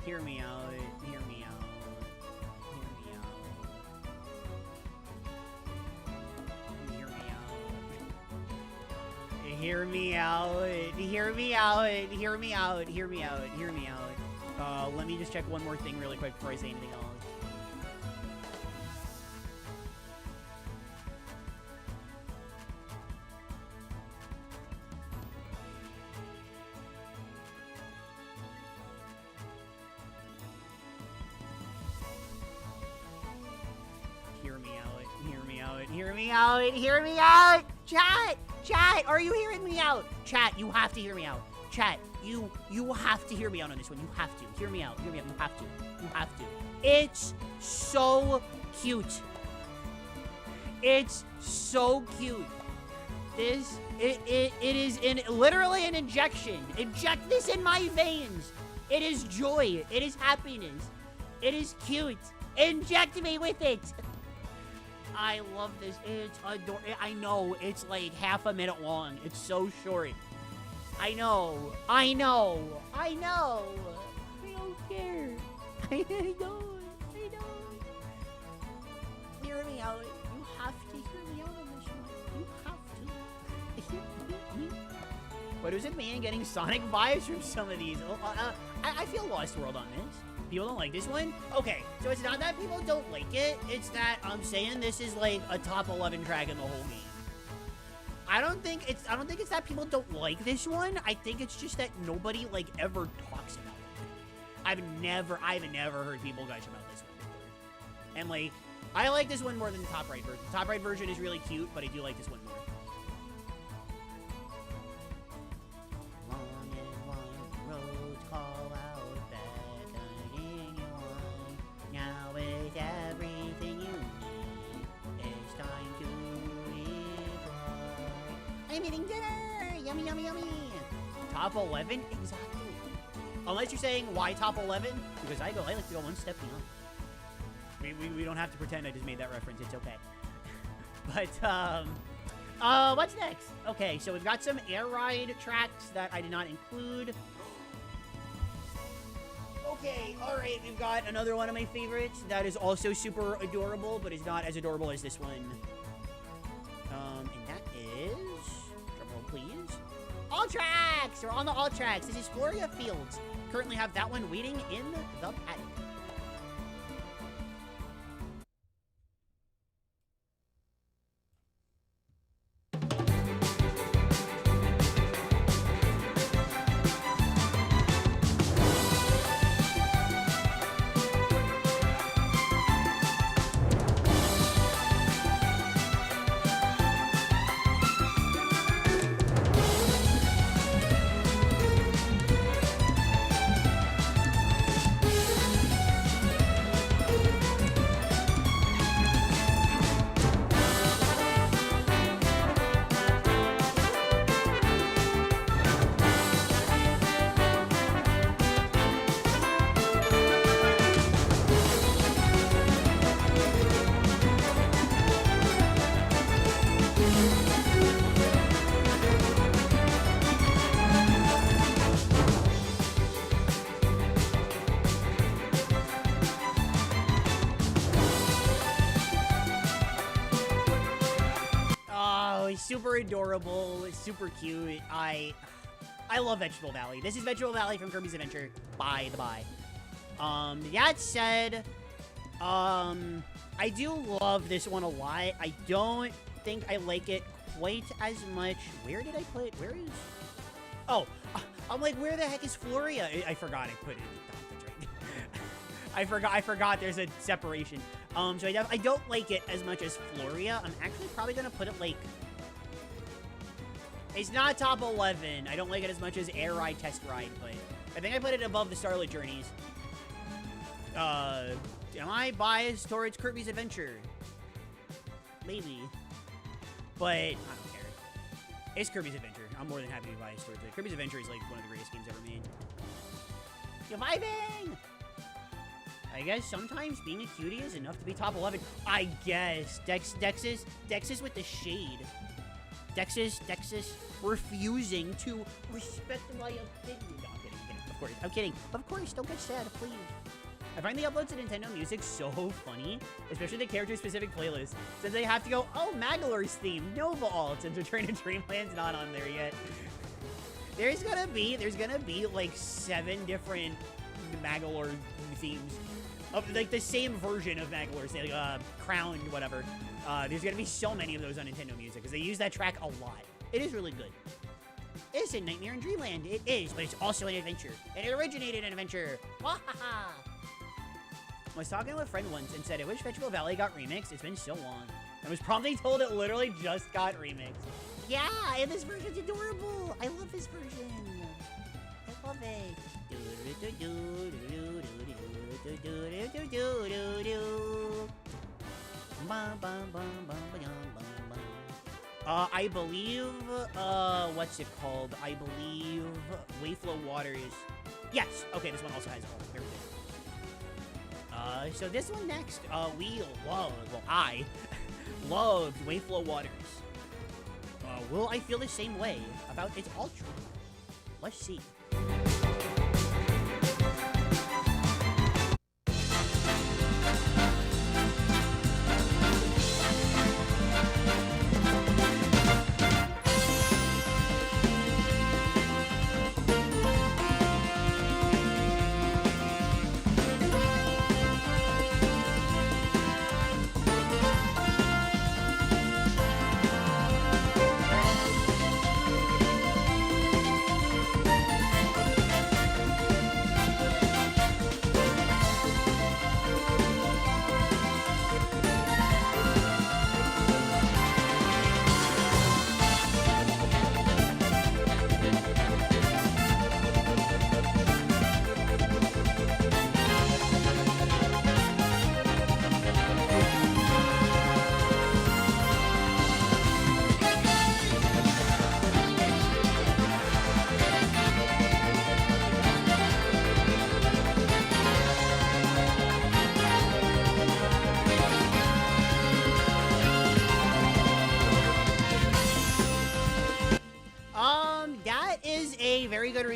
Hear me out. Hear me out. Hear me out. Hear me out. Hear me out. Hear me out. Hear me out. Hear me out. Let me just check one more thing really quick before I say anything else. Hear me out. Hear me out. Chat, are you hearing me out? Chat, you have to hear me out. Chat, you have to hear me out on this one. You have to. Hear me out. Hear me out. You have to. You have to. It's so cute. It's so cute. It is literally an injection. Inject this in my veins. It is joy. It is happiness. It is cute. Inject me with it. I love this. It's adorable. I know it's like half a minute long. It's so short. I know. I don't care. I don't. Hear me out. You have But was it me and getting Sonic vibes from some of these? I feel Lost World on this. People don't like this one? Okay, so it's not that people don't like it, it's that I'm saying this is like a top 11 track in the whole game. I don't think it's that people don't like this one. I think it's just that nobody like ever talks about it. I've never heard people gush about this one before. And like, I like this one more than the top right version. The top right version is really cute, but I do like this one more. Long and wide roads call out beckoning you on. Now with everything you need, it's time to depart. I'm eating dinner! Yummy, yummy, yummy! Top 11? Exactly. Unless you're saying, why top 11? Because I like to go one step beyond. We don't have to pretend I just made that reference. It's okay. But, what's next? Okay, so we've got some air ride tracks that I did not include. Okay, alright, we've got another one of my favorites that is also super adorable, but is not as adorable as this one. And that is... drumroll, please. All tracks! We're on the all tracks. This is Floria Fields. Currently have that one waiting in the paddock. Super adorable, super cute. I love Vegetable Valley. This is Vegetable Valley from Kirby's Adventure, by the by. That said, I do love this one a lot. I don't think I like it quite as much. Where did I put, where is, oh, I'm like, where the heck is Floria? I forgot I put it in the top, that's right. I forgot there's a separation. So I don't like it as much as Floria. I'm actually probably gonna put it like, it's not top 11. I don't like it as much as Air Ride Test Ride, but I think I put it above the Starlit Journeys. Am I biased towards Kirby's Adventure? Maybe. But I don't care. It's Kirby's Adventure. I'm more than happy to be biased towards it. Kirby's Adventure is like one of the greatest games ever made. You're vibing! I guess sometimes being a cutie is enough to be top 11. I guess. Dex's with the shade. Dex's refusing to respect my opinion. No, I'm kidding. Of course. I'm kidding. Of course, don't get sad, please. I find the uploads to Nintendo Music so funny, especially the character-specific playlists, since they have to go, oh, Magolor's theme, Nova Alt, since Return to Dreamland's not on there yet. There's gonna be like 7 different Magolor themes. Of like the same version of Magolor's, like Crowned, whatever. There's gonna be so many of those on Nintendo Music because they use that track a lot. It is really good. It's a Nightmare in Dreamland. It is, but it's also an adventure. And it originated an adventure. Wahaha! I was talking to a friend once and said, I wish Vegetable Valley got remixed. It's been so long. I was promptly told it literally just got remixed. Yeah, and this version's adorable. I love this version. I love it. I believe, what's it called? I believe Wayflow Waters. Yes, okay, this one also has a hole. Very good. So this one next, I loved Wayflow Waters. Will I feel the same way about its Ultra? Let's see.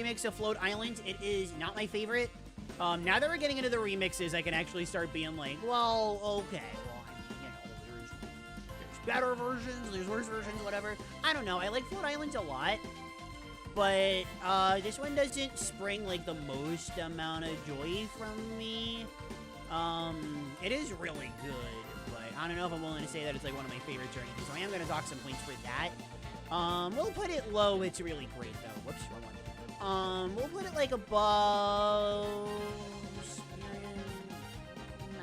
remix of Float Island. It is not my favorite. Now that we're getting into the remixes, I can actually start being like, well, okay, well, I mean, there's better versions, there's worse versions, whatever. I don't know. I like Float Island a lot, but this one doesn't spring like the most amount of joy from me. It is really good, but I don't know if I'm willing to say that it's like one of my favorites or anything. So I am gonna dock some points for that. We'll put it low. It's really great though. Whoops, wrong one. We'll put it like above.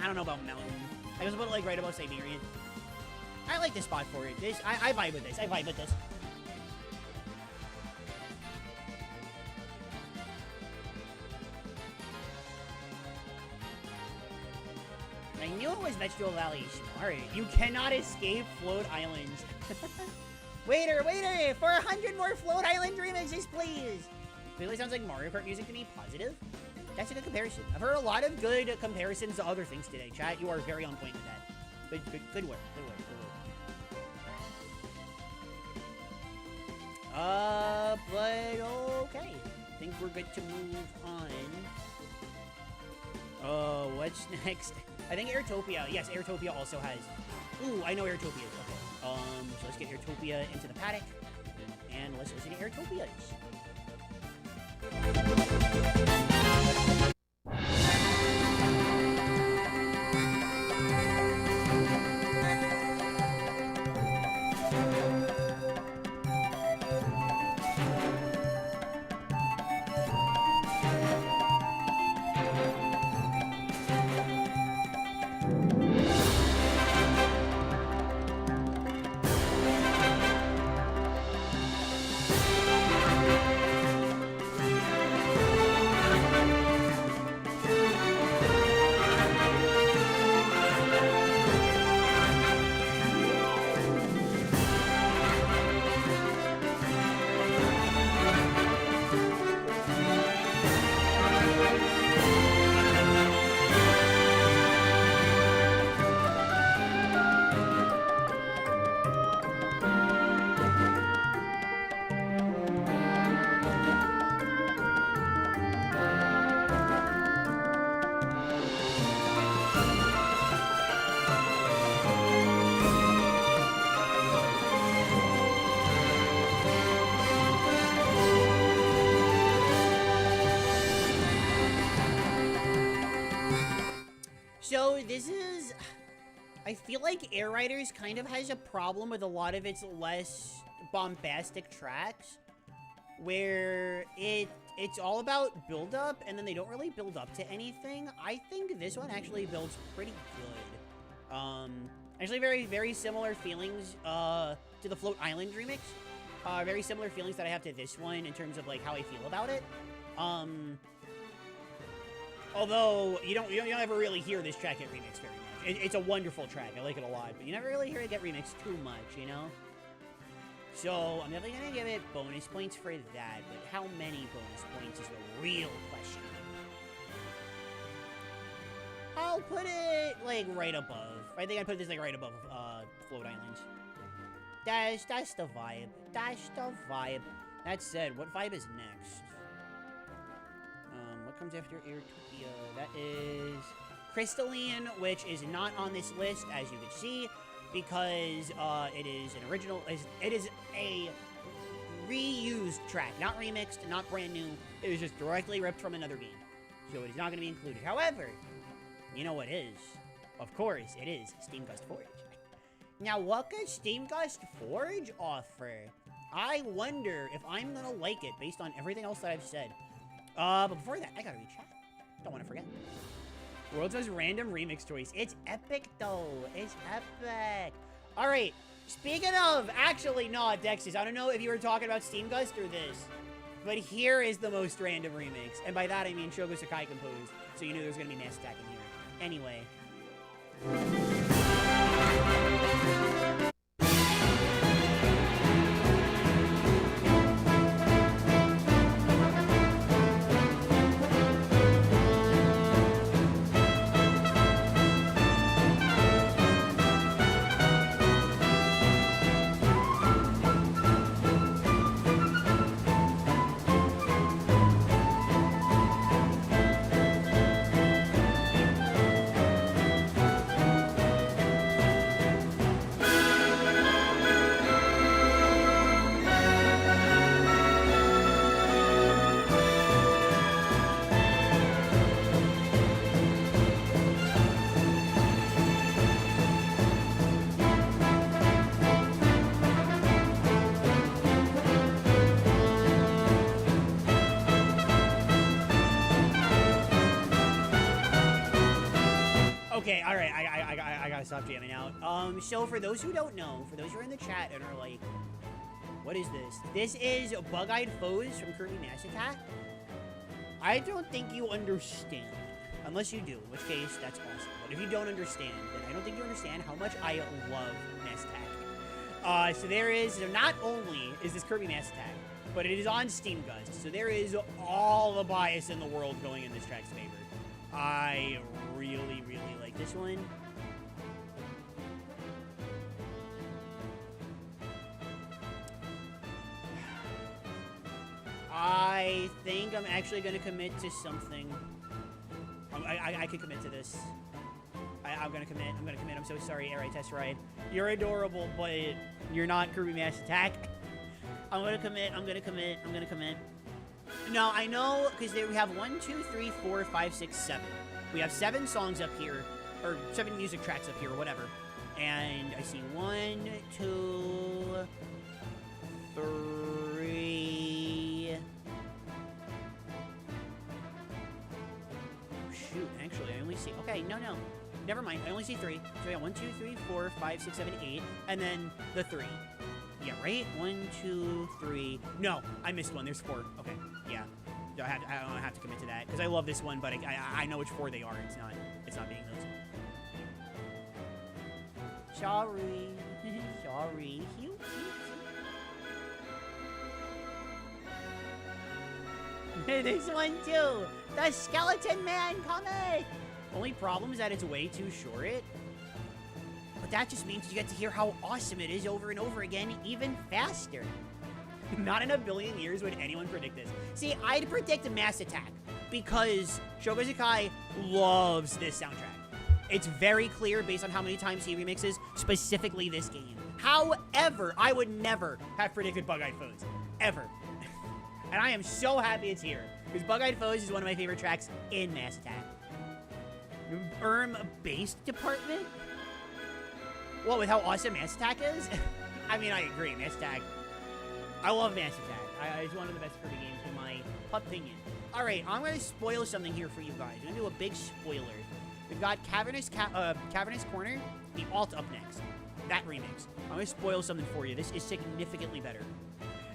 I don't know about Mountain. I guess we'll put it like right above Siberian. I like this spot for it. This I vibe with this. I vibe with this. I knew it was Vegetable Valley. Smart. You cannot escape Float Islands. Waiter, for 100 more Float Island remixes, please. Really sounds like Mario Kart music to me. Positive. That's a good comparison. I've heard a lot of good comparisons to other things today. Chat, you are very on point with that. Good work. But okay. I think we're good to move on. What's next? I think Airtopia. Yes, Airtopia also has. Ooh, I know Airtopia. Okay. So let's get Airtopia into the paddock, and let's listen to Airtopias. So this is, I feel like Air Riders kind of has a problem with a lot of its less bombastic tracks, where it's all about build up and then they don't really build up to anything. I think this one actually builds pretty good. Actually very similar feelings to the Float Island remix. Very similar feelings that I have to this one in terms of like how I feel about it. Although you don't ever really hear this track get remixed very much. It's a wonderful track. I like it a lot, but you never really hear it get remixed too much, you know? So I'm definitely gonna give it bonus points for that, but how many bonus points is the real question. I'll put it like right above. I think I put this like right above Float Island. That's the vibe. That's the vibe. That said, what vibe is next? What comes after Airtopia? That is Crystalline, which is not on this list, as you can see, because it is an original. It is a reused track, not remixed, not brand new. It was just directly ripped from another game, so it is not going to be included. However, you know what is? Of course, it is Steam Gust Forge. Now, what could Steam Gust Forge offer? I wonder if I'm gonna like it based on everything else that I've said. But before that, I gotta read chat. Don't want to forget. World's most random remix choice. It's epic, though. It's epic. All right. Speaking of, actually, no, Dexys. I don't know if you were talking about Steam Gust or this, but here is the most random remix. And by that, I mean Shogo Sakai composed, so you knew there was gonna be mass attack in here. Anyway. Okay, all right. I gotta stop jamming out. So for those who don't know, for those who are in the chat and are like, what is this? This is Bug-Eyed Foes from Kirby Mass Attack. I don't think you understand. Unless you do, in which case, that's awesome. But if you don't understand, then I don't think you understand how much I love Mass Attack. So not only is this Kirby Mass Attack, but it is on Steam Gust. So there is all the bias in the world going in this track's favor. I really, really like this one. I think I'm actually going to commit to something. I could commit to this. I'm going to commit. I'm so sorry, Air Test Ride. You're adorable, but you're not Kirby Mass Attack. I'm going to commit. No, I know, because we have 1, 2, 3, 4, 5, 6, 7. We have 7 songs up here, or 7 music tracks up here, or whatever. And I see 1, 2, 3. Shoot, actually, I only see. Okay, no. Never mind. I only see 3. So we got 1, 2, 3, 4, 5, 6, 7, 8. And then the 3. Yeah, right? 1, 2, 3. No, I missed one. There's 4. Okay, yeah. I don't have to commit to that because I love this one, but I know which 4 they are. It's not being those. Sorry. Sorry. This one too. The Skeleton Man coming. Only problem is that it's way too short. But that just means you get to hear how awesome it is over and over again, even faster. Not in a billion years would anyone predict this. See, I'd predict a Mass Attack because Shogo Sakai loves this soundtrack. It's very clear based on how many times he remixes specifically this game. However, I would never have predicted Bug-Eyed Foes. Ever. And I am so happy it's here because Bug-Eyed Foes is one of my favorite tracks in Mass Attack. Bass department? What, with how awesome Mass Attack is? I mean, I agree. Mass Attack. I love Mass Attack. It's one of the best Kirby games in my opinion. All right, I'm going to spoil something here for you guys. I'm going to do a big spoiler. We've got Cavernous Corner, the alt up next. That remix. I'm going to spoil something for you. This is significantly better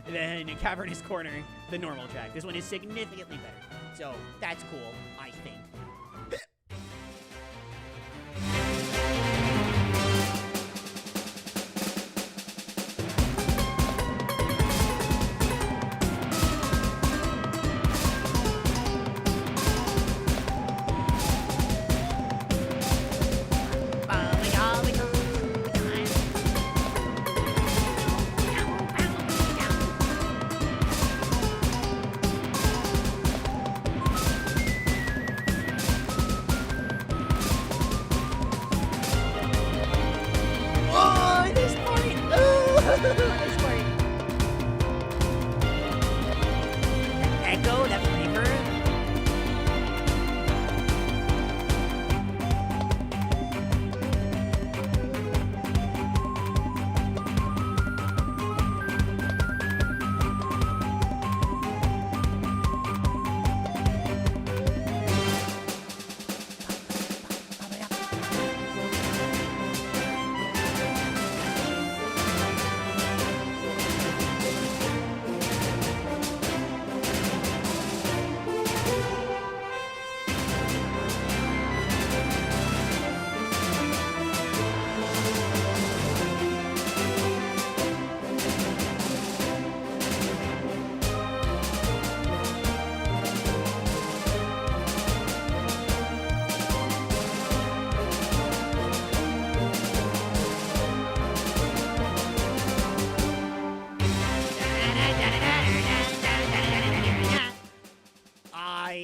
than Cavernous Corner, the normal track. This one is significantly better. So, that's cool, I think.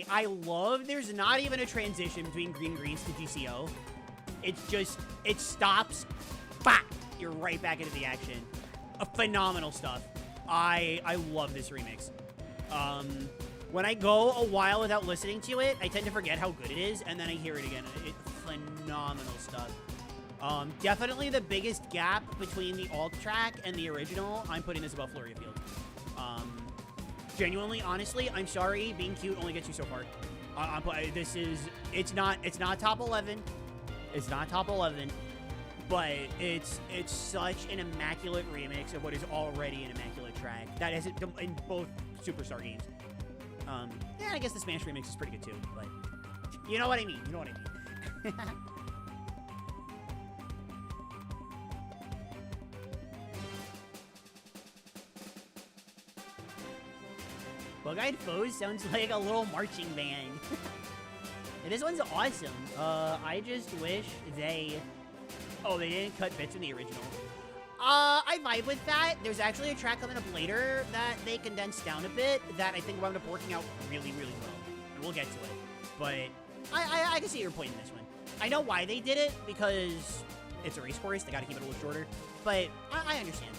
I love there's not even a transition between Green Greens to GCO. It's just, it stops, bah, you're right back into the action. Phenomenal stuff. I love this remix. When I go a while without listening to it, I tend to forget how good it is, and then I hear it again. It's phenomenal stuff. Definitely the biggest gap between the alt track and the original, I'm putting this above Flurry of Field. Genuinely, honestly, I'm sorry, being cute only gets you so far. It's not top 11. It's not top 11, but it's such an immaculate remix of what is already an immaculate track that is in both Superstar games. Yeah, I guess the Smash remix is pretty good too, but you know what I mean. You know what I mean. Bug-Eyed Foes sounds like a little marching band. This one's awesome. I just wish they... Oh, they didn't cut bits from the original. I vibe with that. There's actually a track coming up later that they condensed down a bit that I think wound up working out really, really well. And we'll get to it. But I can see your point in this one. I know why they did it, because it's a race course. They gotta keep it a little shorter. But I understand.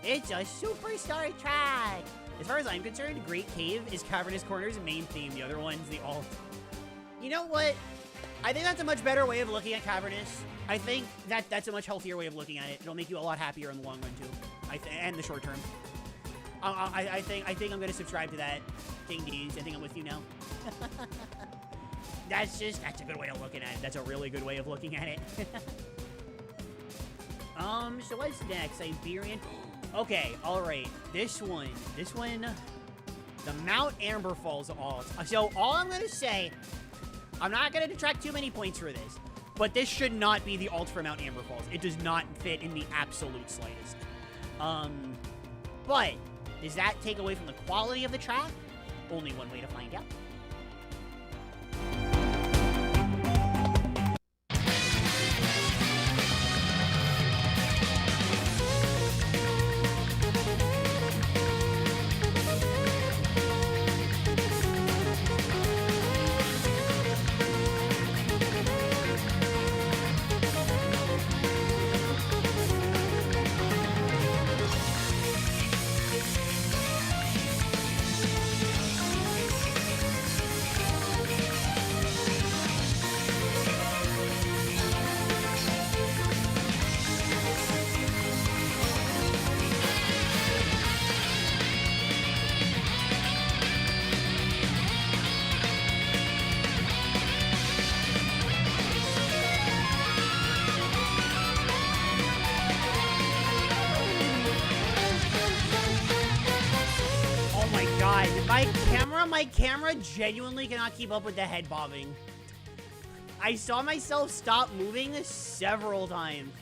It's a Superstar track! As far as I'm concerned, Great Cave is Cavernous Corner's main theme. The other one's the alt. You know what? I think that's a much better way of looking at Cavernous. I think that's a much healthier way of looking at it. It'll make you a lot happier in the long run, too. And the short term. I think I'm going to subscribe to that. King D's. I think I'm with you now. That's a good way of looking at it. That's a really good way of looking at it. So what's next? Siberian... Okay, alright. This one, the Mount Amber Falls alt. So, all I'm gonna say, I'm not gonna detract too many points for this, but this should not be the alt for Mount Amber Falls. It does not fit in the absolute slightest. But, does that take away from the quality of the track? Only one way to find out. My camera genuinely cannot keep up with the head bobbing. I saw myself stop moving several times.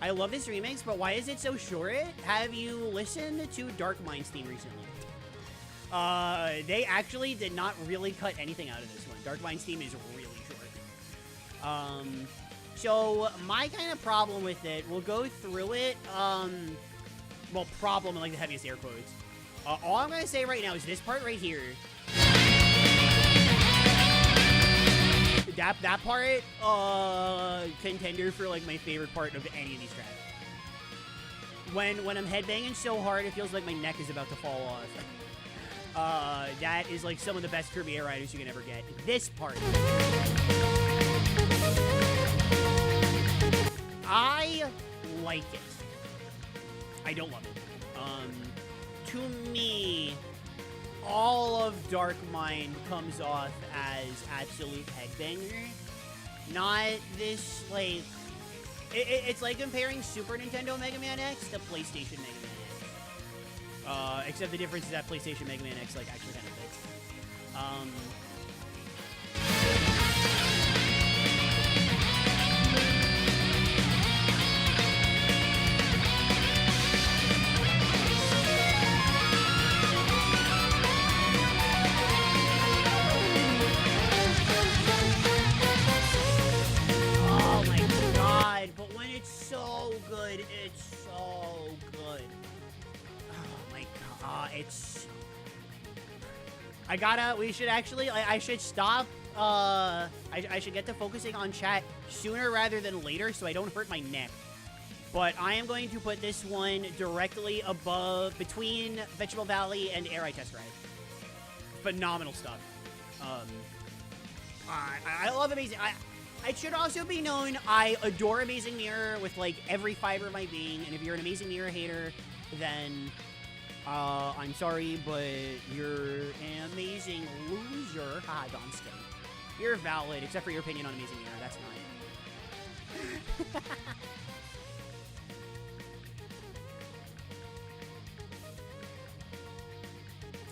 I love this remix, but why is it so short? Have you listened to Dark Mind's theme recently? They actually did not really cut anything out of this one. Dark Mind's theme is really short. So my kind of problem with it, we'll go through it. Well, problem in like the heaviest air quotes. All I'm going to say right now is this part right here. That part, contender for like my favorite part of any of these tracks. When I'm headbanging so hard, it feels like my neck is about to fall off. That is like some of the best Kirby Air Riders you can ever get. This part. I like it. I don't love it. To me, all of Dark Mind comes off as absolute headbanger. Not this, like... It's like comparing Super Nintendo Mega Man X to PlayStation Mega Man X. Except the difference is that PlayStation Mega Man X, like, actually kind of fits. We should actually, I should stop, I should get to focusing on chat sooner rather than later so I don't hurt my neck. But I am going to put this one directly above, between Vegetable Valley and Air I Test Ride. Phenomenal stuff. I love Amazing, it should also be known, I adore Amazing Mirror with, like, every fiber of my being, and if you're an Amazing Mirror hater, then... I'm sorry, but you're an amazing loser. Ah, Don's kidding. You're valid, except for your opinion on Amazing Mirror. That's not.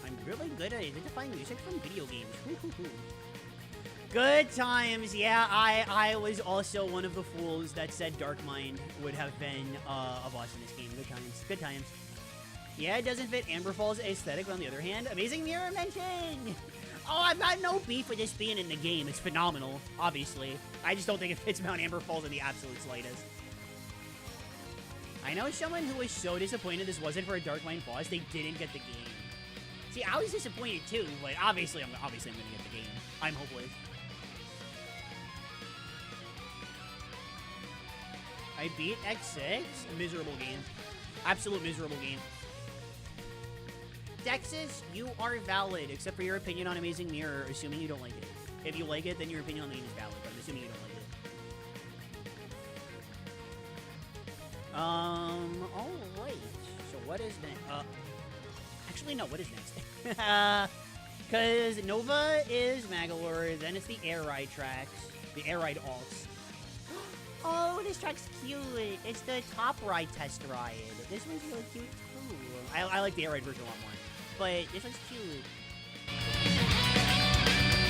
I'm really good at identifying music from video games. Good times. Yeah, I was also one of the fools that said Darkmind would have been a boss in this game. Good times. Good times. Yeah, it doesn't fit Amber Falls' aesthetic, but on the other hand, Amazing Mirror mention! Oh, I've got no beef with this being in the game. It's phenomenal, obviously. I just don't think it fits Mount Amber Falls in the absolute slightest. I know someone who was so disappointed this wasn't for a Darkmind boss, they didn't get the game. See, I was disappointed too, but obviously I'm gonna get the game. I'm hopeless. I beat X6? Miserable game. Absolute miserable game. Dexys, you are valid, except for your opinion on Amazing Mirror, assuming you don't like it. If you like it, then your opinion on the game is valid, but I'm assuming you don't like it. Alright. So what is next? Actually, no, what is next? Because Nova is Magalore, then it's the Air Ride tracks. The Air Ride alts. Oh, this track's cute. It's the Top Ride test ride. This one's really cute, too. I like the Air Ride version a lot more. But this one's cute.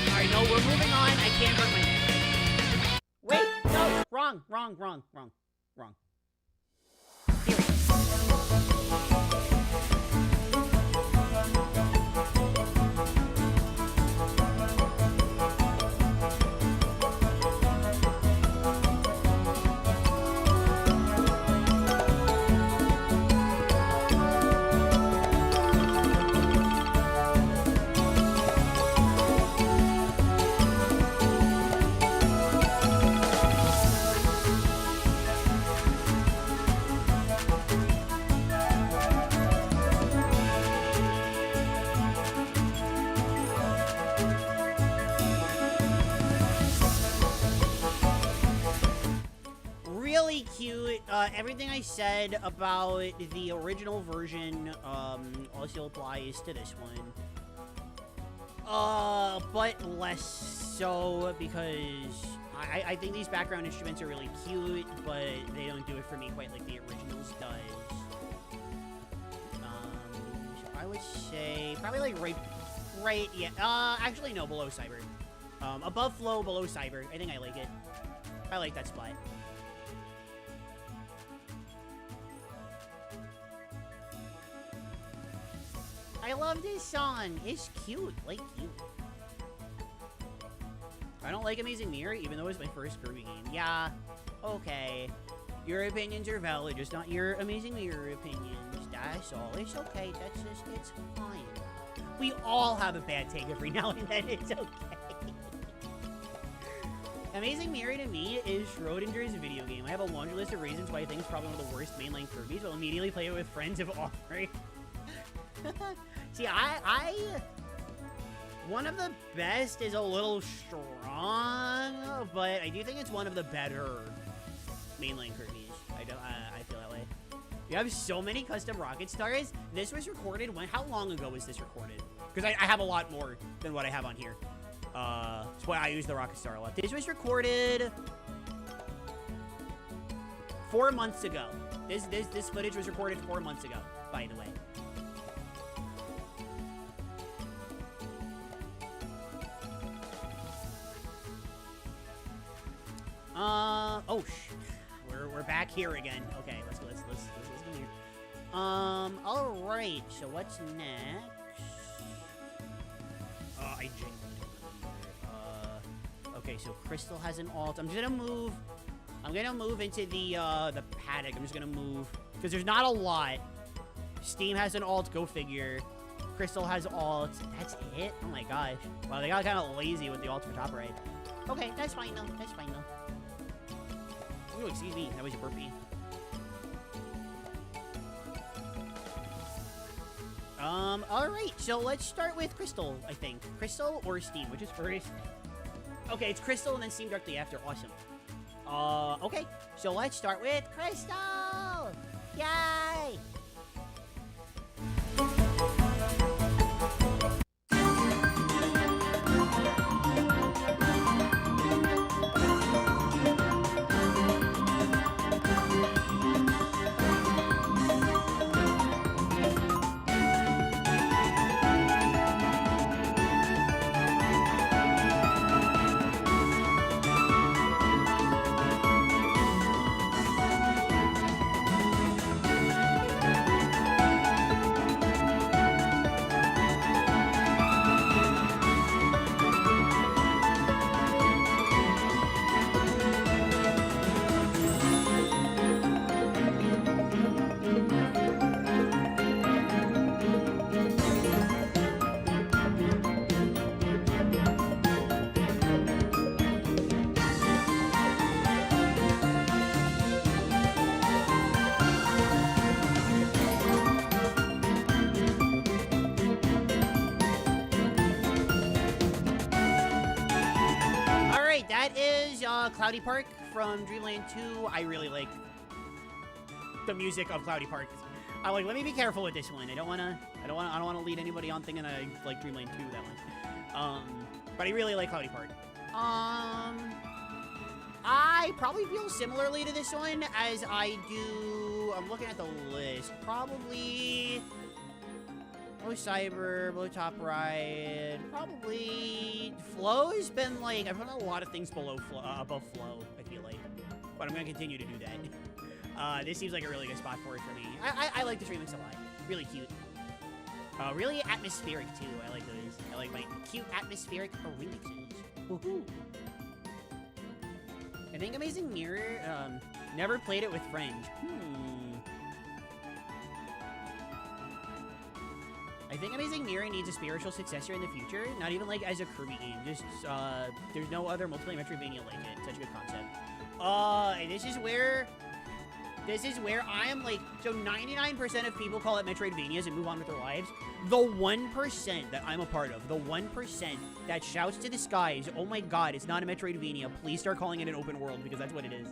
Alright, no, we're moving on. I can't hurt my neck. Wait, no, wrong. Here we go. Cute. Everything I said about the original version also applies to this one. But less so because I think these background instruments are really cute, but they don't do it for me quite like the originals does. So I would say probably like right, yeah. Actually no, below Cyber. Above Flow, below Cyber. I think I like it. I like that spot. I love this song. It's cute. Like cute. I don't like Amazing Mirror, even though it's my first Kirby game. Yeah. Okay. Your opinions are valid, just not your Amazing Mirror opinions. That's all. It's okay. That's just, it's fine. We all have a bad take every now and then. It's okay. Amazing Mirror to me is Schrodinger's video game. I have a laundry list of reasons why I think it's probably one of the worst mainline Kirby's. I'll immediately play it with friends if offered. See, one of the best is a little strong, but I do think it's one of the better mainline Kirby's. I feel that way. You have so many custom rocket stars. This was recorded when? How long ago was this recorded? Because I have a lot more than what I have on here. That's why I use the rocket star a lot. This was recorded 4 months ago. This footage was recorded 4 months ago, by the way. Oh, we're back here again. Okay, let's go here. All right. So what's next? I genuinely don't remember. Okay, so Crystal has an alt. I'm gonna move into the paddock. I'm just gonna move because there's not a lot. Steam has an alt. Go figure. Crystal has alt. That's it. Oh my gosh. Wow, they got kind of lazy with the alt for top right. Okay, that's fine though. That's fine though. Oh, excuse me. That was a burpee. Alright. So let's start with Crystal, I think. Crystal or Steam, which is first? Okay, it's Crystal and then Steam directly after. Awesome. Okay. So let's start with Crystal! Yay! that is Cloudy Park from Dreamland 2. I really like the music of Cloudy Park. I'm like, let me be careful with this one. I don't wanna lead anybody on thinking I like Dreamland 2 that one. But I really like Cloudy Park. I probably feel similarly to this one as I do. I'm looking at the list. Probably Blow Cyber, Blow Top Ride. Probably Flow has been like, I've done a lot of things above Flow, I feel like. But I'm gonna continue to do that. This seems like a really good spot for it for me. I like this remix a lot. Really cute. Really atmospheric too. I like those. I like my cute atmospheric remixes. Woohoo! I think Amazing Mirror, never played it with friends. I think Amazing Mirror needs a spiritual successor in the future. Not even like as a Kirby game. Just, there's no other multiplayer Metroidvania like it. Such a good concept. And this is where I am like, so 99% of people call it Metroidvanias and move on with their lives. The 1% that I'm a part of, the 1% that shouts to the skies, oh my god, it's not a Metroidvania, please start calling it an open world, because that's what it is.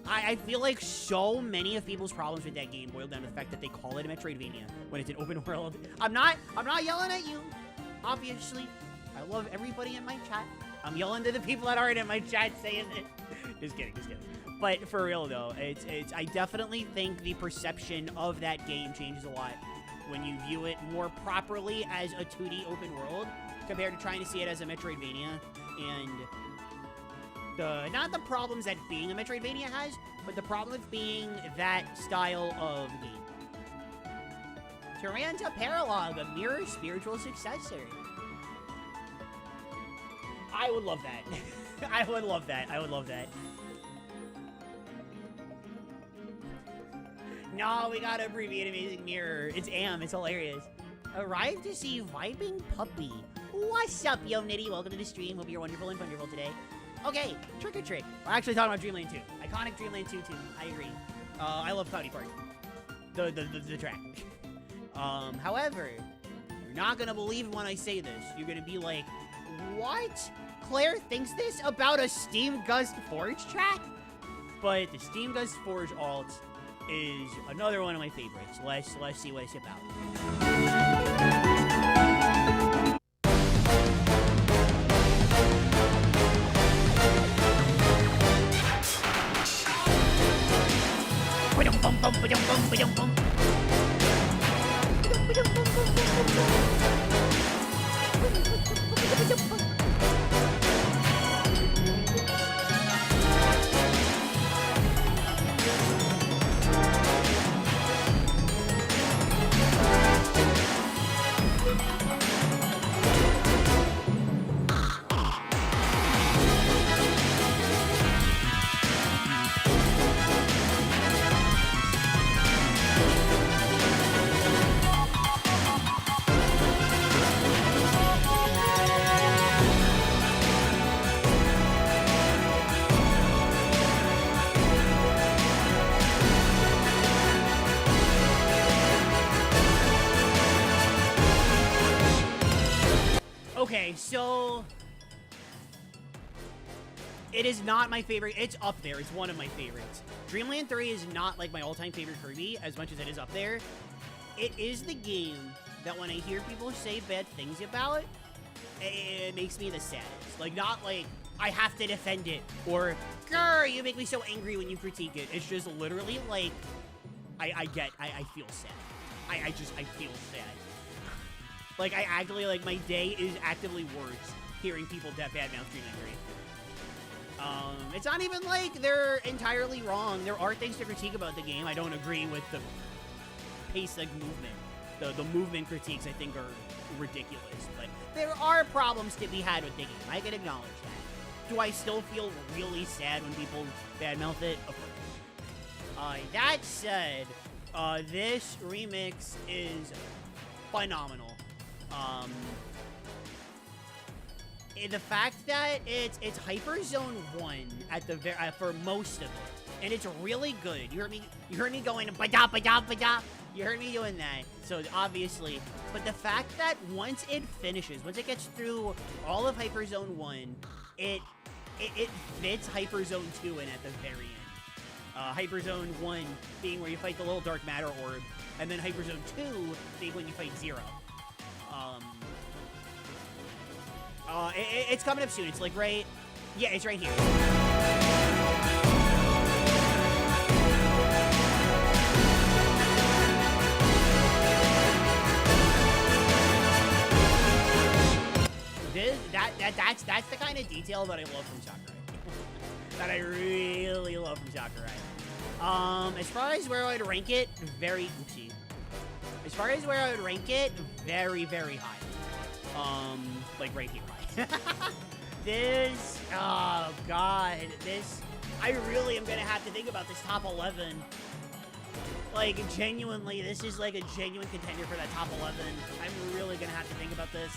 I feel like so many of people's problems with that game boil down to the fact that they call it a Metroidvania when it's an open world. I'm not yelling at you, obviously. I love everybody in my chat. I'm yelling to the people that aren't in my chat saying it. Just kidding. But for real though, I definitely think the perception of that game changes a lot when you view it more properly as a 2D open world compared to trying to see it as a Metroidvania. And not the problems that being a Metroidvania has, but the problem with being that style of game. Tyranta Paralog, a mirror spiritual successor. I would love that. I would love that. No, we gotta abbreviate Amazing Mirror. It's Am. It's hilarious. Arrived to see Vibing Puppy. What's up, Yo Nitty? Welcome to the stream. Hope you're wonderful and wonderful today. Okay, Trick or Trick. We're actually talking about Dreamland 2. Iconic Dreamland 2 too. I agree. I love Cloudy Park. The track. However, you're not gonna believe when I say this. You're gonna be like, what? Claire thinks this about a Steam Gust Forge track? But the Steam Gust Forge alt is another one of my favorites. Let's see what it's about. Okay, so it is not my favorite. It's up there. It's one of my favorites. Dreamland 3 is not like my all-time favorite Kirby as much as it is up there. It is the game that when I hear people say bad things about it, it makes me the saddest. Like, not like I have to defend it or, grr, you make me so angry when you critique it. It's just literally like, I feel sad. I feel sad. Like, I actually, like, my day is actively worse hearing people badmouth Dreamland 3. It's not even like they're entirely wrong. There are things to critique about the game. I don't agree with the pace, like, movement. The movement critiques, I think, are ridiculous. But there are problems to be had with the game. I can acknowledge that. Do I still feel really sad when people badmouth it? Of course. That said, this remix is phenomenal. The fact that it's Hyper Zone 1 at the for most of it, and it's really good. You heard me going ba-da ba-da ba-da. You heard me doing that. So obviously, but the fact that once it finishes, once it gets through all of Hyper Zone 1, it it fits Hyper Zone 2 in at the very end. Hyper Zone 1 being where you fight the little dark matter orb, and then Hyper Zone 2 being when you fight Zero. It's coming up soon. It's like right... Yeah, it's right here. That's the kind of detail that I love from Sakurai. That I really love from Sakurai. As far as where I would rank it, very oopsie. As far as where I would rank it, very, very high. Like right here high. This, oh god, this, I really am gonna have to think about this top 11. Like, genuinely, this is like a genuine contender for that top 11. I'm really gonna have to think about this.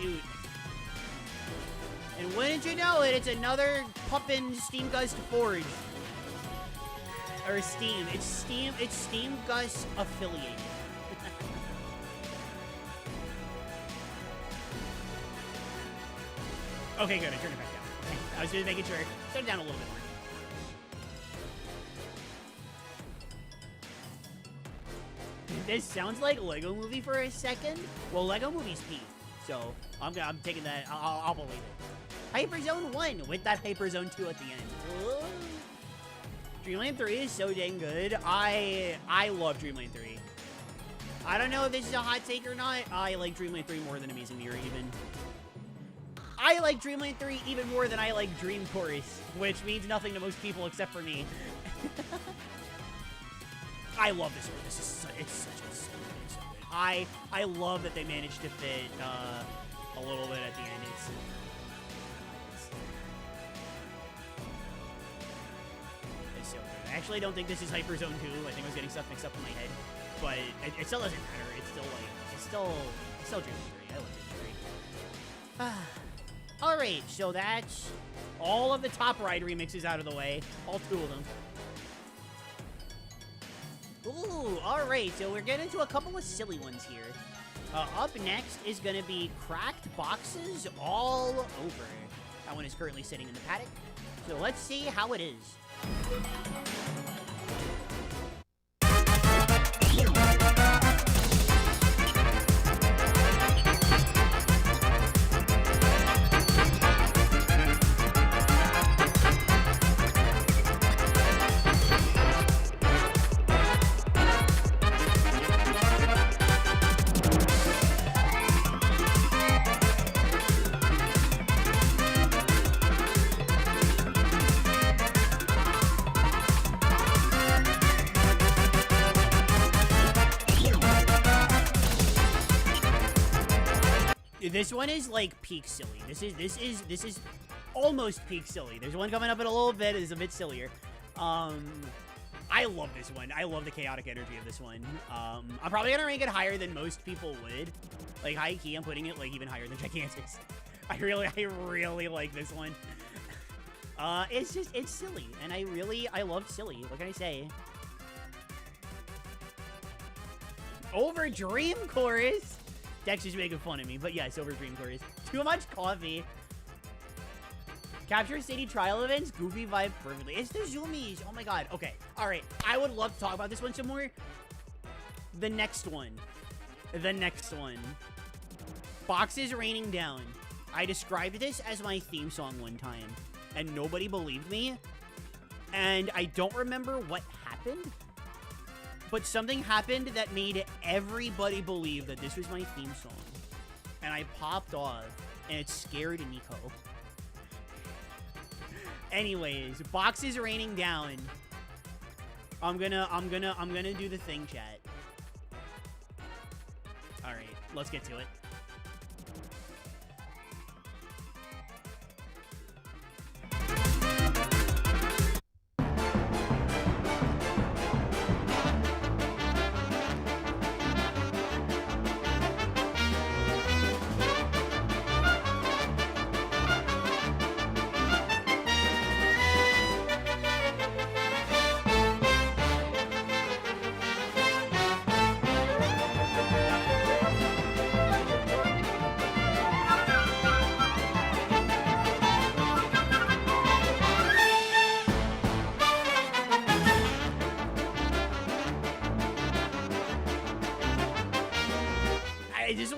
Shoot. And wouldn't you know it, it's another Puppin Steam Gust Forge. Or Steam. It's Steam Gust affiliated. Okay, good. I turned it back down. Okay. I was just making sure. Turn it down a little bit more. This sounds like Lego Movie for a second. Well, Lego Movie's P, so I'm taking that. I'll believe it. Hyper Zone 1 with that Hyper Zone 2 at the end. Ugh. Dreamland 3 is so dang good. I love Dreamland 3. I don't know if this is a hot take or not. I like Dreamland 3 more than Amazing Mirror even. I like Dreamland 3 even more than I like Dream Chorus, which means nothing to most people except for me. I love this one. It's so good. It's so good. I love that they managed to fit a little bit at the end. It's so good. I actually don't think this is Hyper Zone 2. I think I was getting stuff mixed up in my head, but it still doesn't matter. It's still Dreamland 3. I love Dreamland 3. Alright, so that's all of the Top Ride remixes out of the way. All 2 of them. Ooh, alright, so we're getting into a couple of silly ones here. Up next is going to be Cracked Boxes All Over. That one is currently sitting in the paddock. So let's see how it is. This one is like peak silly. This is almost peak silly. There's one coming up in a little bit. It's a bit sillier. I love this one. I love the chaotic energy of this one. I'm probably gonna rank it higher than most people would. Like high key, I'm putting it like even higher than Gigantics. I really like this one. It's silly, and I love silly. What can I say? Over Dream Chorus. Dex is making fun of me, but yes, over Dream Chorus. Too much coffee. Capture City trial events, goofy vibe perfectly. It's the zoomies. Oh my god. Okay. All right. I would love to talk about this one some more. The next one. Boxes raining down. I described this as my theme song one time, and nobody believed me. And I don't remember what happened, but something happened that made everybody believe that this was my theme song. And I popped off, and it scared Nico. Anyways, boxes raining down. I'm gonna do the thing, chat. Alright, let's get to it.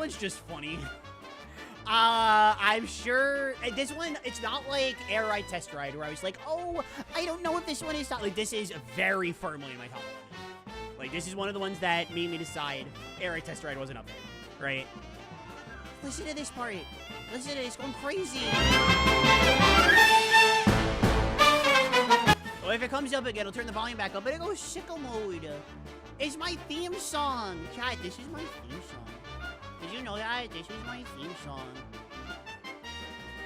one's just funny. I'm sure this one, it's not like Air Ride Test Ride where I was like, oh, I don't know if this one is top. Like, this is very firmly in my top 11. Like, this is one of the ones that made me decide Air Ride Test Ride wasn't up there, right? Listen to this part. Listen to this, going crazy. Well, if it comes up again, I'll turn the volume back up, but it goes sicko mode. It's my theme song. Chat, this is my theme song. Did you know that? This is my theme song.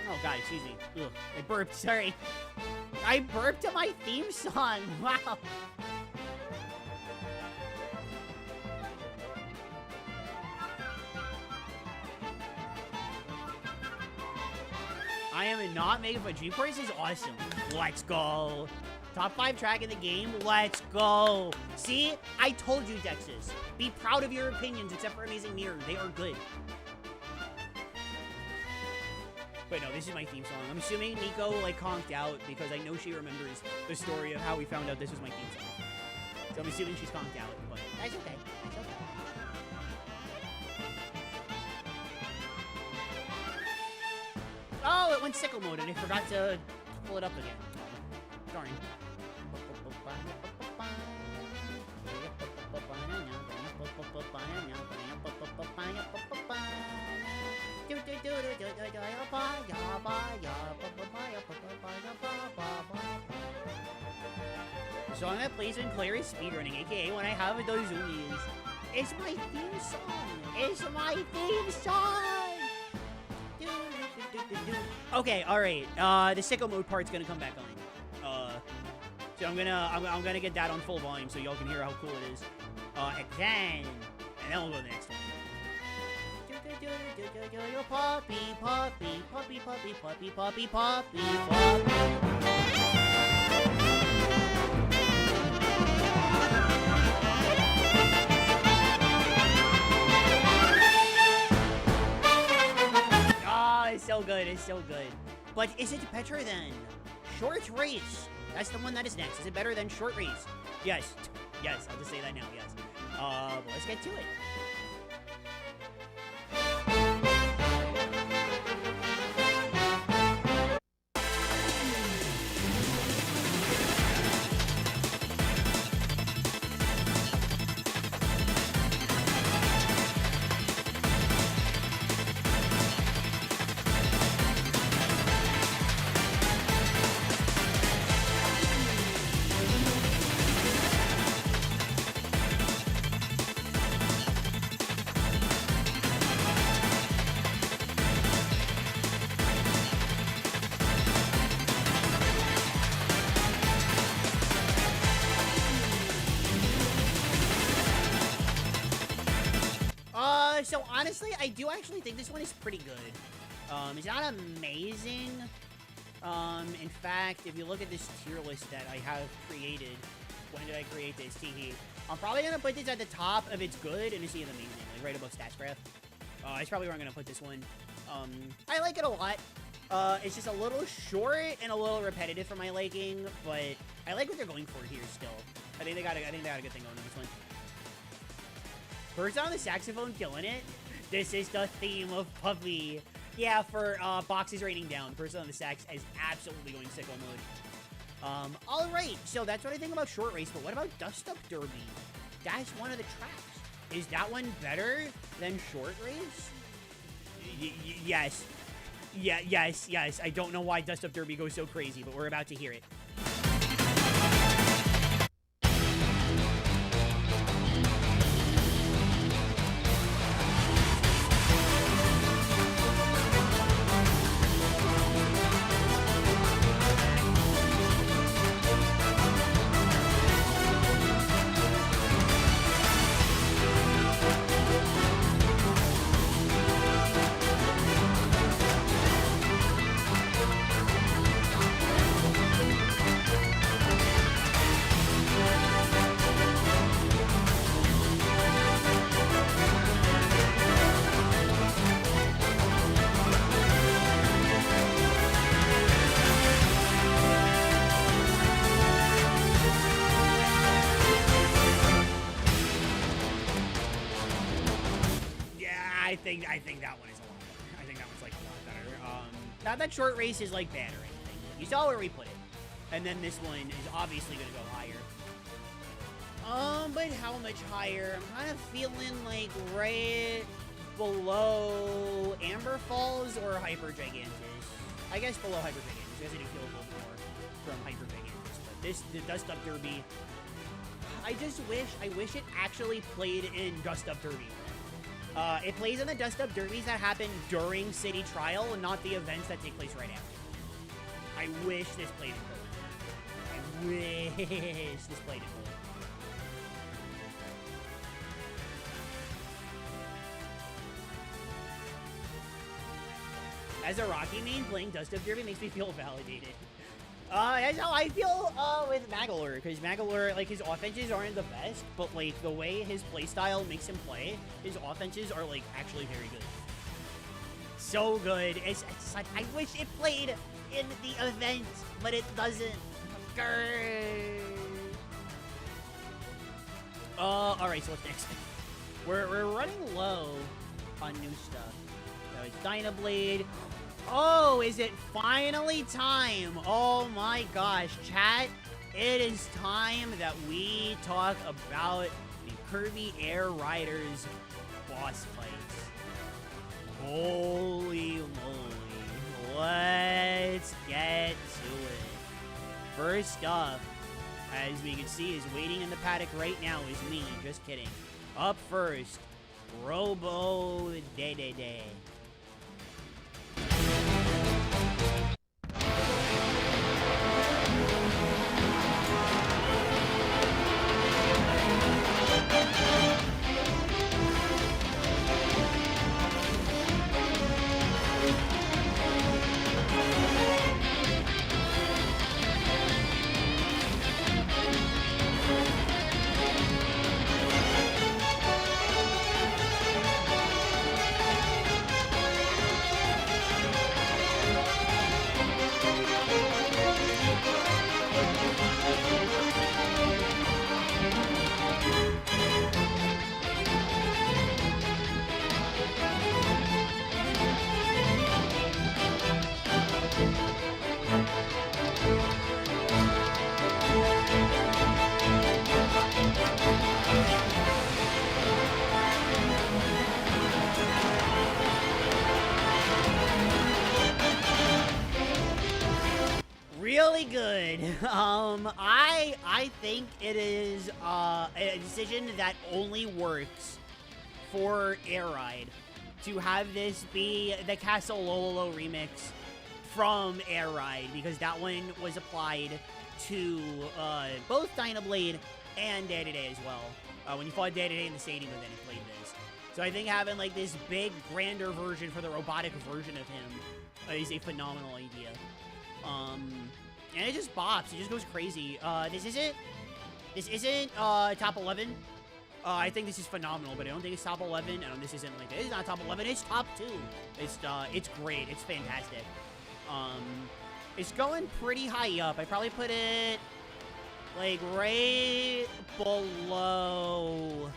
Oh, God, excuse me. Ugh, I burped, sorry. I burped to my theme song. Wow. I am not making fun. Dream Course is awesome. Let's go. Top 5 track in the game. Let's go. See? I told you, Dexys. Be proud of your opinions, except for Amazing Mirror. They are good. Wait, no, this is my theme song. I'm assuming Nico, like, conked out because I know she remembers the story of how we found out this was my theme song. So I'm assuming she's conked out, but that's okay. That's okay. Oh, it went sickle mode, and I forgot to pull it up again. Darn. The song that plays when Claire is speedrunning, aka when I have those zoomies. It's my theme song. It's my theme song. Okay, all right. The sicko mode part's gonna come back on. So I'm gonna get that on full volume so y'all can hear how cool it is. And then we'll go to the next one. Poppy, poppy, poppy, poppy, poppy, poppy, poppy, poppy. It's so good, it's so good. But is it better than Short Race? That's the one that is next. Is it better than Short Race? Yes. Yes, I'll just say that now, yes. But let's get to it. So honestly, I do actually think this one is pretty good. It's not amazing. In fact, if you look at this tier list that I have created, when did I create this? Teehee. I'm probably gonna put this at the top of it's good and it's amazing, like right above Stats Graph. That's probably where I'm gonna put this one. I like it a lot. It's just a little short and a little repetitive for my liking, but I like what they're going for here still. I think they got a good thing going on this one. Person on the saxophone killing it. This is the theme of Puppy. Yeah, for boxes raining down. Person on the sax is absolutely going sicko mode. Alright, so that's what I think about Short Race, but what about Dust Up Derby? That's one of the tracks. Is that one better than Short Race? Yes. Yeah, yes. I don't know why Dust Up Derby goes so crazy, but we're about to hear it. think that one is a lot better. I think that one's like a lot better. Not that short race is like bad or anything. You saw where we put it, and then this one is obviously gonna go higher. But how much higher? I'm kind of feeling like right below Amber Falls or Hyper Gigantus. I guess below Hyper Gigantus because I do feel a little more from Hyper Gigantus. But the Dust Up Derby, I wish it actually played in Dust Up Derby. It plays in the Dust Up Derbies that happen during City Trial and not the events that take place right after. I wish this played in both. I wish this played in both. As a Rocky main, playing Dust Up Derby makes me feel validated. That's how I feel with Magolor, because Magolor, like, his offenses aren't the best, but, like, the way his playstyle makes him play, his offenses are, like, actually very good. So good. It's like, I wish it played in the event, but it doesn't. Grrr. Alright, so what's next? We're running low on new stuff. So it's Dynablade. Oh, is it finally time? Oh my gosh, chat. It is time that we talk about the Kirby Air Riders boss fights. Holy moly. Let's get to it. First up, as we can see, is waiting in the paddock right now is me. Just kidding. Up first, Robo Day. Really good. I think it is a decision that only works for Air Ride to have this be the Castle Lololo remix from Air Ride, because that one was applied to both Dynablade and Day-to-Day as well. When you fought Day-to-Day in the stadium event, he played this. So I think having like this big, grander version for the robotic version of him is a phenomenal idea. And it just bops. It just goes crazy. This isn't top 11. I think this is phenomenal, but I don't think it's top 11. And this isn't like, it's not top 11. It's top 2. It's great. It's fantastic. It's going pretty high up. I probably put it like right below.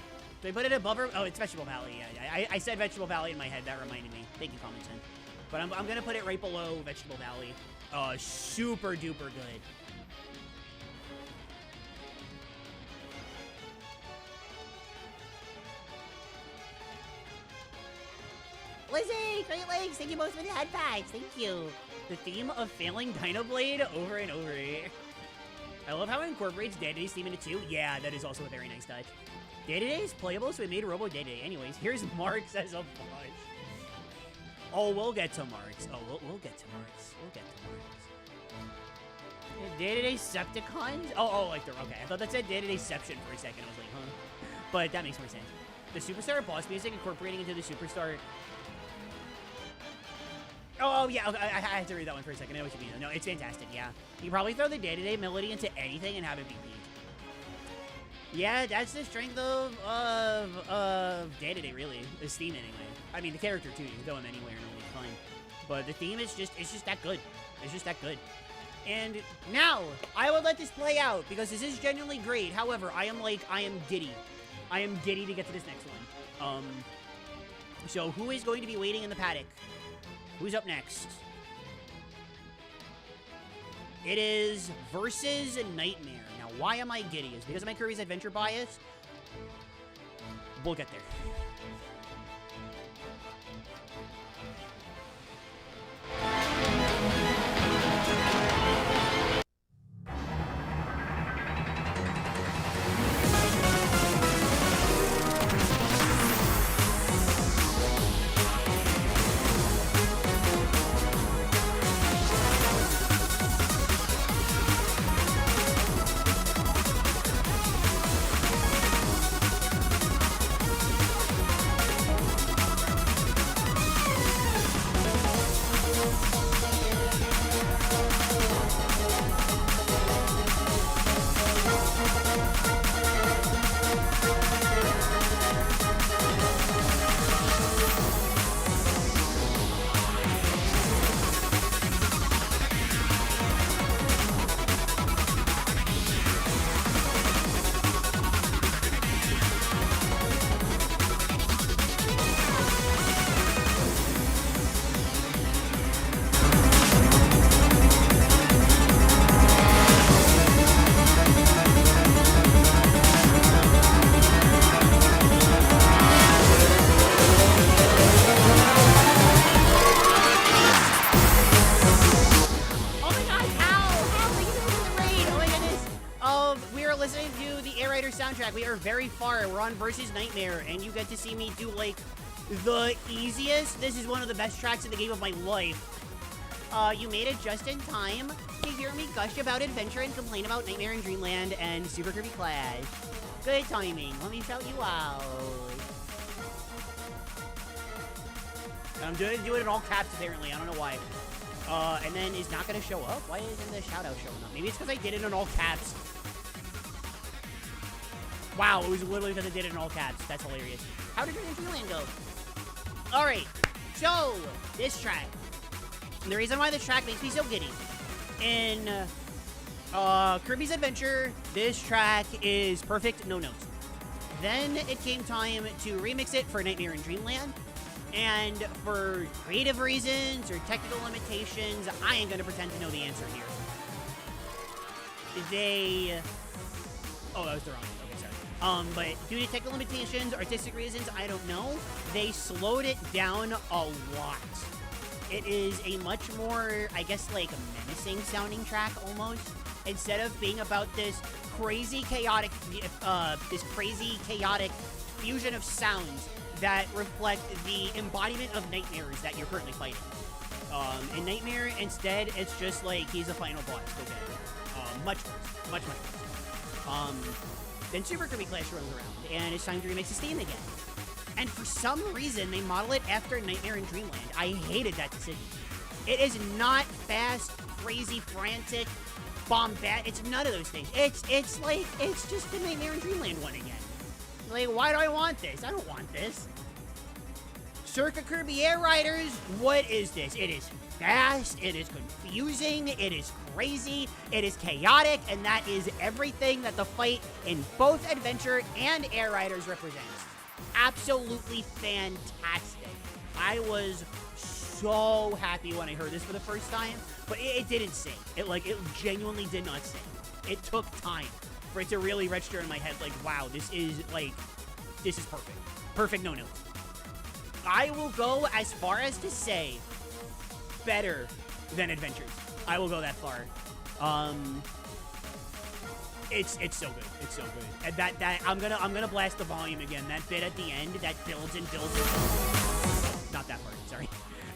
Did I put it above or? Oh, it's Vegetable Valley. Yeah, I said Vegetable Valley in my head. That reminded me. Thank you, Common Sense. But I'm gonna put it right below Vegetable Valley. Super duper good. Lizzie, Great Lakes, thank you both for the head packs. Thank you. The theme of failing Dynablade over and over. I love how it incorporates Day-to-Day's theme into 2. Yeah, that is also a very nice touch. Day-to-Day is playable, so we made Robo Day-to-Day. Anyways, here's Marks as a boss. Oh, we'll get to Marks. Oh, we'll get to Marks. We'll get to Marks. Day-to-Day Septicons? Oh, like they're okay. I thought that said Day-to-Day Seption for a second. I was like, huh? But that makes more sense. The Superstar boss music incorporating into the Superstar. Oh yeah, okay, I had to read that one for a second. I know what you mean. No, it's fantastic. Yeah, you can probably throw the Day-to-Day melody into anything and have it be beat. Yeah, that's the strength of Day-to-Day, really. His theme, anyway. I mean, the character, too. You can throw him anywhere and it'll be fine. But the theme is it's just that good. It's just that good. And now, I would let this play out, because this is genuinely great. However, I am giddy. I am giddy to get to this next one. So who is going to be waiting in the paddock? Who's up next? It is versus Nightmare. Now, why am I giddy? Is it because of my Kirby's Adventure bias? We'll get there. Soundtrack. We are very far. We're on versus Nightmare, and you get to see me do like the easiest. This is one of the best tracks in the game of my life. You made it just in time to hear me gush about Adventure and complain about Nightmare in Dreamland and Super Kirby Clash. Good timing. Let me shout you out. I'm doing it in all caps apparently. I don't know why. And then is not going to show up? Why isn't the shout out showing up? Maybe it's because I did it in all caps. Wow, it was literally because I did it in all caps. That's hilarious. How did Dreamland go? Alright, so this track. The reason why this track makes me so giddy. In Kirby's Adventure, this track is perfect, no notes. Then it came time to remix it for Nightmare in Dreamland. And for creative reasons or technical limitations, I ain't gonna pretend to know the answer here. Oh, that was the wrong one. Okay, sorry. But due to technical limitations, artistic reasons, I don't know, they slowed it down a lot. It is a much more, I guess, like, menacing sounding track, almost. Instead of being about this crazy chaotic fusion of sounds that reflect the embodiment of nightmares that you're currently fighting. In Nightmare, instead, it's just like, he's a final boss. Go get it. Much worse. Much worse. Then Super Kirby Clash rolls around, and it's time to remix his theme again. And for some reason, they model it after Nightmare in Dreamland. I hated that decision. It is not fast, crazy, frantic, bombastic. It's none of those things. It's like, it's just the Nightmare in Dreamland one again. Like, why do I want this? I don't want this. Circa Kirby Air Riders, what is this? It is fast, it is confusing, it is crazy, it is chaotic, and that is everything that the fight in both Adventure and Air Riders represents. Absolutely fantastic. I was so happy when I heard this for the first time, but it didn't sing. It genuinely did not sing. It took time for it to really register in my head, like, wow, this is perfect. Perfect no notes. I will go as far as to say better than Adventures. I will go that far. It's so good. It's so good. And that I'm gonna blast the volume again. That bit at the end that builds and builds and builds. Not that part, sorry.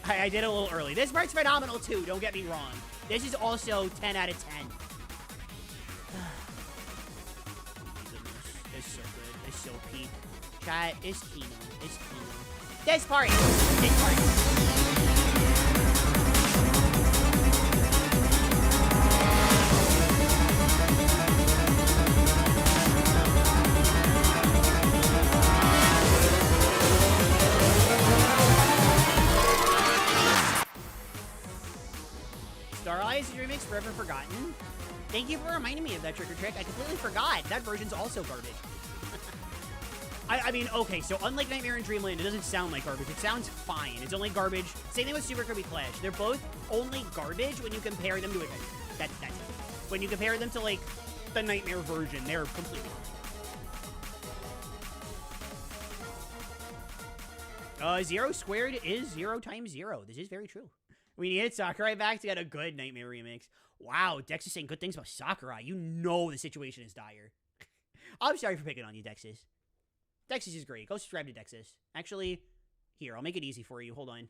I did it a little early. This part's phenomenal too, don't get me wrong. This is also 10 out of 10. It's so good. It's so peak. Chat, it's Kino. It's Kino. This part. This part. Star Eyes remix Forever Forgotten. Thank you for reminding me of that trick or trick. I completely forgot. That version's also garbage. I mean, okay, so unlike Nightmare and Dreamland, it doesn't sound like garbage. It sounds fine. It's only garbage. Same thing with Super Kirby Clash. They're both only garbage when you compare them to it. That's it. When you compare them to, like, the Nightmare version, they're completely garbage. 0 squared is 0 times 0. This is very true. We needed Sakurai back to get a good Nightmare remix. Wow, Dex is saying good things about Sakurai. You know the situation is dire. I'm sorry for picking on you, Dexys. Dexys is great. Go subscribe to Dexys. Actually, here, I'll make it easy for you. Hold on.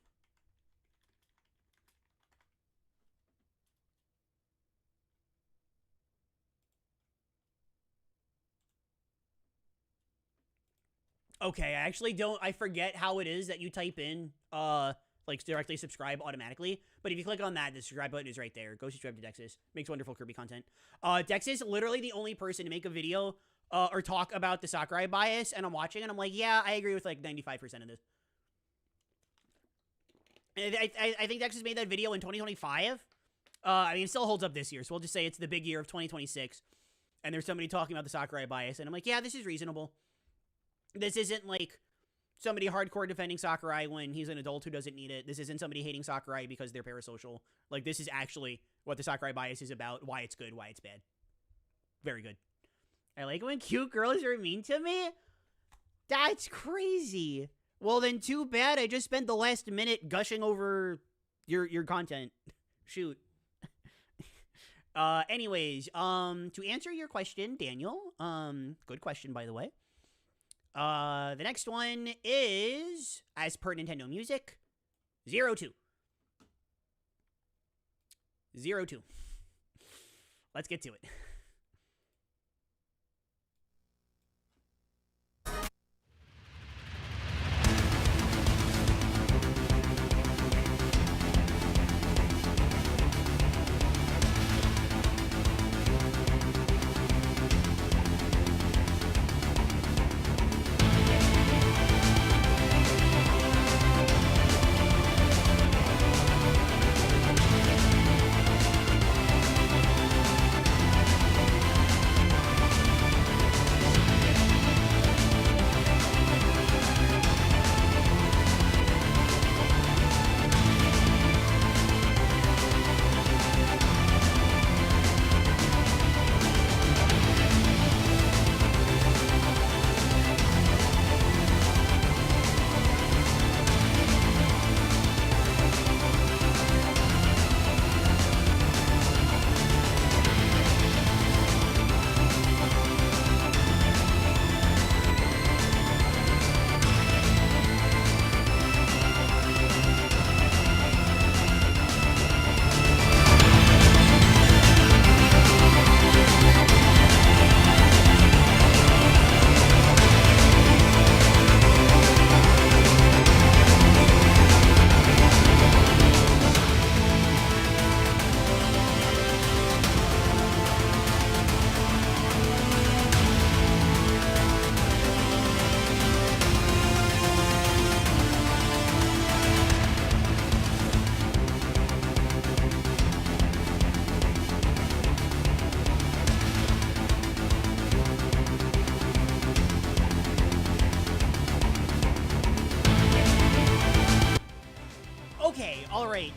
Okay, I actually don't... I forget how it is that you type in, like, directly subscribe automatically. But if you click on that, the subscribe button is right there. Go subscribe to Dexys. Makes wonderful Kirby content. Dexys, literally the only person to make a video... or talk about the Sakurai bias, and I'm watching, and I'm like, yeah, I agree with, like, 95% of this. And I think Dex has made that video in 2025. I mean, it still holds up this year, so we'll just say it's the big year of 2026, and there's somebody talking about the Sakurai bias, and I'm like, yeah, this is reasonable. This isn't, like, somebody hardcore defending Sakurai when he's an adult who doesn't need it. This isn't somebody hating Sakurai because they're parasocial. Like, this is actually what the Sakurai bias is about, why it's good, why it's bad. Very good. I like when cute girls are mean to me? That's crazy. Well, then too bad I just spent the last minute gushing over your content. Shoot. Anyways, to answer your question, Daniel, good question, by the way. The next one is, as per Nintendo Music, 02. 02. Let's get to it.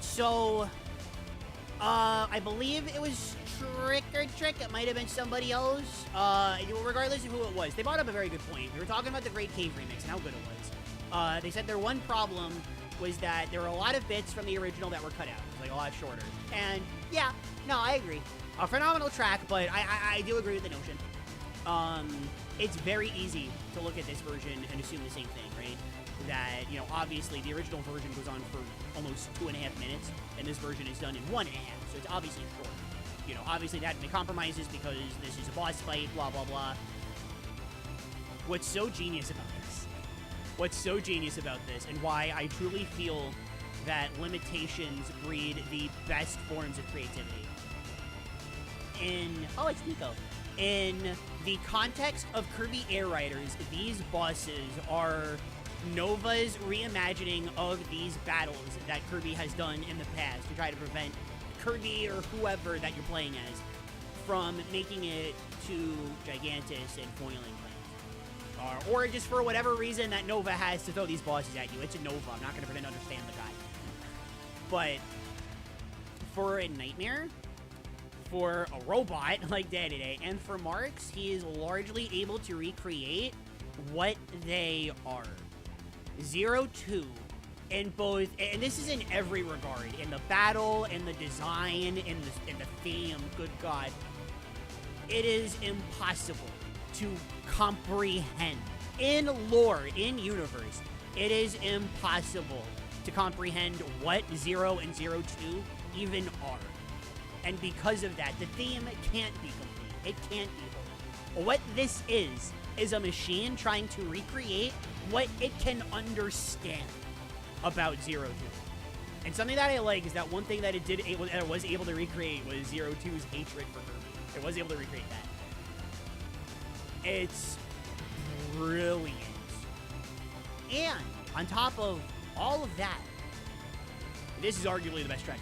So, I believe it was Trick or Trick. It might have been somebody else. Regardless of who it was, they brought up a very good point. We were talking about the Great Cave remix and how good it was. They said their one problem was that there were a lot of bits from the original that were cut out. It was, like, a lot shorter. And, yeah, no, I agree. A phenomenal track, but I do agree with the notion. It's very easy to look at this version and assume the same thing, right? That, you know, obviously the original version goes on for almost 2.5 minutes, and this version is done in 1.5, so it's obviously short. You know, obviously that had compromises because this is a boss fight, blah, blah, blah. What's so genius about this, and why I truly feel that limitations breed the best forms of creativity. Oh, it's Nico. In the context of Kirby Air Riders, these bosses are Nova's reimagining of these battles that Kirby has done in the past to try to prevent Kirby or whoever that you're playing as from making it to Gigantus and foiling or just for whatever reason that Nova has to throw these bosses at you. It's a Nova. I'm not going to pretend to understand the guy. But for a Nightmare, for a robot like Day-to-Day, and for Marks, he is largely able to recreate what they are. 0-2 in both, and this is in every regard, in the battle, in the design, in the theme, good God. It is impossible to comprehend. In lore, in universe, it is impossible to comprehend what 0 and 0-2 even are. And because of that, the theme can't be complete. It can't be whole. What this is a machine trying to recreate what it can understand about 0-2. And something that I like is that one thing that it was able to recreate was 0-2's hatred for Kirby. It was able to recreate that. It's brilliant. And on top of all of that, this is arguably the best track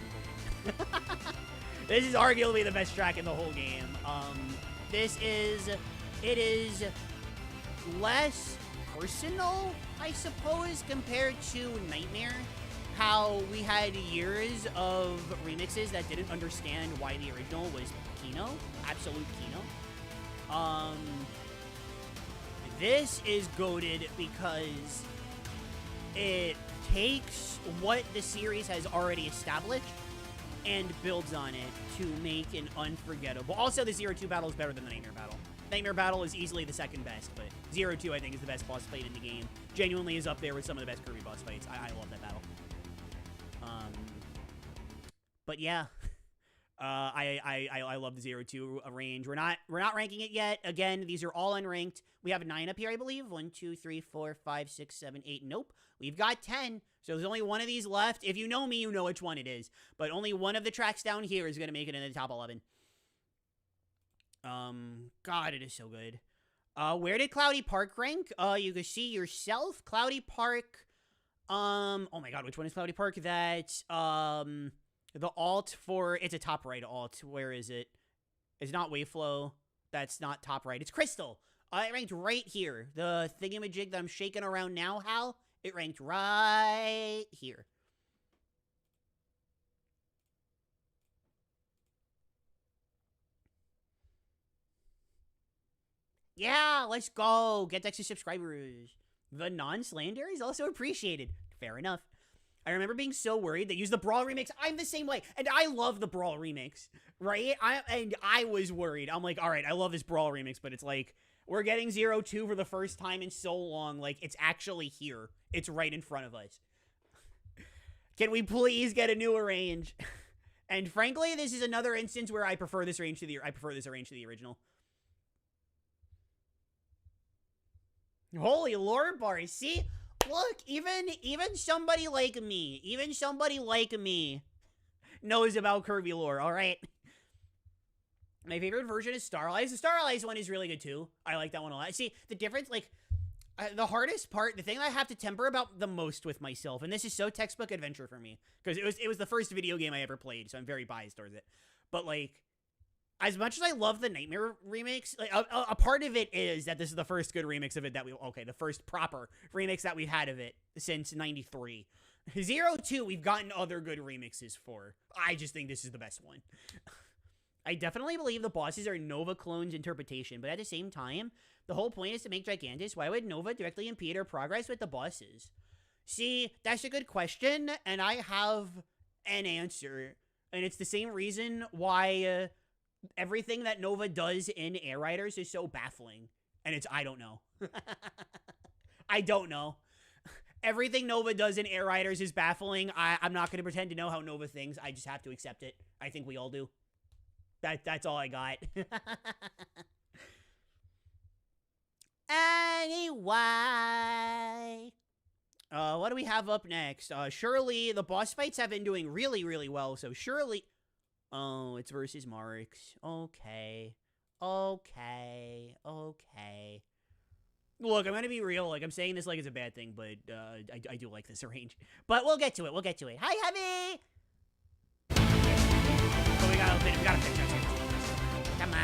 in the whole game. This is arguably the best track in the whole game. It is less personal, I suppose, compared to Nightmare. How we had years of remixes that didn't understand why the original was Kino, absolute Kino. This is goated because it takes what the series has already established and builds on it to make an unforgettable. Also, the 0-2 battle is better than the Nightmare battle. Nightmare battle is easily the second best, but 0-2 I think is the best boss fight in the game. Genuinely is up there with some of the best Kirby boss fights. I love that battle. But yeah, I love the 0-2 range. We're not ranking it yet. Again, these are all unranked. We have 9 up here, I believe. 1, 2, 3, 4, 5, 6, 7, 8. Nope. We've got 10. So there's only one of these left. If you know me, you know which one it is. But only one of the tracks down here is going to make it in the top 11. God, it is so good. Where did Cloudy Park rank? You can see yourself. Cloudy Park. Oh my God, which one is Cloudy Park? That's, the alt for, it's a top right alt. Where is it? It's not Waveflow. That's not top right. It's Crystal. It ranked right here. The thingamajig that I'm shaking around now, Hal, it ranked right here. Yeah, let's go. Get extra subscribers. The non-slander is also appreciated. Fair enough. I remember being so worried they used the Brawl remix. I'm the same way. And I love the Brawl remix, right? I was worried. I'm like, all right, I love this Brawl remix, but it's like, we're getting 0-2 for the first time in so long. Like, it's actually here. It's right in front of us. Can we please get a newer range? And frankly, this is another instance where I prefer this range to the original. Holy lore bars. See? Look, even somebody like me, knows about Kirby lore, alright? My favorite version is Starlight. The Starlight one is really good too. I like that one a lot. See, the difference, like, the hardest part, the thing I have to temper about the most with myself, and this is so textbook adventure for me, because it was the first video game I ever played, so I'm very biased towards it. But, like, as much as I love the Nightmare remix, like, a part of it is that this is the first good remix of it that the first proper remix that we've had of it since 93. 0-2, we've gotten other good remixes for. I just think this is the best one. I definitely believe the bosses are Nova clones interpretation, but at the same time, the whole point is to make Gigantus. Why would Nova directly impede our progress with the bosses? See, that's a good question, and I have an answer. And it's the same reason why everything that Nova does in Air Riders is so baffling. And it's, I don't know. I don't know. Everything Nova does in Air Riders is baffling. I'm not going to pretend to know how Nova thinks. I just have to accept it. I think we all do. That's all I got. Anyway. What do we have up next? Surely, the boss fights have been doing really, really well. So surely... Oh, it's versus Marks. Okay. Okay. Look, I'm gonna be real. Like, I'm saying this like it's a bad thing, but I do like this range. But we'll get to it. Hi, Heavy! Oh, we gotta finish our team. Come on.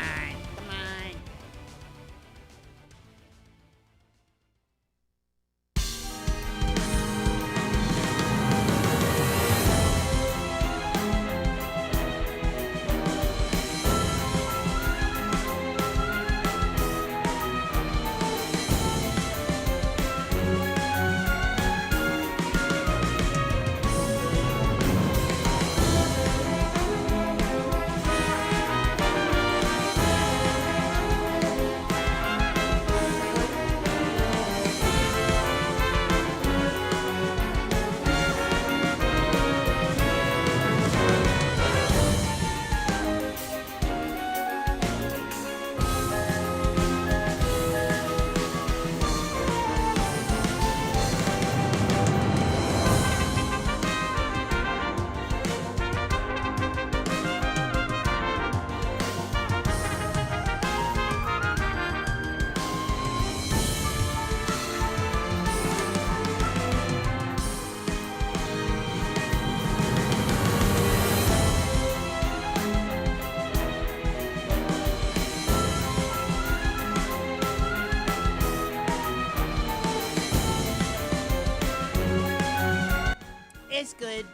good.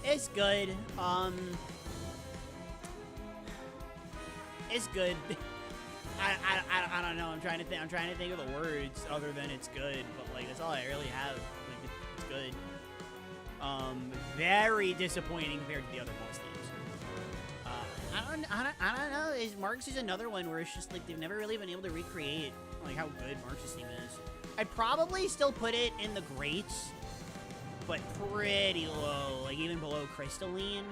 It's good. It's good. I don't know. I'm trying to think of the words other than it's good, but like that's all I really have. Like it's good. Very disappointing compared to the other boss themes. I don't know. Marx is another one where it's just like they've never really been able to recreate like how good Marx's theme is. I'd probably still put it in the greats, but pretty low, like even below Crystalline.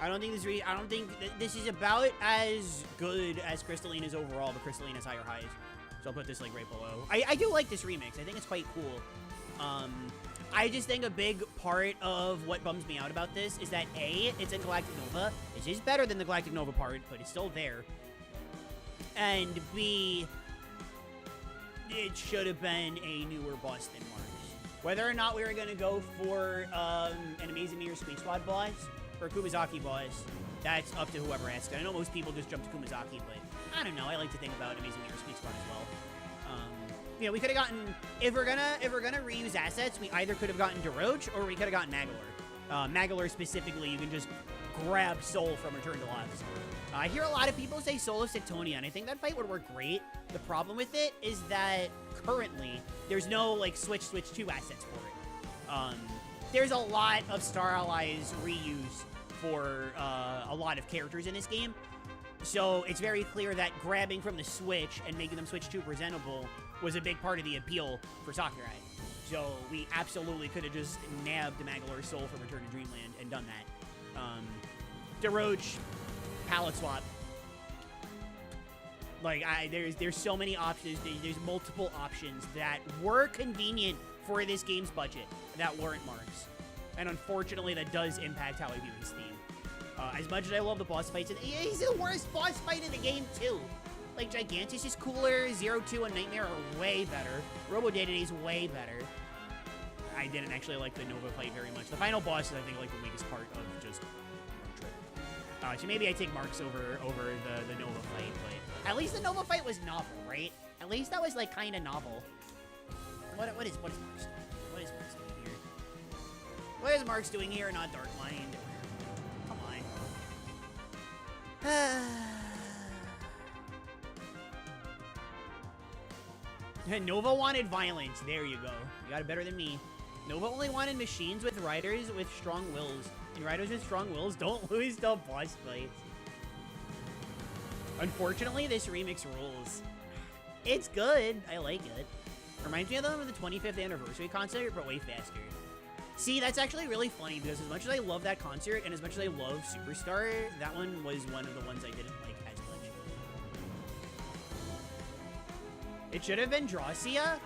I don't think this is about as good as Crystalline is overall, but Crystalline has higher highs. So I'll put this like right below. I do like this remix. I think it's quite cool. I just think a big part of what bums me out about this is that A, it's in Galactic Nova, which is better than the Galactic Nova part, but it's still there. And B, it should have been a newer boss than Mars. Whether or not we were going to go for an Amazing Mirror Squeak Squad boss or a Kumazaki boss, that's up to whoever asks. I know most people just jump to Kumazaki, but I don't know. I like to think about Amazing Mirror Squeak Squad as well. You know, we could have gotten, if we're gonna reuse assets, we either could have gotten DeRoach or we could have gotten Magalor. Magalor specifically, you can just grab Soul from Return to Lives. I hear a lot of people say Soul of Sectonia, and I think that fight would work great. The problem with it is that currently there's no like Switch 2 assets for it. There's a lot of Star Allies reuse for a lot of characters in this game. So it's very clear that grabbing from the Switch and making them Switch 2 presentable was a big part of the appeal for Sakurai. So we absolutely could have just nabbed Magalor's Soul from Return to Dreamland and done that. DeRoach, palette swap. Like, there's so many options. There's multiple options that were convenient for this game's budget that weren't Marks. And unfortunately, that does impact how I view his theme. As much as I love the boss fights, he's the worst boss fight in the game, too. Like, Gigantus is cooler, Zero 2 and Nightmare are way better. Robo Day-to-Day is way better. I didn't actually like the Nova fight very much. The final boss is, I think, like the weakest part of just Road Trip. So maybe I take Marks over the Nova fight, but at least the Nova fight was novel, right? At least that was, like, kind of novel. What is Marks doing? What is Marks doing here? What is Marks doing here, not Dark Mind? Come on. Nova wanted violence. There you go. You got it better than me. Nova only wanted machines with riders with strong wills. And riders with strong wills don't lose the boss fights. Unfortunately, this remix rules. It's good. I like it. Reminds me of the 25th anniversary concert, but way faster. See, that's actually really funny because as much as I love that concert and as much as I love Superstar, that one was one of the ones I didn't like as much. It should have been Drossia.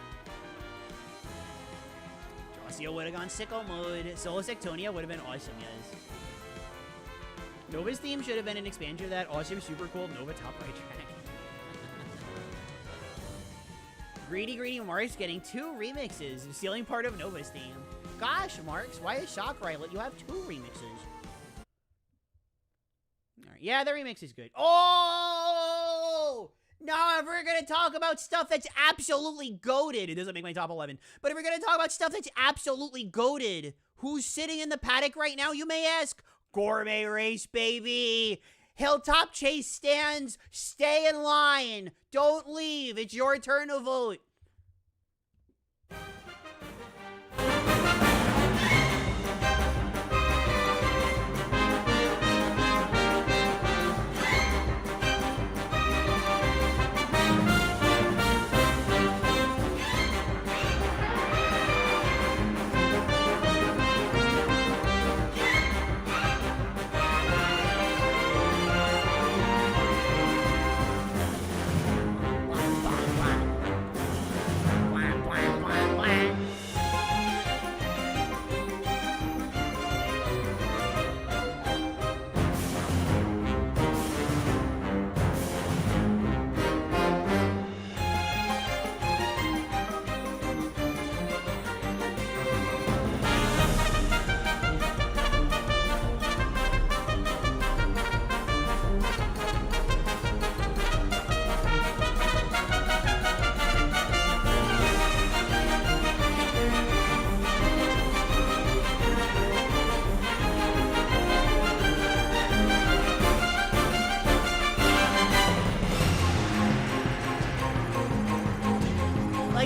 Drossia would have gone sicko mode. Solo Sectonia would have been awesome, yes. Nova's theme should have been an expansion of that awesome, super cool Nova top right track. Greedy Marks getting 2 remixes, stealing part of Nova's theme. Gosh, Marks, why is Sakurai let you have 2 remixes? Alright, yeah, the remix is good. Oh! Now, if we're gonna talk about stuff that's absolutely goated, it doesn't make my top 11, but if we're gonna talk about stuff that's absolutely goated, who's sitting in the paddock right now, you may ask? Gourmet Race, baby! Hilltop Chase stands, stay in line, don't leave, it's your turn to vote.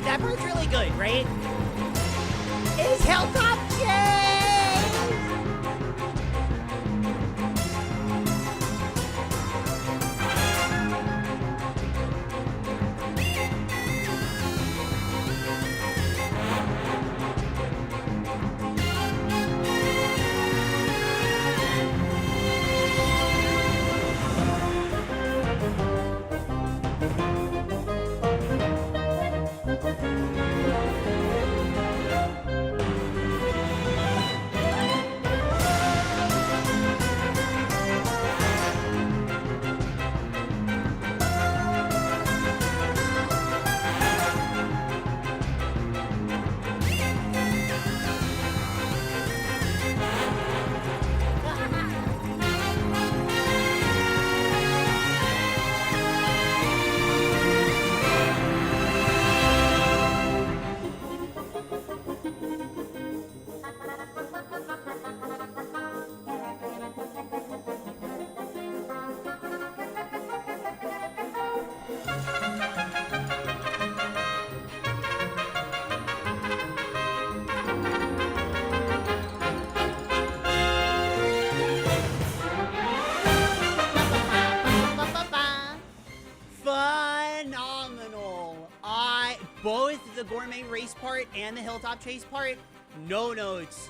That part's really good, right? Is Hilltop Chase! Phenomenal. Both the gourmet race part and the hilltop chase part, no notes.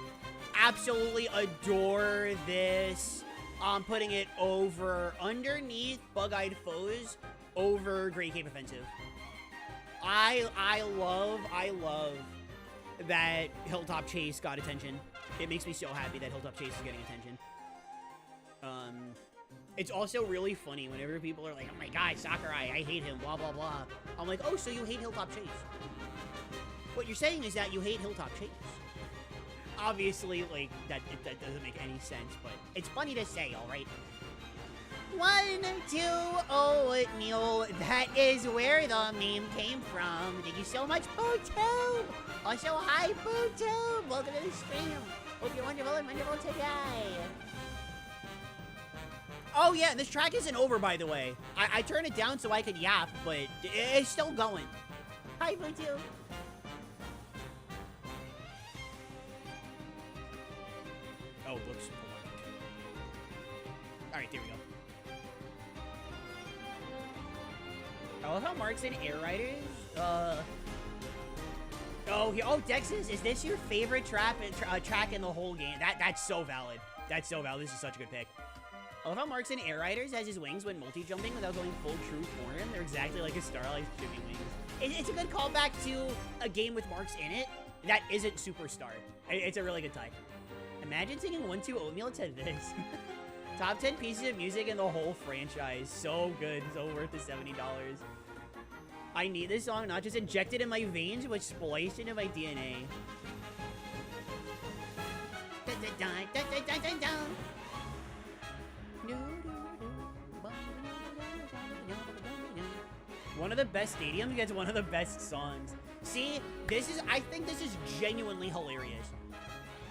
Absolutely adore this. I'm putting it underneath Bug-Eyed Foes, over Great Cape Offensive. I love that Hilltop Chase got attention. It makes me so happy that Hilltop Chase is getting attention. It's also really funny whenever people are like, oh my god, Sakurai, I hate him, blah, blah, blah. I'm like, oh, so you hate Hilltop Chase. What you're saying is that you hate Hilltop Chase. Obviously, like, that doesn't make any sense, but it's funny to say, alright? 1, 2, oatmeal. That is where the meme came from. Thank you so much, BooTube. Also, hi, BooTube. Welcome to the stream. Hope you're wonderful and wonderful today. Oh, yeah, this track isn't over, by the way. I turned it down so I could yap, but it's still going. Hi, BooTube. Oh, looks polite. Alright, there we go. I love how Mark's in Air Riders. Oh, Dexys, is this your favorite track in the whole game? That's so valid. That's so valid. This is such a good pick. I love how Mark's in Air Riders has his wings when multi-jumping without going full true form. They're exactly like a Starlight shimmy wings. It's a good callback to a game with Marks in it that isn't Superstar. It's a really good type. Imagine singing 1, 2 oatmeal to this. Top 10 pieces of music in the whole franchise. So good. So worth the $70. I need this song not just injected in my veins, but spliced into my DNA. One of the best stadiums gets one of the best songs. See, I think this is genuinely hilarious.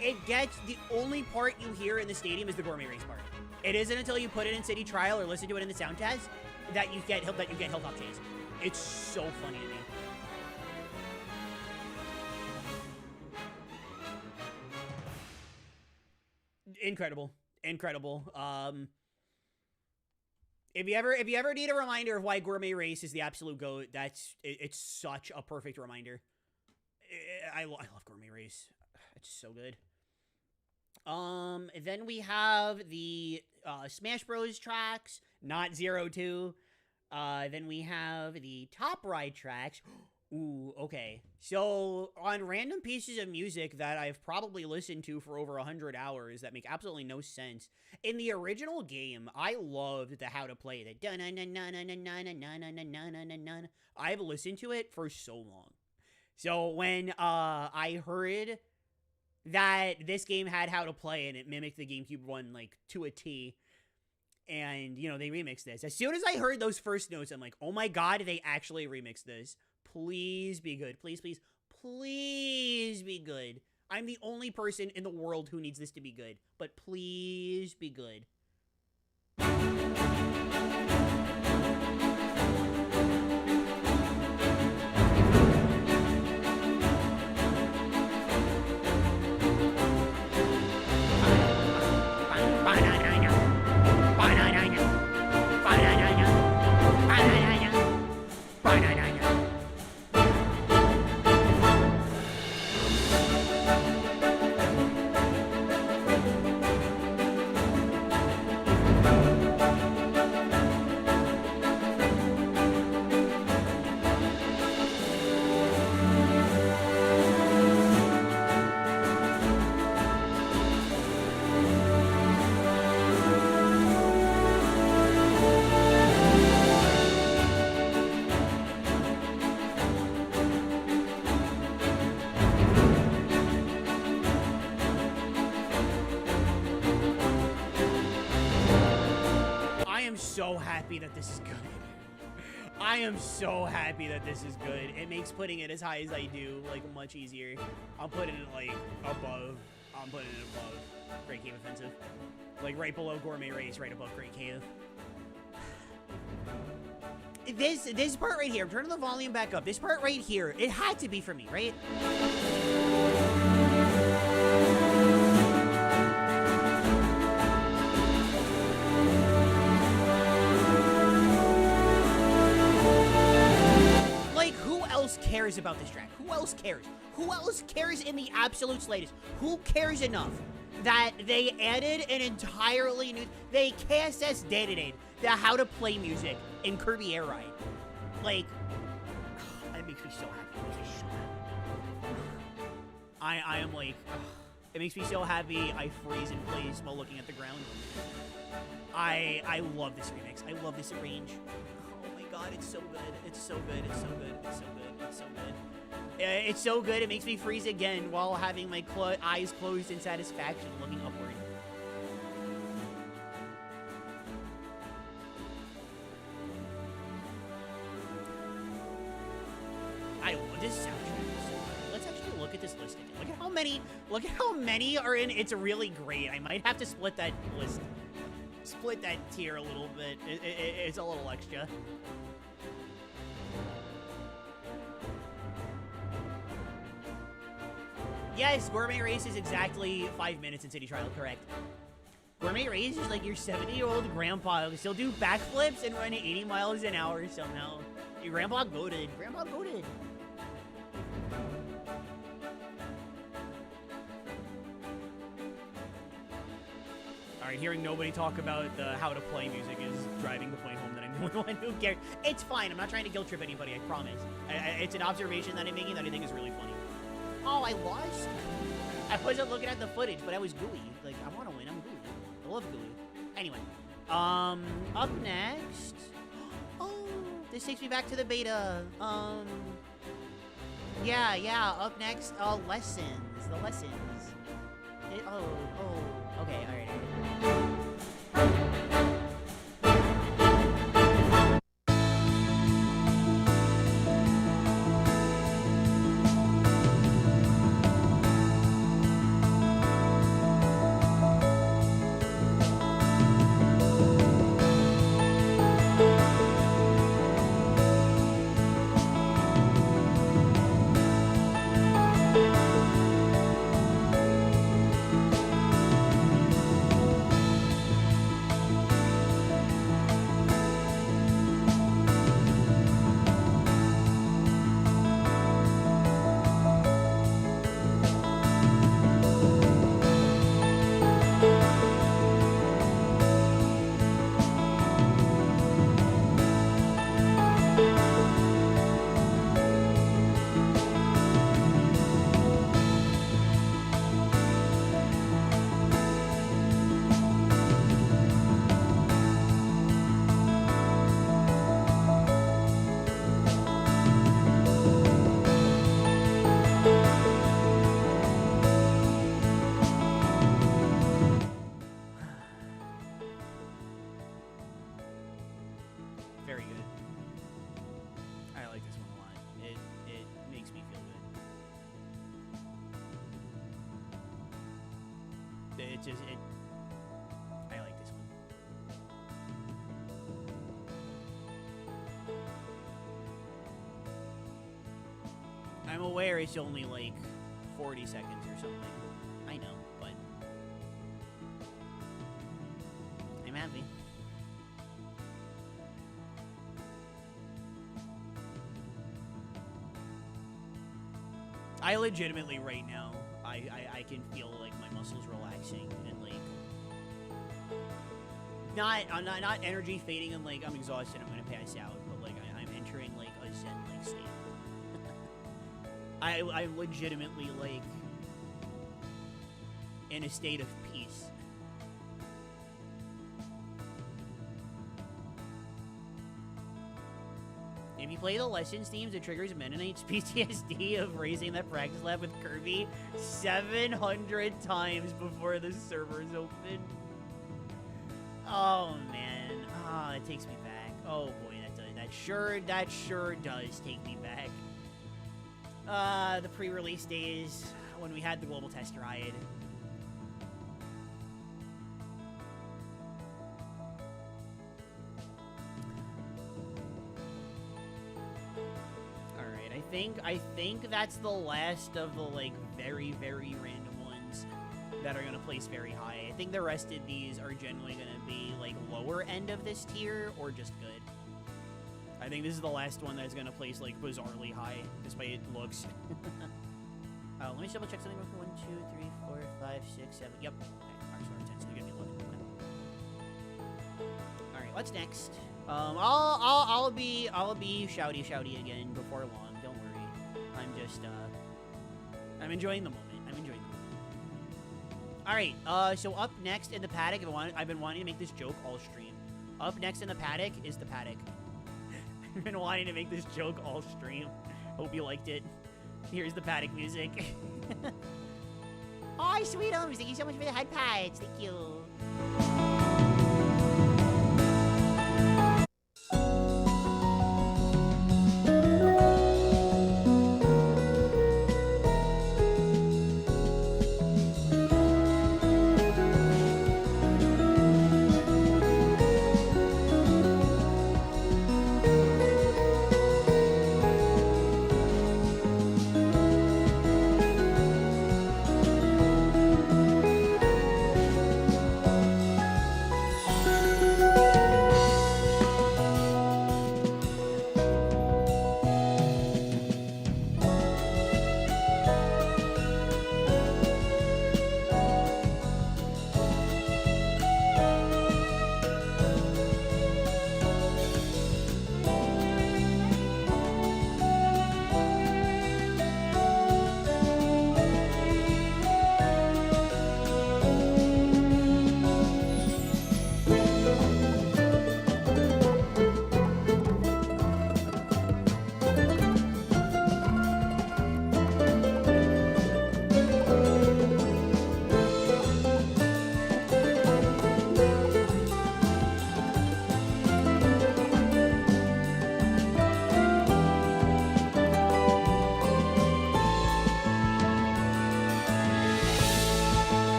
It gets, the only part you hear in the stadium is the gourmet race part. It isn't until you put it in City Trial or listen to it in the sound test that you get Hilltop Chase. It's so funny to me. Incredible. If you ever need a reminder of why Gourmet Race is the absolute GOAT, it's such a perfect reminder. I love Gourmet Race. It's so good. Then we have the Smash Bros tracks, not 0-2. Then we have the Top Ride tracks. Ooh, okay. So, on random pieces of music that I've probably listened to for over 100 hours that make absolutely no sense. In the original game, I loved the how to play it. I've listened to it for so long. So, when I heard that this game had how to play and it mimicked the GameCube one, like, to a T, and, you know, they remixed this. As soon as I heard those first notes, I'm like, oh my god, they actually remixed this. Please be good. Please, please, please be good. I'm the only person in the world who needs this to be good. But please be good. so happy that this is good. I am so happy that this is good. It makes putting it as high as I do, like, much easier. I'm putting it, like, above. I'm putting it above Great Cave Offensive. Like, right below Gourmet Race, right above Great Cave. This part right here, I'm turning the volume back up. This part right here, it had to be for me, right? Like, who else cares about this track? Who else cares? Who else cares in the absolute slightest? Who cares enough that they added an entirely new... They KSS dated the how to play music in Kirby Air Ride. Like, it makes me so happy. It makes me so happy. I am like... It makes me so happy I freeze in place while looking at the ground. I love this remix. I love this arrange. Oh my god, it's so good. It's so good. It's so good. It's so good. It's so good. It's so good, it makes me freeze again while having my eyes closed in satisfaction, looking upward. I love this soundtrack. Let's actually look at this list again. Look at how many are in It's Really Great. I might have to split that list. Split that tier a little bit. It's a little extra. Yes, Gourmet Race is exactly 5 minutes in City Trial, correct. Gourmet Race is like your 70-year-old grandpa who still do backflips and run 80 miles an hour somehow. Your grandpa goated. Grandpa goated. Alright, hearing nobody talk about the how to play music is driving the point home that I'm the one who cares. It's fine. I'm not trying to guilt trip anybody, I promise. It's an observation that I'm making that I think is really funny. Oh, I lost? I wasn't looking at the footage, but I was gooey. Like, I want to win. I'm gooey. I love gooey. Anyway. Up next. Oh, this takes me back to the beta. Yeah. Up next, lessons. The lessons. Okay, alright. Very good. I like this one a lot. It makes me feel good. I like this one. I'm aware it's only like 40 seconds or something. I know, but I'm happy. I legitimately right now, I can feel like my muscles relaxing and like I'm not energy fading and like I'm exhausted, I'm gonna pass out, but like I'm entering like a zen like state. I'm legitimately like in a state of peace. If you play the lessons themes, it triggers Mennonite's PTSD of raising that practice lab with Kirby 700 times before the servers open. Oh, man. Ah, it takes me back. Oh boy, that sure does take me back. The pre-release days when we had the global test ride. All right, I think that's the last of the like very random ones that are gonna place very high. I think the rest of these are generally gonna be like lower end of this tier or just good. I think this is the last one that's gonna place like bizarrely high, despite looks. Let me double check something. 1, 2, 3, 4, 5, 6, 7. Yep. Okay. Alright, so 10. So they're gonna be 11. Okay. All right. What's next? I'll be shouty again before long. Don't worry. I'm just I'm enjoying the moment. All right. So up next in the paddock, I've been wanting to make this joke all stream. Up next in the paddock is the paddock. I've been wanting to make this joke all stream. Hope you liked it. Here's the paddock music. Hi, sweetums. Thank you so much for the hot pies. Thank you.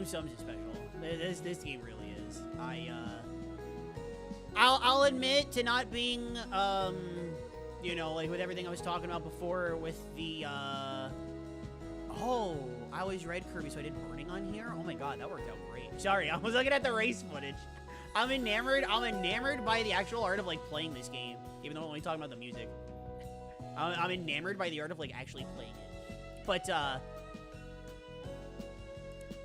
Sums is special. This game really is. I'll admit to not being you know, like with everything I was talking about before with the oh, I always read Kirby, so I did burning on here. Oh my god, that worked out great. Sorry, I was looking at the race footage. I'm enamored by the actual art of like playing this game, even though I'm only talking about the music. I'm enamored by the art of like actually playing it. But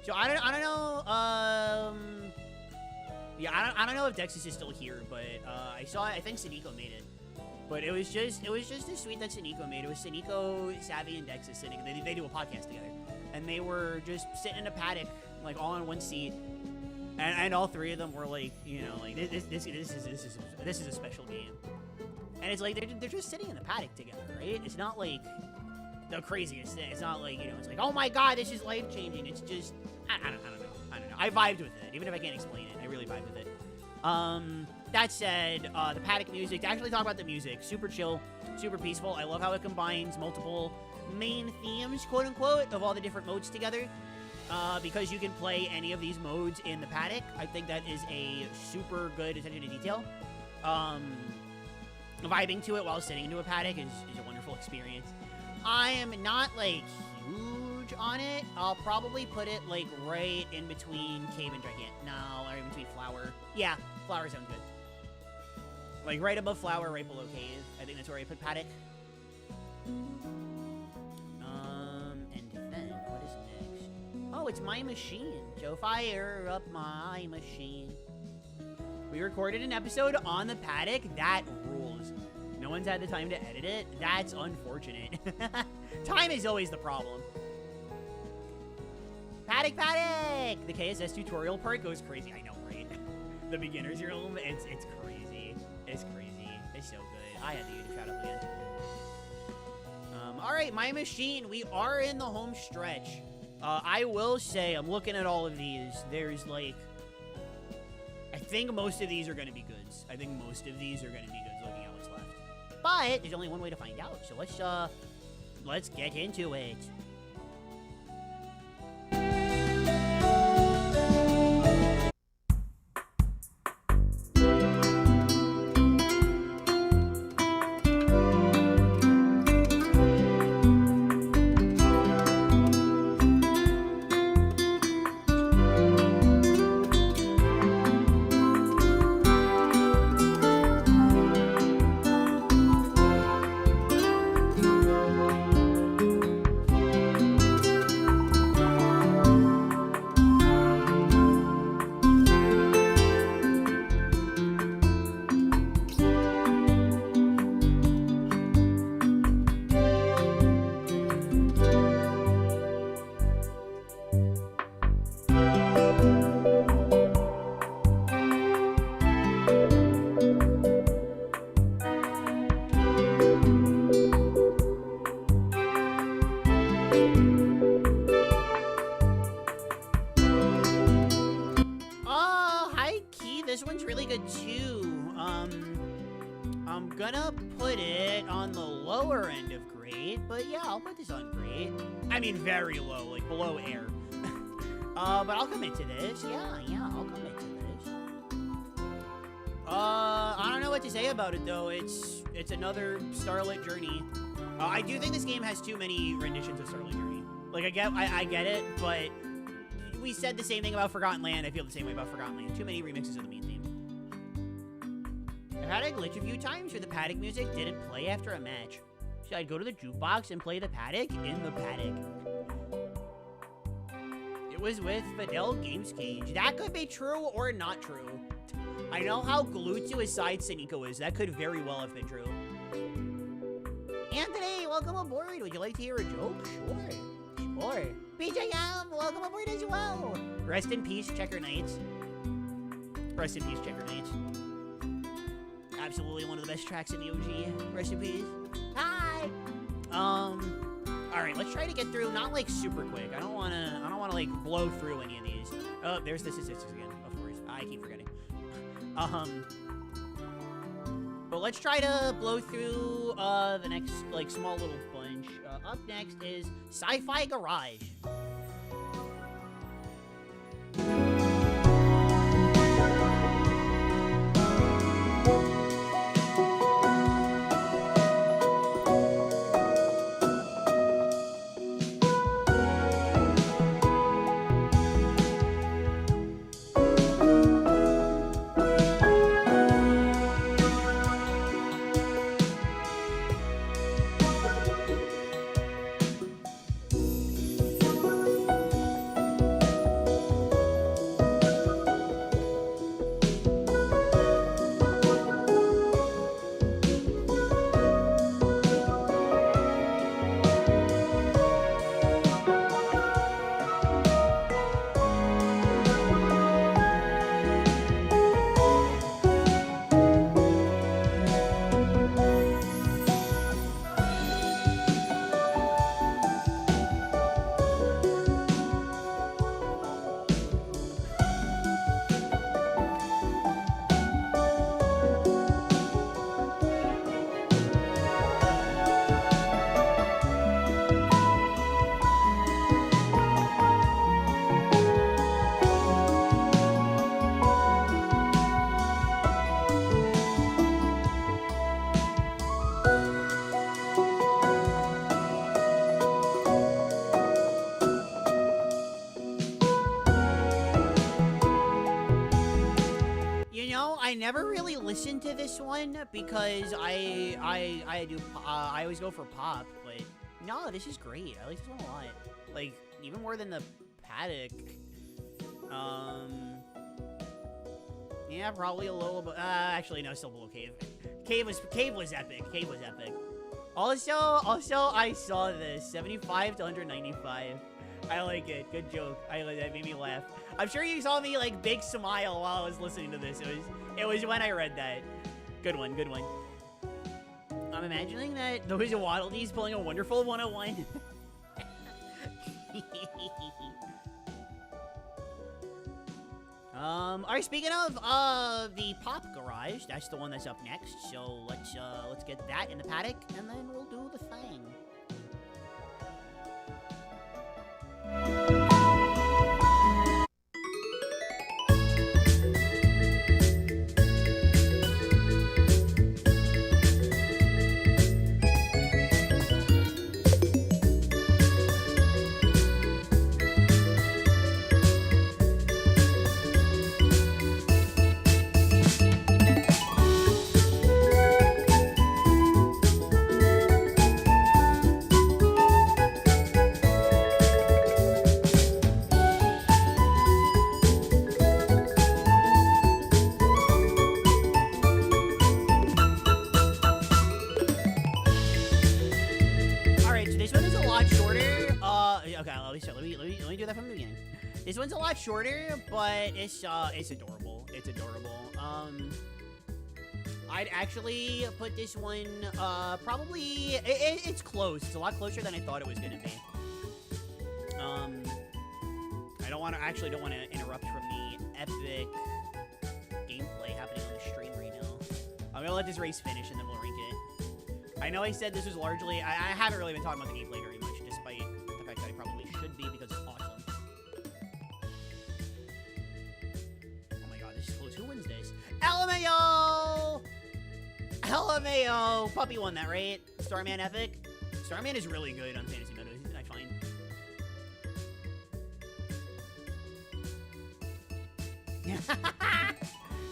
so I don't know. Yeah, I don't know if Dexus is still here, but I think Suniko made it. But it was just a tweet that Suniko made. It was Suniko, Savvy, and Dexus sitting. They do a podcast together, and they were just sitting in a paddock, like all in one seat, and all three of them were like, you know, like this is a special game, and it's like they're just sitting in the paddock together, right? It's not like the craziest thing. It's not like, you know, it's like, oh my god, this is life changing. It's just I don't know. I vibed with it, even if I can't explain it. I really vibed with it. That said, the paddock music, to actually talk about the music, super chill, super peaceful. I love how it combines multiple main themes, quote-unquote, of all the different modes together, because you can play any of these modes in the paddock. I think that is a super good attention to detail. Vibing to it while sitting into a paddock is a wonderful experience. I am not, like, huge on it. I'll probably put it, like, right in between Cave and Gigant. No, or in between Flower. Yeah, Flower sounds good. Like, right above Flower, right below Cave. I think that's where I put Paddock. And then, what is next? Oh, it's My Machine. So fire up my machine. We recorded an episode on the paddock. That rules. No one's had the time to edit it. That's unfortunate. Time is always the problem. Paddock! The KSS tutorial part goes crazy. I know, right? The beginner's room, it's crazy. It's crazy. It's so good. I had to use a shout out again. Alright, my machine. We are in the home stretch. I will say, I'm looking at all of these. There's like, I think most of these are going to be goods. Looking at what's left. But there's only one way to find out. So let's get into it. This one's really good too. I'm gonna put it on the lower end of great, but yeah, I'll put this on great. I mean, very low, like below air. But I'll commit to this. Yeah, I'll commit to this. I don't know what to say about it though. It's another Starlit Journey. I do think this game has too many renditions of Starlit Journey. Like I get it, but we said the same thing about Forgotten Land. I feel the same way about Forgotten Land. Too many remixes of the main theme. I've had a glitch a few times where the paddock music didn't play after a match. So I'd go to the jukebox and play the paddock in the paddock. It was with Fidel Games Cage. That could be true or not true. I know how glued to his side Seniko is. That could very well have been true. Anthony, welcome aboard. Would you like to hear a joke? Sure. BJM, welcome aboard as well. Rest in peace, Checker Knights. Rest in peace, Checker Knights. Absolutely one of the best tracks in the OG. Rest in peace. Hi. All right, let's try to get through. Not like super quick. I don't wanna like blow through any of these. Oh, there's the statistics again. Of course, I keep forgetting. But let's try to blow through the next like small little bunch. Up next is Sci-Fi Garage. I never really listened to this one because I always go for pop, but no, this is great. I like this one a lot. Like, even more than the paddock. Yeah, probably a little, but actually no, still below Cave. Cave was epic. Cave was epic. Also, I saw this 75 to 195. I like it. Good joke. I like that. Made me laugh. I'm sure you saw me like big smile while I was listening to this. It was when I read that. Good one. Good one. I'm imagining that those Waddle Dees pulling a wonderful 101. Alright, speaking of the Pop Garage, that's the one that's up next. So let's get that in the paddock, and then we'll do the thing. Let me do that from the beginning. This one's a lot shorter, but it's adorable. It's adorable. I'd actually put this one probably it's close. It's a lot closer than I thought it was gonna be. I don't want to interrupt from the epic gameplay happening on the stream right now. I'm gonna let this race finish and then we'll rank it. I know I said this was largely I haven't really been talking about the gameplay very much, despite the fact that I probably should be because it's awesome. Oh my god, this is close. Who wins this? LMAO! LMAO! Puppy won that, right? Starman Epic? Starman is really good on Fantasy Meadows, I find.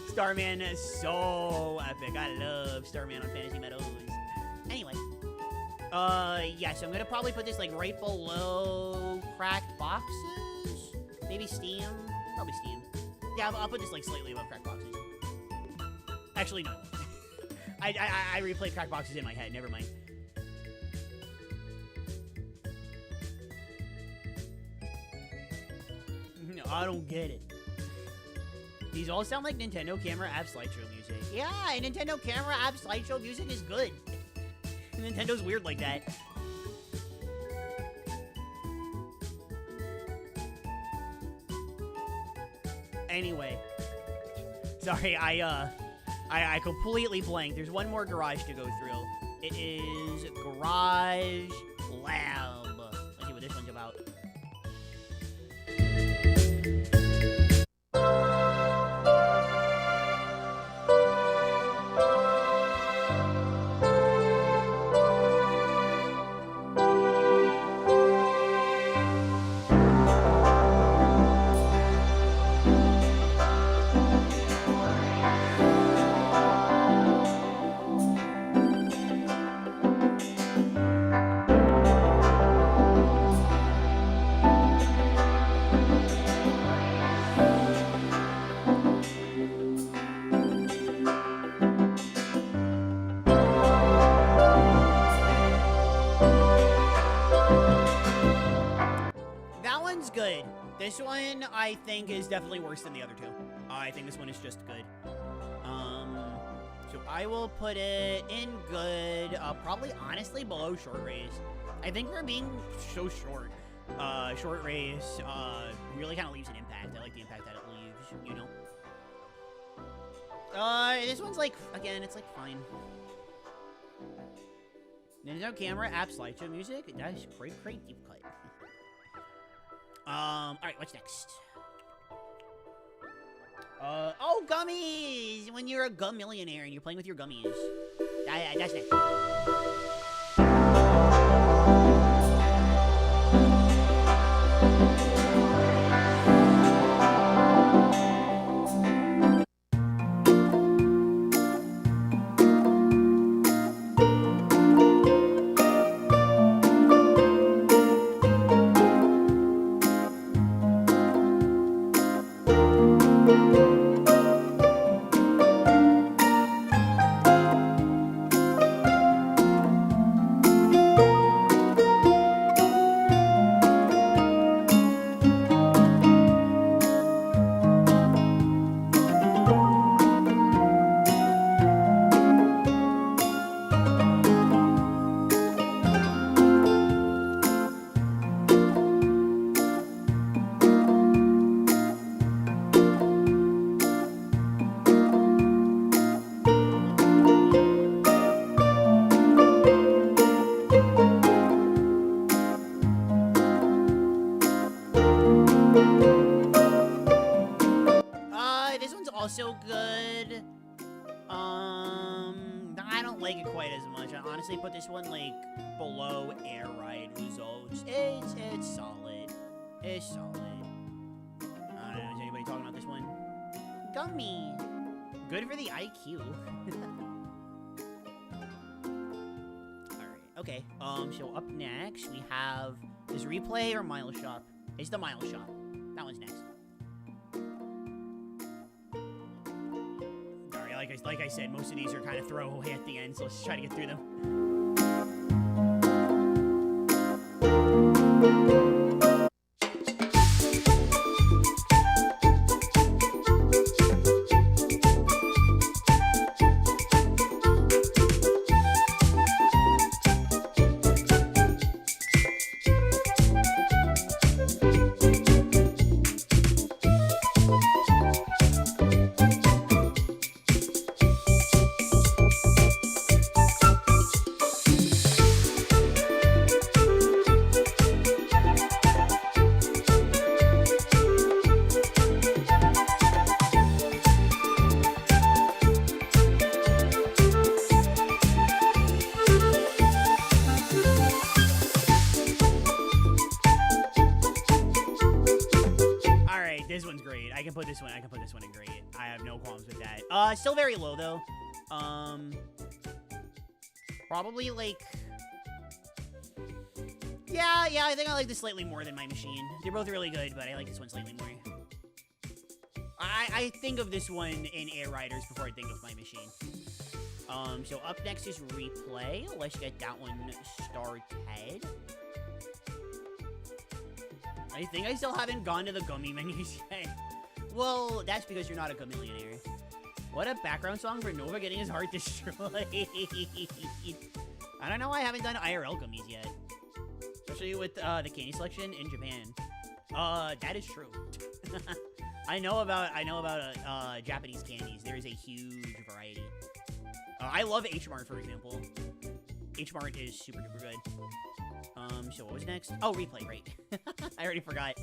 Starman is so epic. I love Starman on Fantasy Meadows. Anyway. Yeah, so I'm gonna probably put this, like, right below cracked boxes? Maybe Steam? Probably Steam. Yeah, I'll put this, like, slightly above cracked boxes. Actually, no. I replayed cracked boxes in my head. Never mind. No, I don't get it. These all sound like Nintendo Camera App Slideshow music. Yeah, Nintendo Camera App Slideshow music is good. Nintendo's weird like that. Anyway. Sorry, I completely blanked. There's one more garage to go through. It is Garage Lab. Let's see what this one's about. Good. This one, I think, is definitely worse than the other two. I think this one is just good. So I will put it in good, probably, honestly, below Short Race. I think for being so short, Short Race, really kind of leaves an impact. I like the impact that it leaves, you know? This one's like, again, it's like fine. Nintendo Camera App Slideshow music, that is great deep cut. Alright, what's next? Oh, gummies! When you're a gum millionaire and you're playing with your gummies. That's next. good. I don't like it quite as much. I honestly put this one like below Air Ride results. It's solid. It's solid. I don't know. Is anybody talking about this one? Gummy. Good for the IQ. Alright, okay. So up next we have this Replay or Mile Shop. It's the Mile Shop. That one's next. Alright, like I said, most of these are kind of throwaway at the end, so let's try to get through them. I can put this one in great. I have no qualms with that. Still very low though. Probably like, yeah, I think I like this slightly more than My Machine. They're both really good, but I like this one slightly more. I think of this one in Air Riders before I think of My Machine. So up next is Replay. Let's get that one started. I think I still haven't gone to the gummy menus yet. Well, that's because you're not a chameleonaire. What a background song for Nova getting his heart destroyed. I don't know why I haven't done IRL gummies yet. Especially with the candy selection in Japan. That is true. I know about Japanese candies. There is a huge variety. I love H Mart, for example. H Mart is super duper good. So what was next? Oh, Replay, right. I already forgot.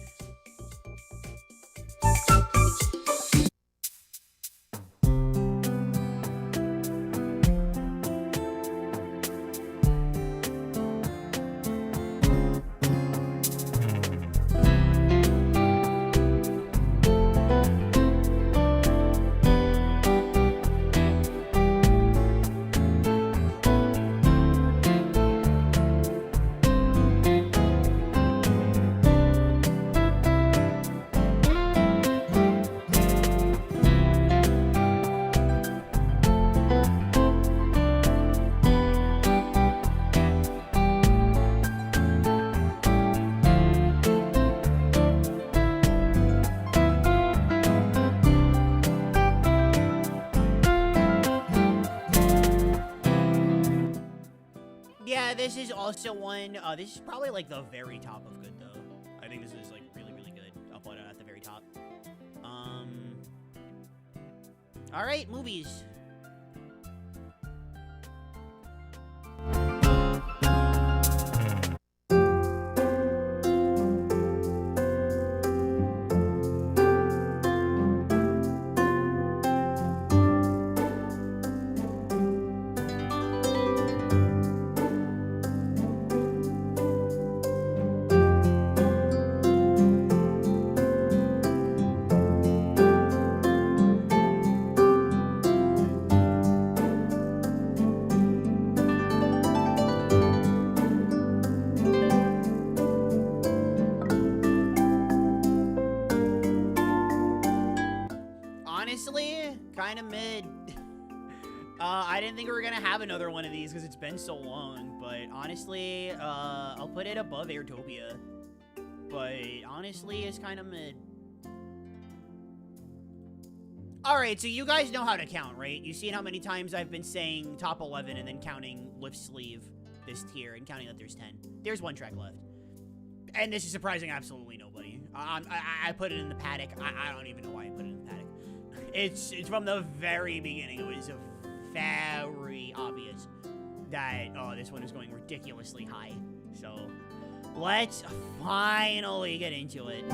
This is also one, this is probably like the very top of good though. I think this is like really, really good. I'll put it at the very top. Alright, movies. Honestly, kind of mid. I didn't think we were gonna have another one of these because it's been so long, but honestly, I'll put it above Airtopia. But honestly, it's kind of mid. Alright, so you guys know how to count, right? You've seen how many times I've been saying top 11 and then counting lift sleeve this tier and counting that there's 10. There's one track left. And this is surprising absolutely nobody. I put it in the paddock. I don't even know why I put it in the paddock. It's from the very beginning. It was very obvious that this one is going ridiculously high. So let's finally get into it.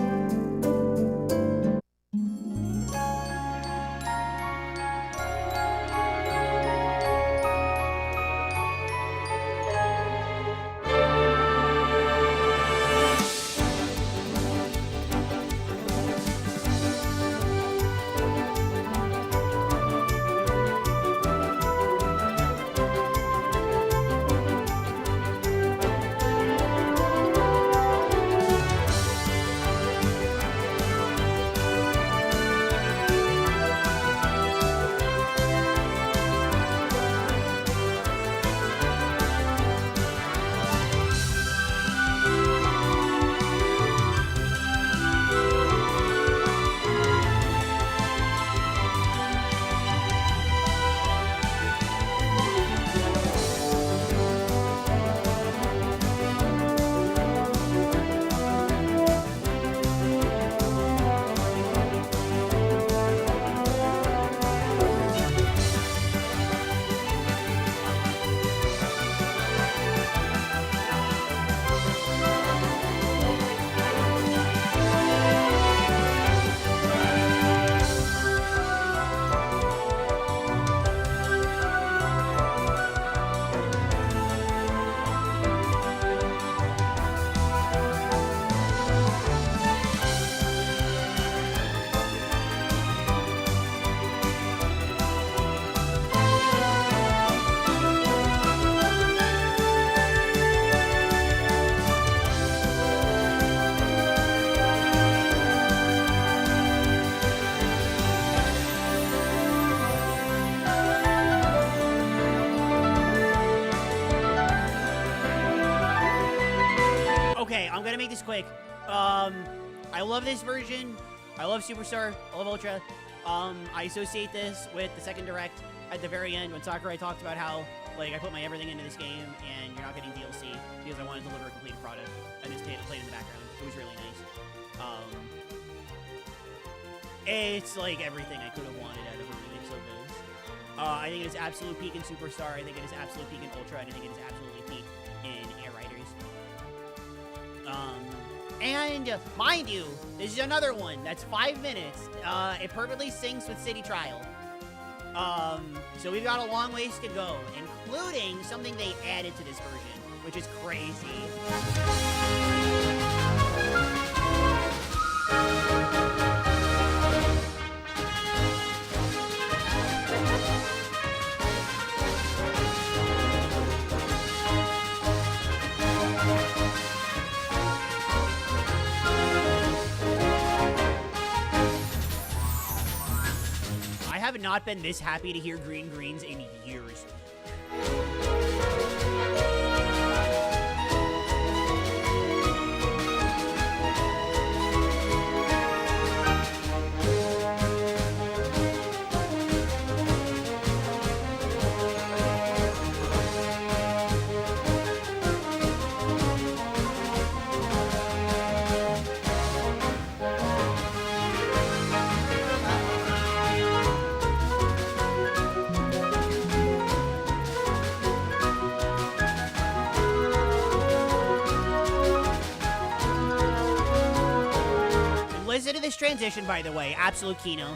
I'm gonna make this quick. I love this version. I love Superstar. I love Ultra. I associate this with the second direct at the very end when Sakurai talked about how, like, I put my everything into this game and you're not getting DLC because I want to deliver a complete product. And just played in the background. It was really nice. It's like everything I could have wanted out of a remix of this. I think it is absolute peak in Superstar. I think it is absolute peak in Ultra. And I think it is absolutely peak in Air Riders. And mind you, this is another one that's 5 minutes. It perfectly syncs with City Trial. So we've got a long ways to go, including something they added to this version, which is crazy. I have not been this happy to hear Green Greens in years. Listen to this transition, by the way. Absolute Kino.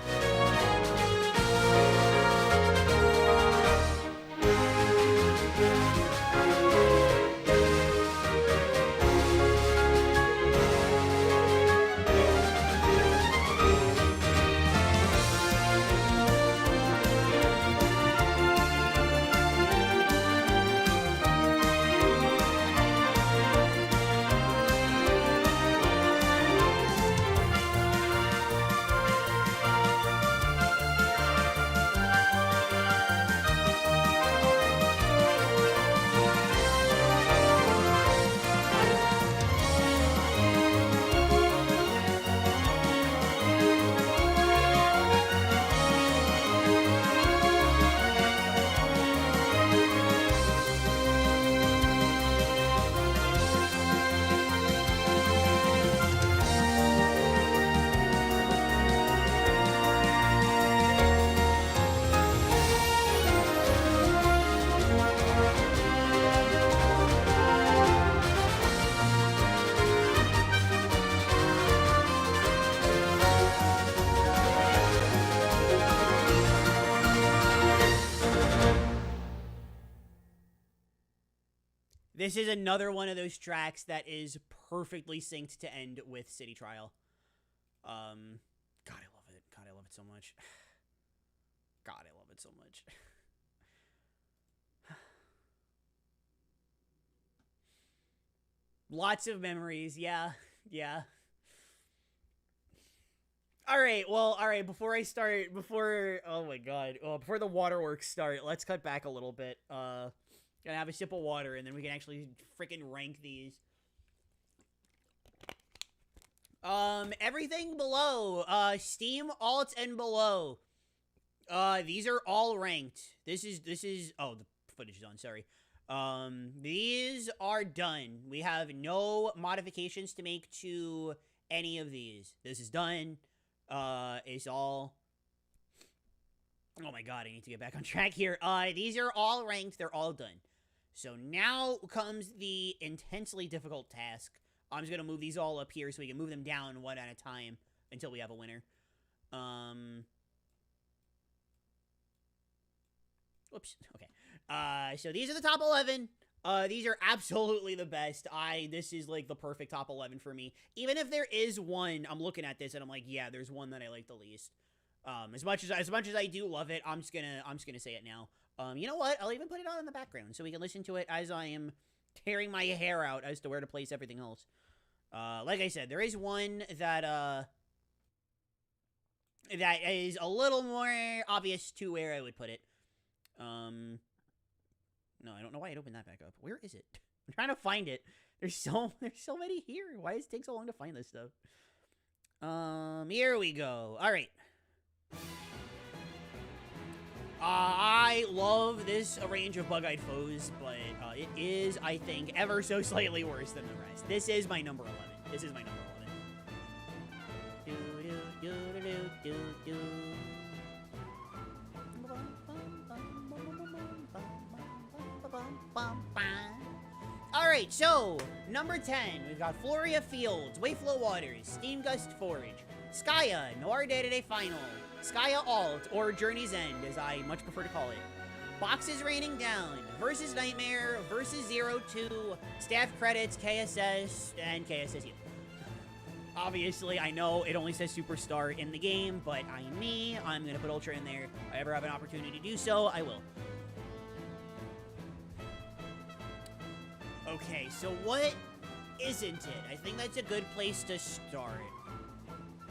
This is another one of those tracks that is perfectly synced to end with City Trial. God, I love it. God, I love it so much. God, I love it so much. Lots of memories. Yeah. Yeah. All right. Well, all right. Before oh my God. Before the waterworks start, let's cut back a little bit. Gonna have a sip of water, and then we can actually freaking rank these. Everything below, Steam, Alt, and below. These are all ranked. This is, oh, the footage is on, sorry. These are done. We have no modifications to make to any of these. This is done. It's all... Oh my God, I need to get back on track here. These are all ranked. They're all done. So now comes the intensely difficult task. I'm just going to move these all up here so we can move them down one at a time until we have a winner. Whoops. Okay. So these are the top 11. These are absolutely the best. This is like the perfect top 11 for me. Even if there is one, I'm looking at this and I'm like, yeah, there's one that I like the least. As much as I do love it, I'm just gonna say it now. You know what? I'll even put it on in the background so we can listen to it as I am tearing my hair out as to where to place everything else. Like I said, there is one that is a little more obvious to where I would put it. No, I don't know why it opened that back up. Where is it? I'm trying to find it. There's so many here. Why does it take so long to find this stuff? Here we go. All right. I love this range of bug-eyed foes, but it is, I think, ever so slightly worse than the rest. This is my number 11. This is my number 11. Alright, so, number 10, we've got Floria Fields, Wayflow Waters, Steam Gust Forage, Skya, Noir Day-to-Day Final, Skya Alt, or Journey's End, as I much prefer to call it. Boxes Raining Down, versus Nightmare, versus 02, Staff Credits, KSS, and KSSU. Obviously, I know it only says Superstar in the game, but I'm me. I'm going to put Ultra in there. If I ever have an opportunity to do so, I will. Okay, so what isn't it? I think that's a good place to start.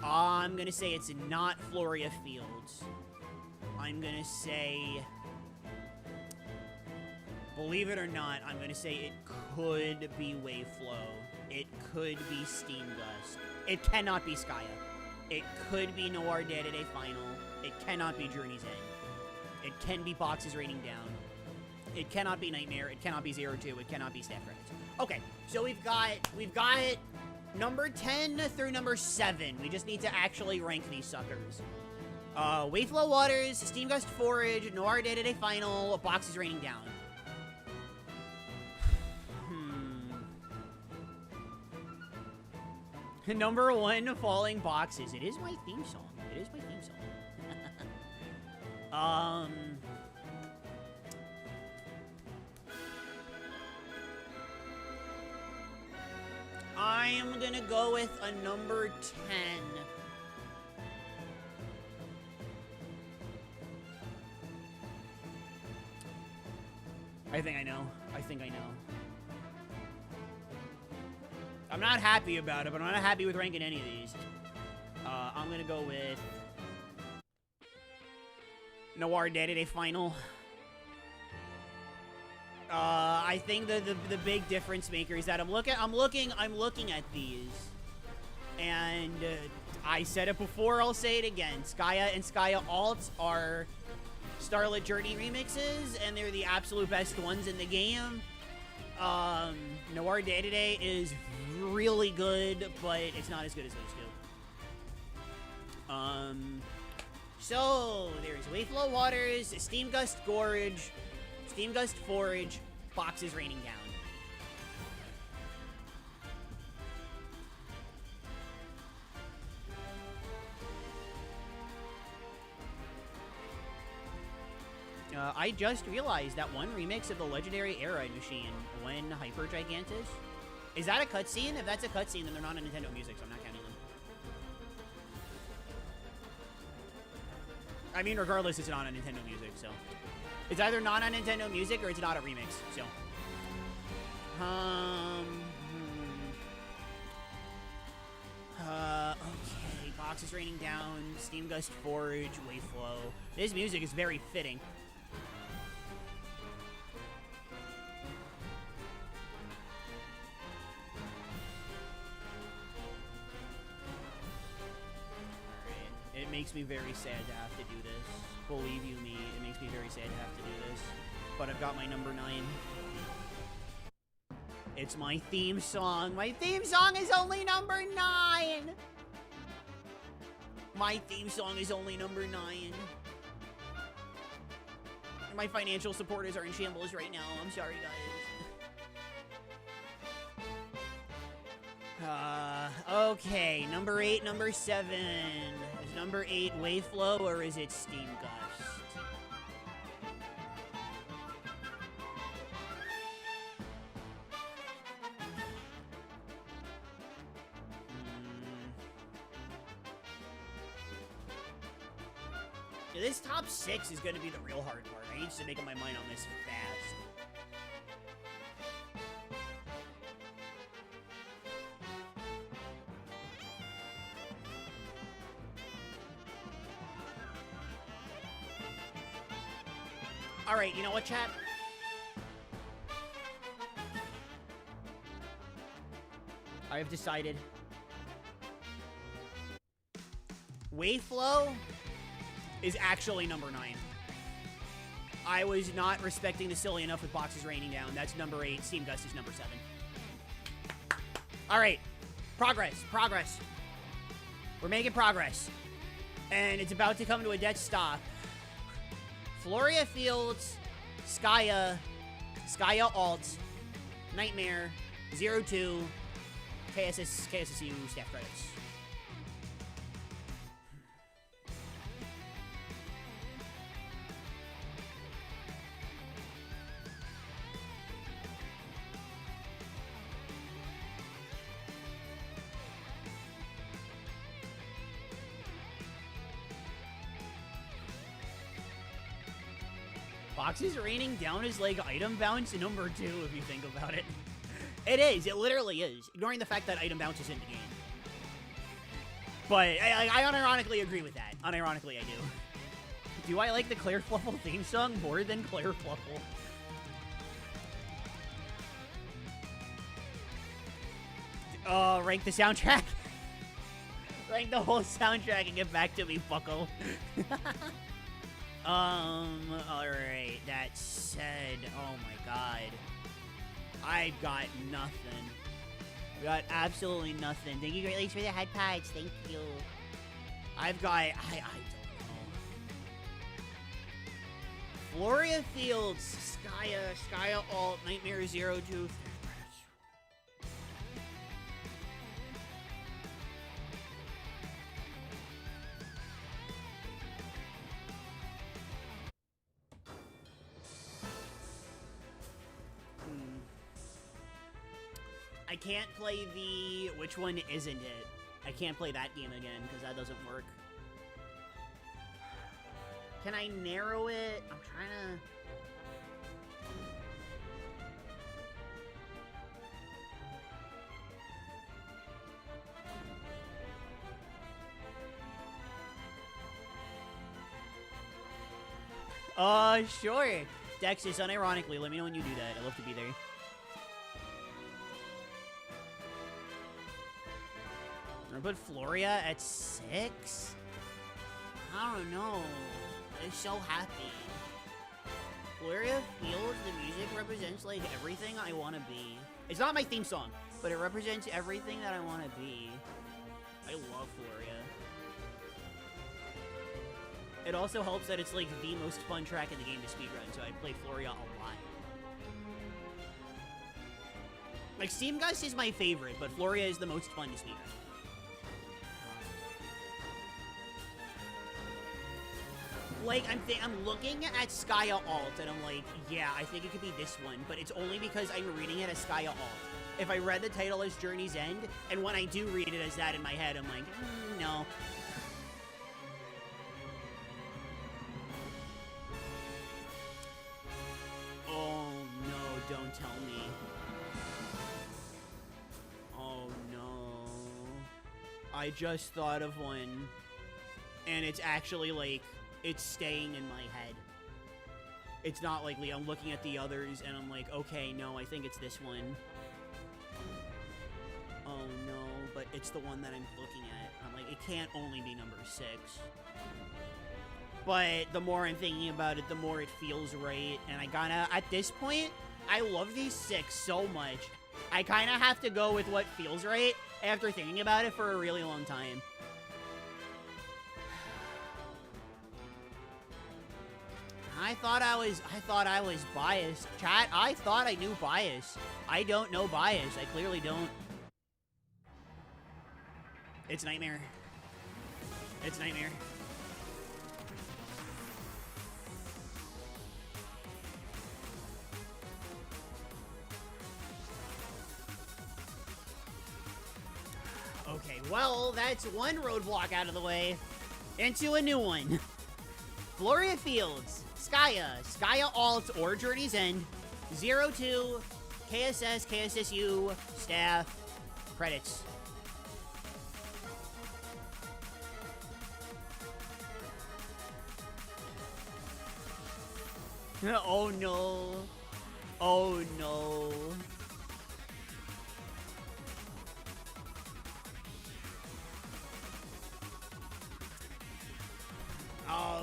I'm going to say it's not Floria Fields. I'm going to say... Believe it or not, I'm going to say it could be Wayflow. It could be Steam Gust. It cannot be Skya. It could be Noir Day-to-Day Final. It cannot be Journey's End. It can be Boxes Raining Down. It cannot be Nightmare. It cannot be 02. It cannot be Staff Credits. Okay, so we've got number 10 through number 7. We just need to actually rank these suckers. Wayflow Waters, Steam Gust Forage, Noir Day-to-Day Final, Boxes Raining Down. Number 1, Falling Boxes. It is my theme song. It is my theme song. I'm gonna go with a number 10. I think I know. I think I know. I'm not happy about it, but I'm not happy with ranking any of these. I'm gonna go with Noir Day-to-Day Final. I think the big difference maker is that I'm looking at these, and I said it before, I'll say it again. Skya and Skya Alt are Starlit Journey remixes, and they're the absolute best ones in the game. Noir Day-to-Day is really good, but it's not as good as those two. So there's Wayflow Waters, Steam Gust Gorge, Steam Gust Forage, Boxes Raining Down. I just realized that one remix of the Legendary Era Machine, when Hyper Gigantus. Is that a cutscene? If that's a cutscene, then they're not on Nintendo Music, so I'm not counting them. I mean, regardless, it's not on Nintendo Music, so... It's either not on Nintendo Music or it's not a remix, so... Okay, Boxes Raining Down, Steam Gust Forage, Wayflow. This music is very fitting. It makes me very sad to have to do this. Believe you me, it makes me very sad to have to do this. But I've got my number 9. It's my theme song. My theme song is only number 9! My theme song is only number 9. My financial supporters are in shambles right now. I'm sorry, guys. Okay, number 8, number 7. Is number 8 Wayflow or is it Steam Gust? This top 6 is going to be the real hard part. I need to make up my mind on this fast. Alright, you know what, chat? I have decided. Waveflow is actually number 9. I was not respecting the silly enough with boxes raining down. That's number 8. Steam Gust is number 7. All right. Progress. We're making progress. And it's about to come to a dead stop. Floria Fields, Skya Alt, Nightmare, 02, KSSU staff credits. Boxes raining down is like item bounce number 2 if you think about it. It is. It literally is. Ignoring the fact that item bounce is in the game. But I unironically agree with that. Unironically, I do. Do I like the Claire Fluffle theme song more than Claire Fluffle? Rank the soundtrack. Rank the whole soundtrack and get back to me, fucko. Alright, that said, oh my god. I've got nothing. I've got absolutely nothing. Thank you, Great Lakes, for the head pads. Thank you. I've got, I don't know. Floria Fields, Skya Alt, Nightmare 02. I can't play the... Which one isn't it? I can't play that game again, because that doesn't work. Can I narrow it? I'm trying to... Sure. Dexys, unironically, let me know when you do that. I'd love to be there. I'm gonna put Floria at 6? I don't know. I'm so happy. Floria Fields, the music represents, like, everything I want to be. It's not my theme song, but it represents everything that I want to be. I love Floria. It also helps that it's, like, the most fun track in the game to speedrun, so I play Floria a lot. Like, Steam Gust is my favorite, but Floria is the most fun to speedrun. Like, I'm looking at Skya Alt, and I'm like, yeah, I think it could be this one, but it's only because I'm reading it as Skya Alt. If I read the title as Journey's End, and when I do read it as that in my head, I'm like, no. Oh, no, don't tell me. Oh, no. I just thought of one, and it's actually, like... It's staying in my head. It's not likely. I'm looking at the others, and I'm like, okay, no, I think it's this one. Oh, no, but it's the one that I'm looking at. I'm like, it can't only be number 6. But the more I'm thinking about it, the more it feels right. And I kinda, at this point, I love these 6 so much. I kind of have to go with what feels right after thinking about it for a really long time. I thought I was biased. Chat, I thought I knew bias. I don't know bias. I clearly don't. It's Nightmare. It's Nightmare. Okay, well, that's one roadblock out of the way. Into a new one. Floria Fields, Skya Alt or Journey's End, 02, KSS, KSSU, staff, credits. Oh no. Oh no.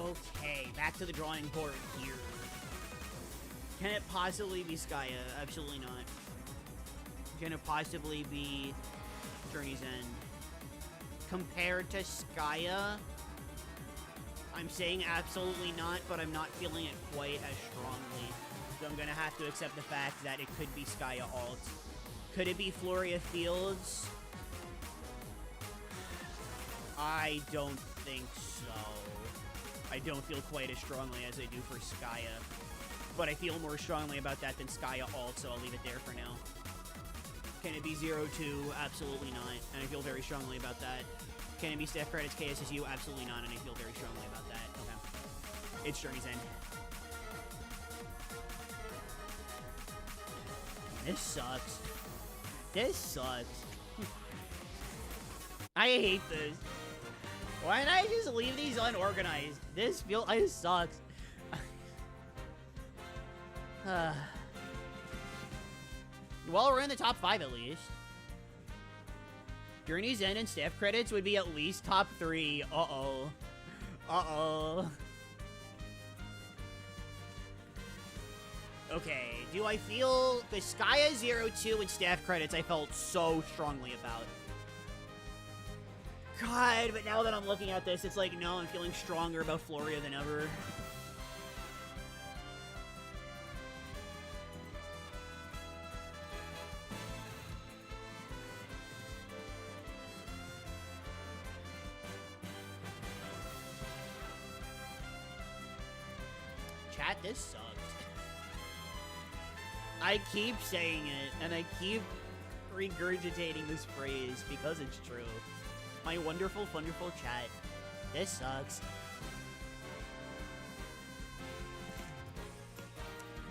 Okay, back to the drawing board here. Can it possibly be Skya? Absolutely not. Can it possibly be Journey's End? Compared to Skya, I'm saying absolutely not, but I'm not feeling it quite as strongly. So I'm gonna have to accept the fact that it could be Skya alt. Could it be Floria Fields? I don't think so. I don't feel quite as strongly as I do for Skya. But I feel more strongly about that than Skya alt, so I'll leave it there for now. Can it be 0-2? Absolutely not. And I feel very strongly about that. Can it be Staff Credits KSSU? Absolutely not, and I feel very strongly about that. Okay. It's Journey's End. This sucks. This sucks. I hate this. Why didn't I just leave these unorganized? This sucks. Well, we're in the top 5 at least. Journey's End and Staff Credits would be at least top 3. Uh-oh. Uh-oh. Okay, do I feel... The Skya 0-2 and Staff Credits I felt so strongly about. God, but now that I'm looking at this, it's like, no, I'm feeling stronger about Floria than ever. Chat, this sucks. I keep saying it, and I keep regurgitating this phrase because it's true. My wonderful, wonderful chat. This sucks.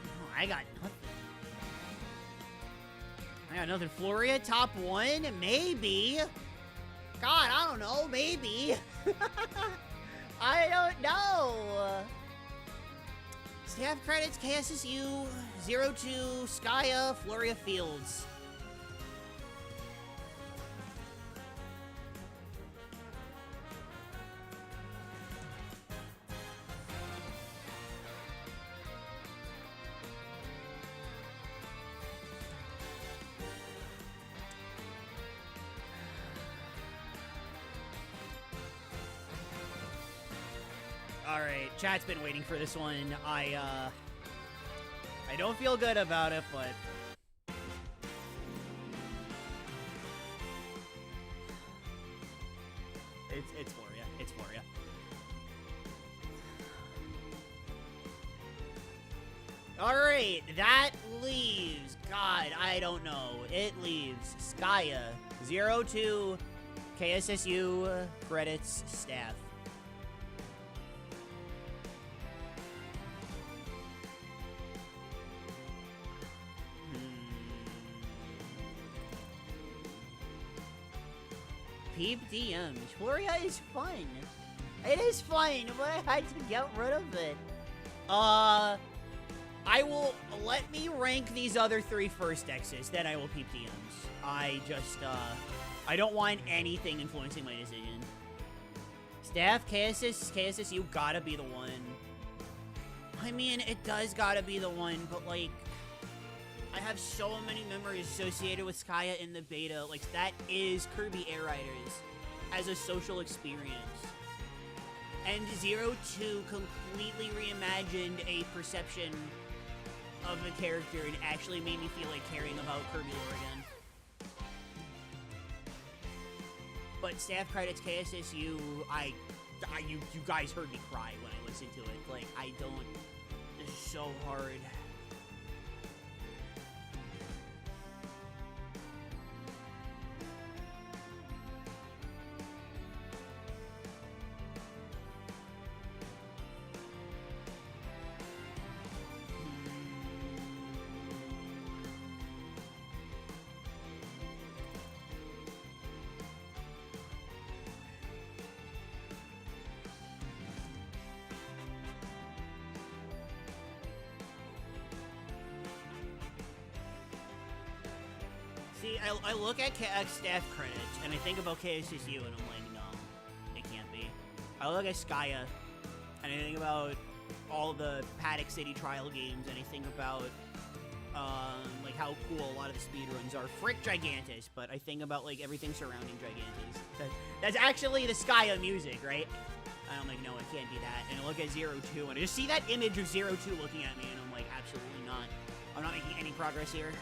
Oh, I got nothing. I got nothing. Floria top 1? Maybe. God, I don't know. Maybe. I don't know. Staff Credits, KSSU, 0-2, Skya, Floria Fields. Alright, chat's been waiting for this one. I don't feel good about it, but... It's Floria. It's Floria. Alright, that leaves... God, I don't know. It leaves Skya, 0-2, KSSU, Credits, Staff. Peep DMs. Floria is fun. It is fun, but I had to get rid of it. I will... Let me rank these other 3 first X's, then I will peep DMs. I just, I don't want anything influencing my decision. Staff, KSSU gotta be the one. I mean, it does gotta be the one, but, like... I have so many memories associated with Skya in the beta. Like, that is Kirby Air Riders as a social experience. And 0-2 completely reimagined a perception of the character and actually made me feel like caring about Kirby lore again. But Staff Credits, KSSU, you guys heard me cry when I listened to it. Like, I don't... This is so hard. See, I look at Staff Credits, and I think about KSSU, and I'm like, no, it can't be. I look at Skya, and and I think about all the Paddock City trial games, and I think about like how cool a lot of the speedruns are. Frick Gigantus, but I think about like everything surrounding Gigantus. That's actually the Skya music, right? I'm like, no, it can't be that. And I look at 02, and I just see that image of 02 looking at me, and I'm like, absolutely not. I'm not making any progress here.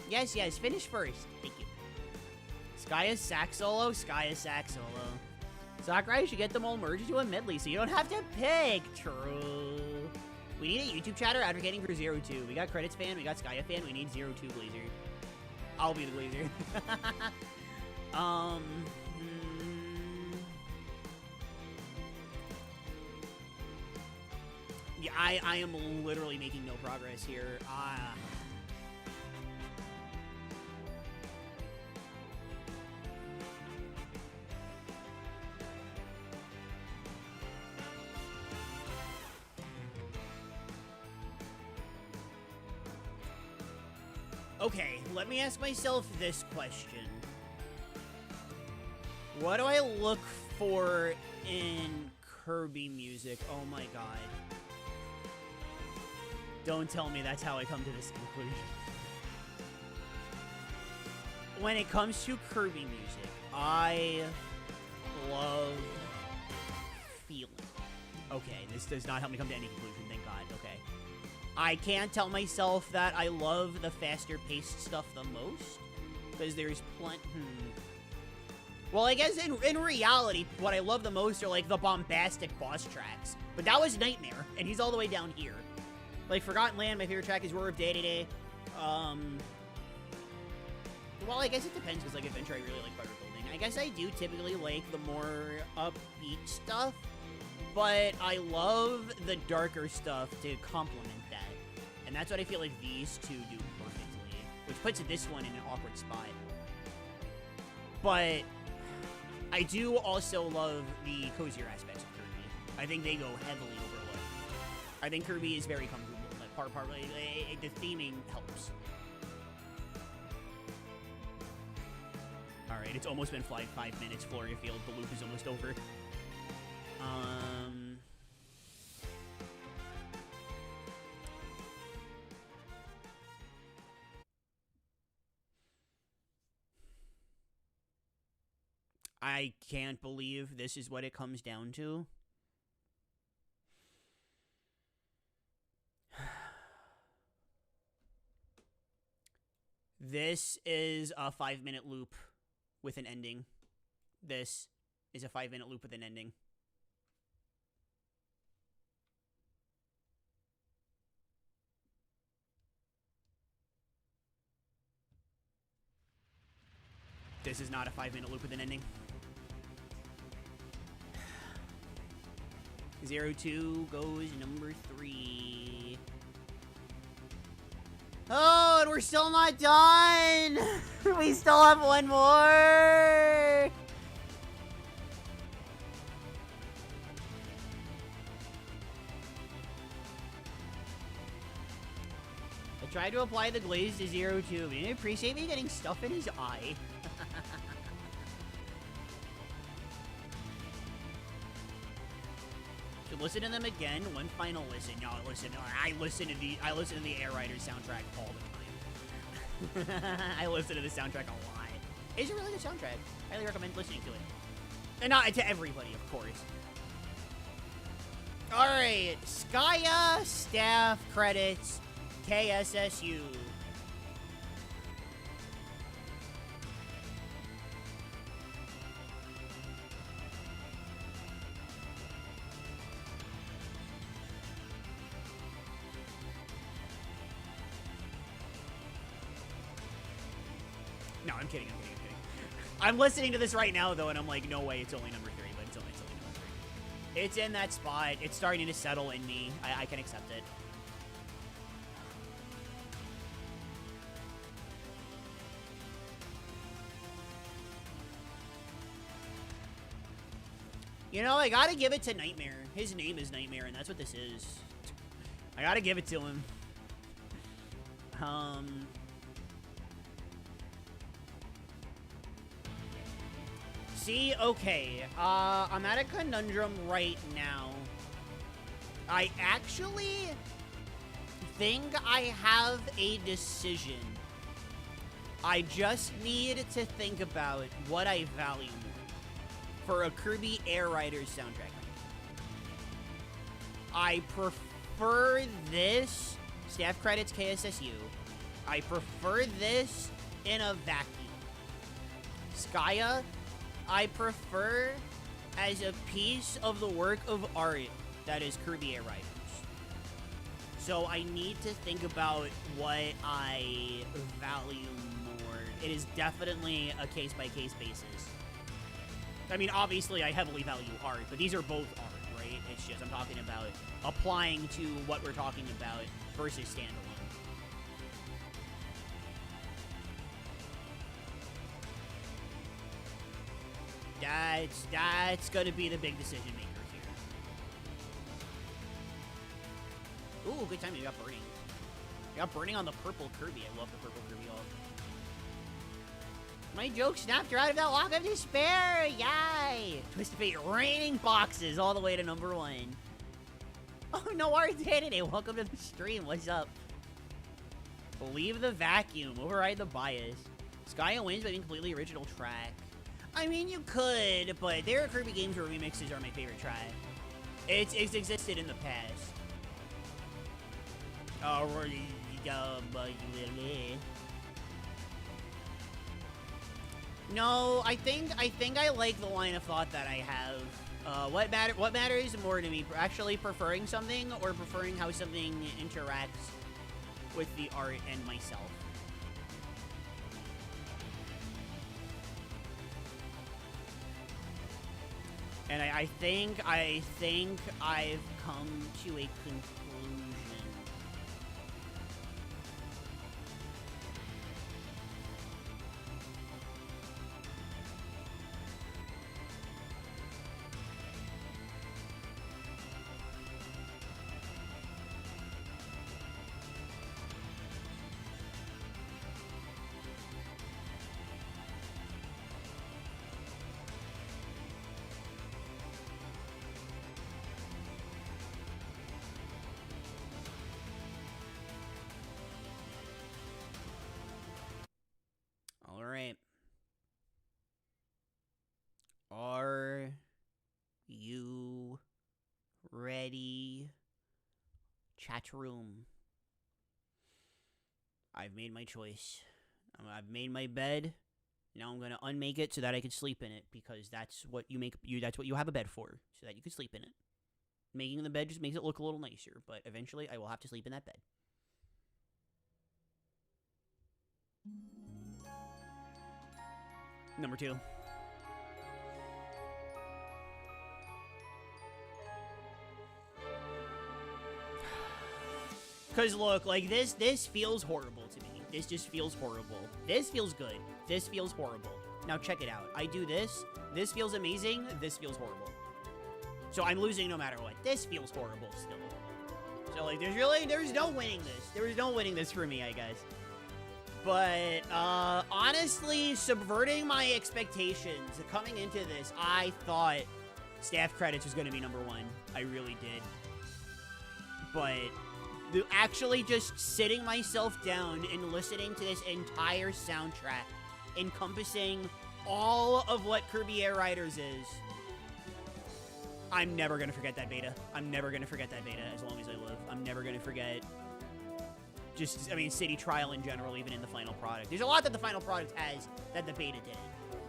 Yes, yes, finish first. Thank you. Skya's sax solo, Skya's sax solo. Sakurai should get them all merged into a medley so you don't have to pick. True. We need a YouTube chatter advocating for 02. We got Credits fan, we got Skya fan, we need 02 Glazer. I'll be the Glazer. Yeah, I am literally making no progress here. Okay, let me ask myself this question. What do I look for in Kirby music? Oh my god. Don't tell me that's how I come to this conclusion. When it comes to Kirby music, I love feeling. Okay, this does not help me come to any conclusion, thank god, okay. I can't tell myself that I love the faster paced stuff the most, because there's plenty. Well, I guess in reality, what I love the most are like the bombastic boss tracks. But that was Nightmare, and he's all the way down here. Like Forgotten Land, my favorite track is Roar of Day. Well, I guess it depends, because like Adventure, I really like Butter Building. I guess I do typically like the more upbeat stuff, but I love the darker stuff to complement that. And that's what I feel like these two do perfectly, which puts this one in an awkward spot. But I do also love the cozier aspects of Kirby. I think they go heavily overlooked. I think Kirby is very comfortable. Like, the theming helps. Alright, it's almost been 5 minutes, Floria Field. The loop is almost over. I can't believe this is what it comes down to. This is a 5-minute loop with an ending. This is a 5-minute loop with an ending. This is not a 5-minute loop with an ending. 02 goes number 3. Oh, and we're still not done! We still have one more! I tried to apply the glaze to 02, but he didn't appreciate me getting stuff in his eye. Should listen to them again. One final listen. No, I listen to the Air Riders soundtrack all the time. I listen to the soundtrack a lot. It's a really good soundtrack. I highly recommend listening to it. And not to everybody, of course. Alright, Skya, staff, credits, KSSU. No, I'm kidding. I'm listening to this right now, though, and I'm like, no way, it's only number 3, but it's only number 3. It's in that spot. It's starting to settle in me. I can accept it. You know, I gotta give it to Nightmare. His name is Nightmare, and that's what this is. I gotta give it to him. See, okay, I'm at a conundrum right now. I actually think I have a decision. I just need to think about what I value more for a Kirby Air Riders soundtrack. I prefer this, staff credits KSSU. I prefer this in a vacuum. Skya, I prefer as a piece of the work of art that is Kirby Air Riders. So I need to think about what I value more. It is definitely a case-by-case basis. I mean, obviously I heavily value art, but these are both art, right? It's just I'm talking about applying to what we're talking about versus standalone. That's gonna be the big decision maker here. Ooh, good timing. We got burning. We got burning on the purple Kirby. I love the purple Kirby ult. My joke snapped her out of that lock of despair. Yay! Twisted Fate raining boxes all the way to number 1. Oh, no, Ardenity. Welcome to the stream. What's up? Leave the vacuum. Override the bias. Skya wins by being completely original track. I mean, you could, but there are Kirby games where remixes are my favorite track. It's existed in the past. Oh, no, I think I like the line of thought that I have. What matters more to me? Actually preferring something or preferring how something interacts with the art and myself? And I think I've come to a conclusion. Are you ready? Chat room. I've made my choice. I've made my bed. Now I'm gonna unmake it so that I can sleep in it, because that's what that's what you have a bed for, so that you can sleep in it. Making the bed just makes it look a little nicer, but eventually I will have to sleep in that bed. Number 2. Because, look, like, this feels horrible to me. This just feels horrible. This feels good. This feels horrible. Now, check it out. I do this. This feels amazing. This feels horrible. So I'm losing no matter what. This feels horrible still. So, like, there's no winning this. There is no winning this for me, I guess. But, honestly, subverting my expectations, coming into this, I thought staff credits was going to be number 1. I really did. But actually just sitting myself down and listening to this entire soundtrack, encompassing all of what Kirby Air Riders is, I'm never going to forget that beta. I'm never going to forget that beta as long as I live. I'm never going to forget just, I mean, City Trial in general, even in the final product. There's a lot that the final product has that the beta didn't.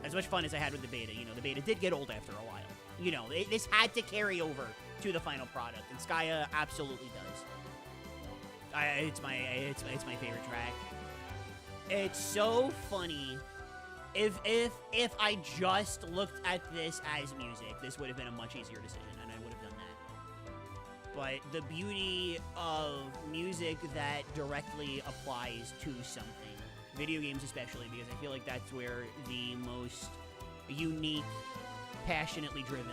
As much fun as I had with the beta, you know, the beta did get old after a while. You know, this had to carry over to the final product, and Skya absolutely does. It's my favorite track. It's so funny. If I just looked at this as music, this would have been a much easier decision, and I would have done that. But the beauty of music that directly applies to something, video games especially, because I feel like that's where the most unique, passionately driven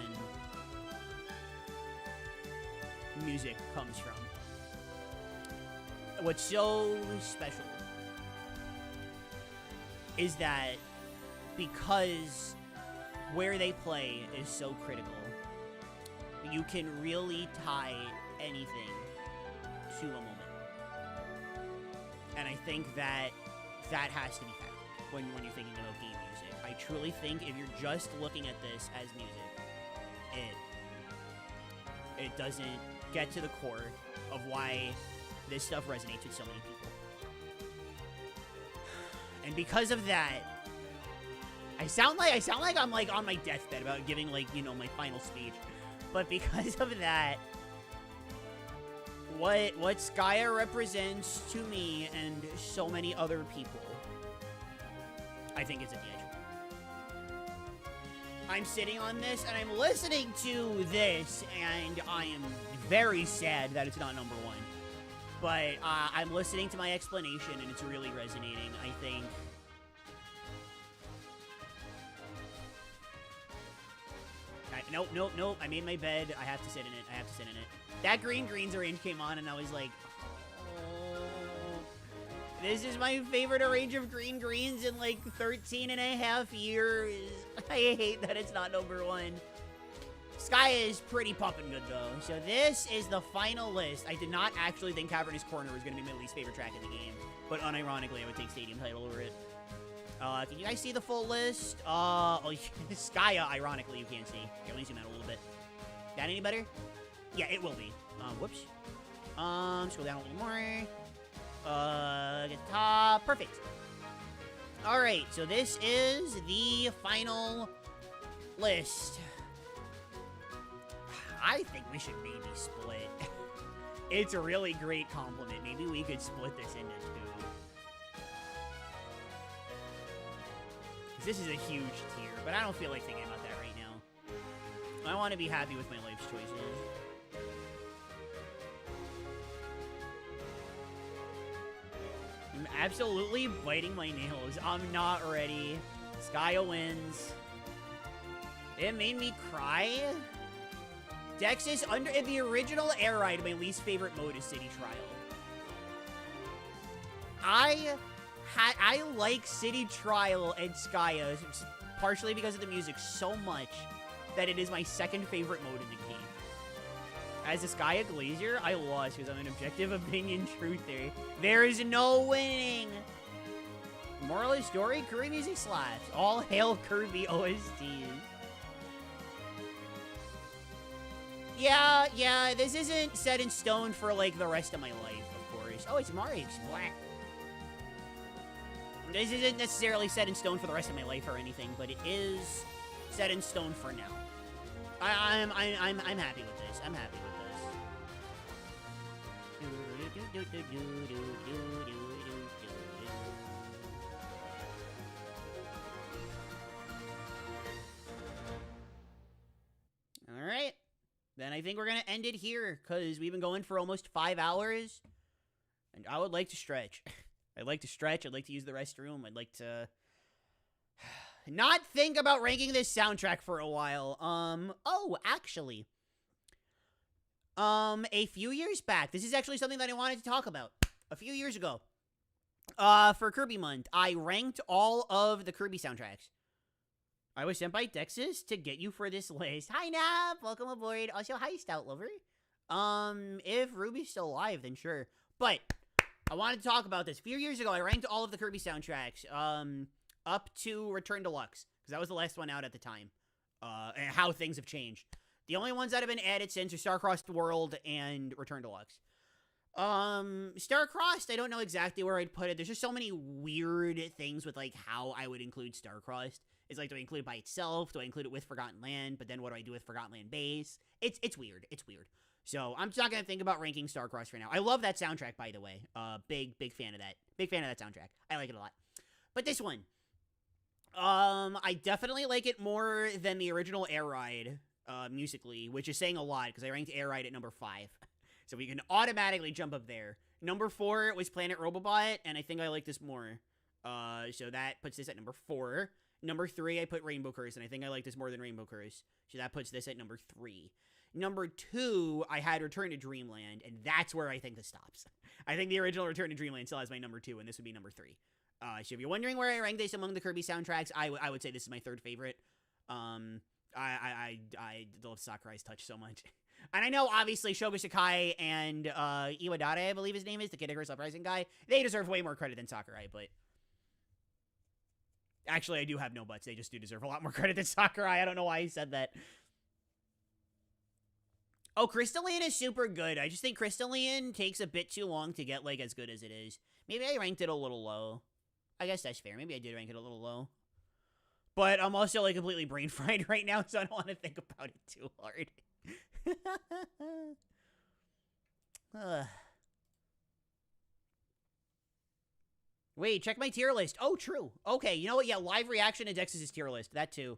music comes from. what's so special is that because where they play is so critical, you can really tie anything to a moment. And I think that that has to be factored when you're thinking about game music. I truly think if you're just looking at this as music, it doesn't get to the core of why this stuff resonates with so many people. And because of that, I sound like I'm like on my deathbed about giving like, you know, my final speech. But because of that, what Skya represents to me and so many other people, I think it's at the edge. I'm sitting on this and I'm listening to this and I am very sad that it's not number one. But I'm listening to my explanation and it's really resonating, I think. Nope. I made my bed. I have to sit in it. That Greens arrange came on and I was like, oh, this is my favorite arrange of Greens in like 13 and a half years. I hate that it's not number one. Skya is pretty pumping good though. So this is the final list. I did not actually think Cavernous Corner was going to be my least favorite track in the game, but unironically I would take Stadium Title over it. Can you guys see the full list? Skya, ironically, you can't see. Here, let me zoom out a little bit. That any better? Yeah, it will be. Whoops. Scroll down a little more. Get the top. Perfect. Alright, so this is the final list. I think we should maybe split. It's a really great compliment. Maybe we could split this into two. This is a huge tier, but I don't feel like thinking about that right now. I want to be happy with my life's choices. I'm absolutely biting my nails. I'm not ready. Skya wins. It made me cry. Dexys under in the original air ride, my least favorite mode is City Trial. I like City Trial and Skya, partially because of the music, so much that it is my second favorite mode in the game. As a Skya Glazier, I lost because I'm an objective opinion truther. There is no winning! Moral of the story, Kirby music slaps. All hail Kirby OSTs. Yeah, this isn't set in stone for, like, the rest of my life, of course. Oh, it's Mario Splat. This isn't necessarily set in stone for the rest of my life or anything, but it is set in stone for now. I'm happy with this. I'm happy with this. All right. Then I think we're going to end it here because we've been going for almost 5 hours and I would like to stretch. I'd like to stretch. I'd like to use the restroom. I'd like to not think about ranking this soundtrack for a while. Oh, actually. A few years back, this is actually something that I wanted to talk about. A few years ago, for Kirby Month, I ranked all of the Kirby soundtracks. I was sent by Dexys to get you for this list. Hi, Nap! Welcome aboard. Also, hi, Stout Lover. If Ruby's still alive, then sure. But I wanted to talk about this. A few years ago, I ranked all of the Kirby soundtracks, up to Return Deluxe, because that was the last one out at the time, and how things have changed. The only ones that have been added since are Star-Crossed World and Return Deluxe. Star-Crossed, I don't know exactly where I'd put it. There's just so many weird things with, like, how I would include Star-Crossed. It's like, do I include it by itself? Do I include it with Forgotten Land? But then what do I do with Forgotten Land Base? It's weird. It's weird. So I'm just not going to think about ranking Star-Crossed for now. I love that soundtrack, by the way. Big fan of that. Big fan of that soundtrack. I like it a lot. But this one, I definitely like it more than the original Air Ride, musically, which is saying a lot because I ranked Air Ride at number 5. So we can automatically jump up there. Number 4 was Planet Robobot, and I think I like this more. So that puts this at number 4. Number 3, I put Rainbow Curse, and I think I like this more than Rainbow Curse. So that puts this at number 3. Number 2, I had Return to Dreamland, and that's where I think this stops. I think the original Return to Dreamland still has my number 2, and this would be number 3. So if you're wondering where I rank this among the Kirby soundtracks, I would say this is my 3rd favorite. I love Sakurai's touch so much. And I know, obviously, Shogo Sakai and Iwadare, I believe his name is, the Kid Icarus Uprising guy, they deserve way more credit than Sakurai, but... Actually, I do have no buts. They just do deserve a lot more credit than Sakurai. I don't know why he said that. Oh, Crystalline is super good. I just think Crystalline takes a bit too long to get, like, as good as it is. Maybe I ranked it a little low. I guess that's fair. Maybe I did rank it a little low. But I'm also, like, completely brain fried right now, so I don't want to think about it too hard. Wait, check my tier list. Oh, true. Okay, you know what? Yeah, live reaction to Dex's tier list. That too.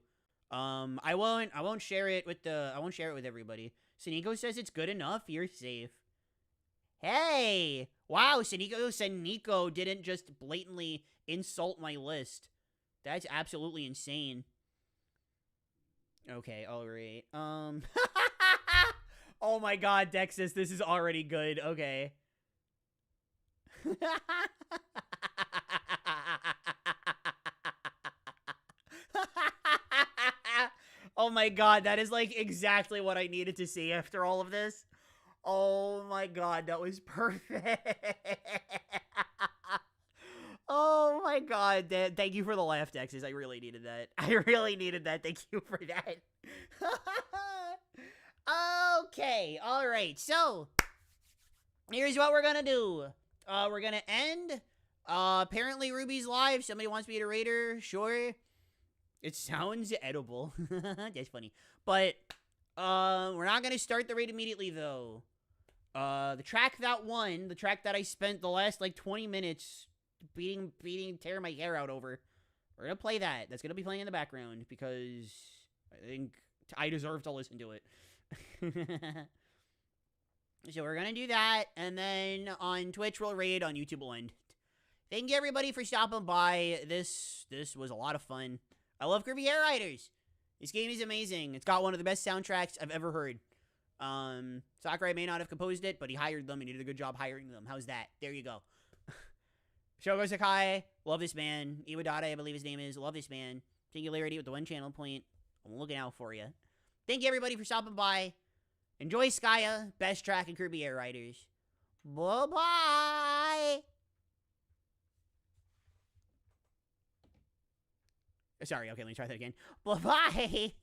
I won't share it with everybody. Seniko says it's good enough. You're safe. Hey! Wow, Seniko didn't just blatantly insult my list. That's absolutely insane. Okay, alright. Oh my god, Dexis, this is already good. Okay. Oh my god, that is like exactly what I needed to see after all of this. Oh my god, that was perfect. Oh my god, thank you for the laugh, Dexys. I really needed that. I really needed that. Thank you for that. Okay, alright, so here's what we're gonna do. We're gonna end. Apparently Ruby's live. Somebody wants me to rate her. Sure. It sounds edible. That's funny. But, we're not gonna start the raid immediately, though. The track that won, the track that I spent the last, like, 20 minutes tearing my hair out over, we're gonna play that. That's gonna be playing in the background, because I think I deserve to listen to it. So we're gonna do that, and then on Twitch we'll raid, on YouTube we'll end. Thank you everybody for stopping by. This was a lot of fun. I love Kirby Air Riders. This game is amazing. It's got one of the best soundtracks I've ever heard. Sakurai may not have composed it, but he hired them and he did a good job hiring them. How's that? There you go. Shogo Sakai, love this man. Iwadare, I believe his name is, love this man. Singularity with the 1 channel point. I'm looking out for you. Thank you everybody for stopping by. Enjoy Skya, best track in Kirby Air Riders. Bye-bye! Sorry, okay, let me try that again. Bye-bye!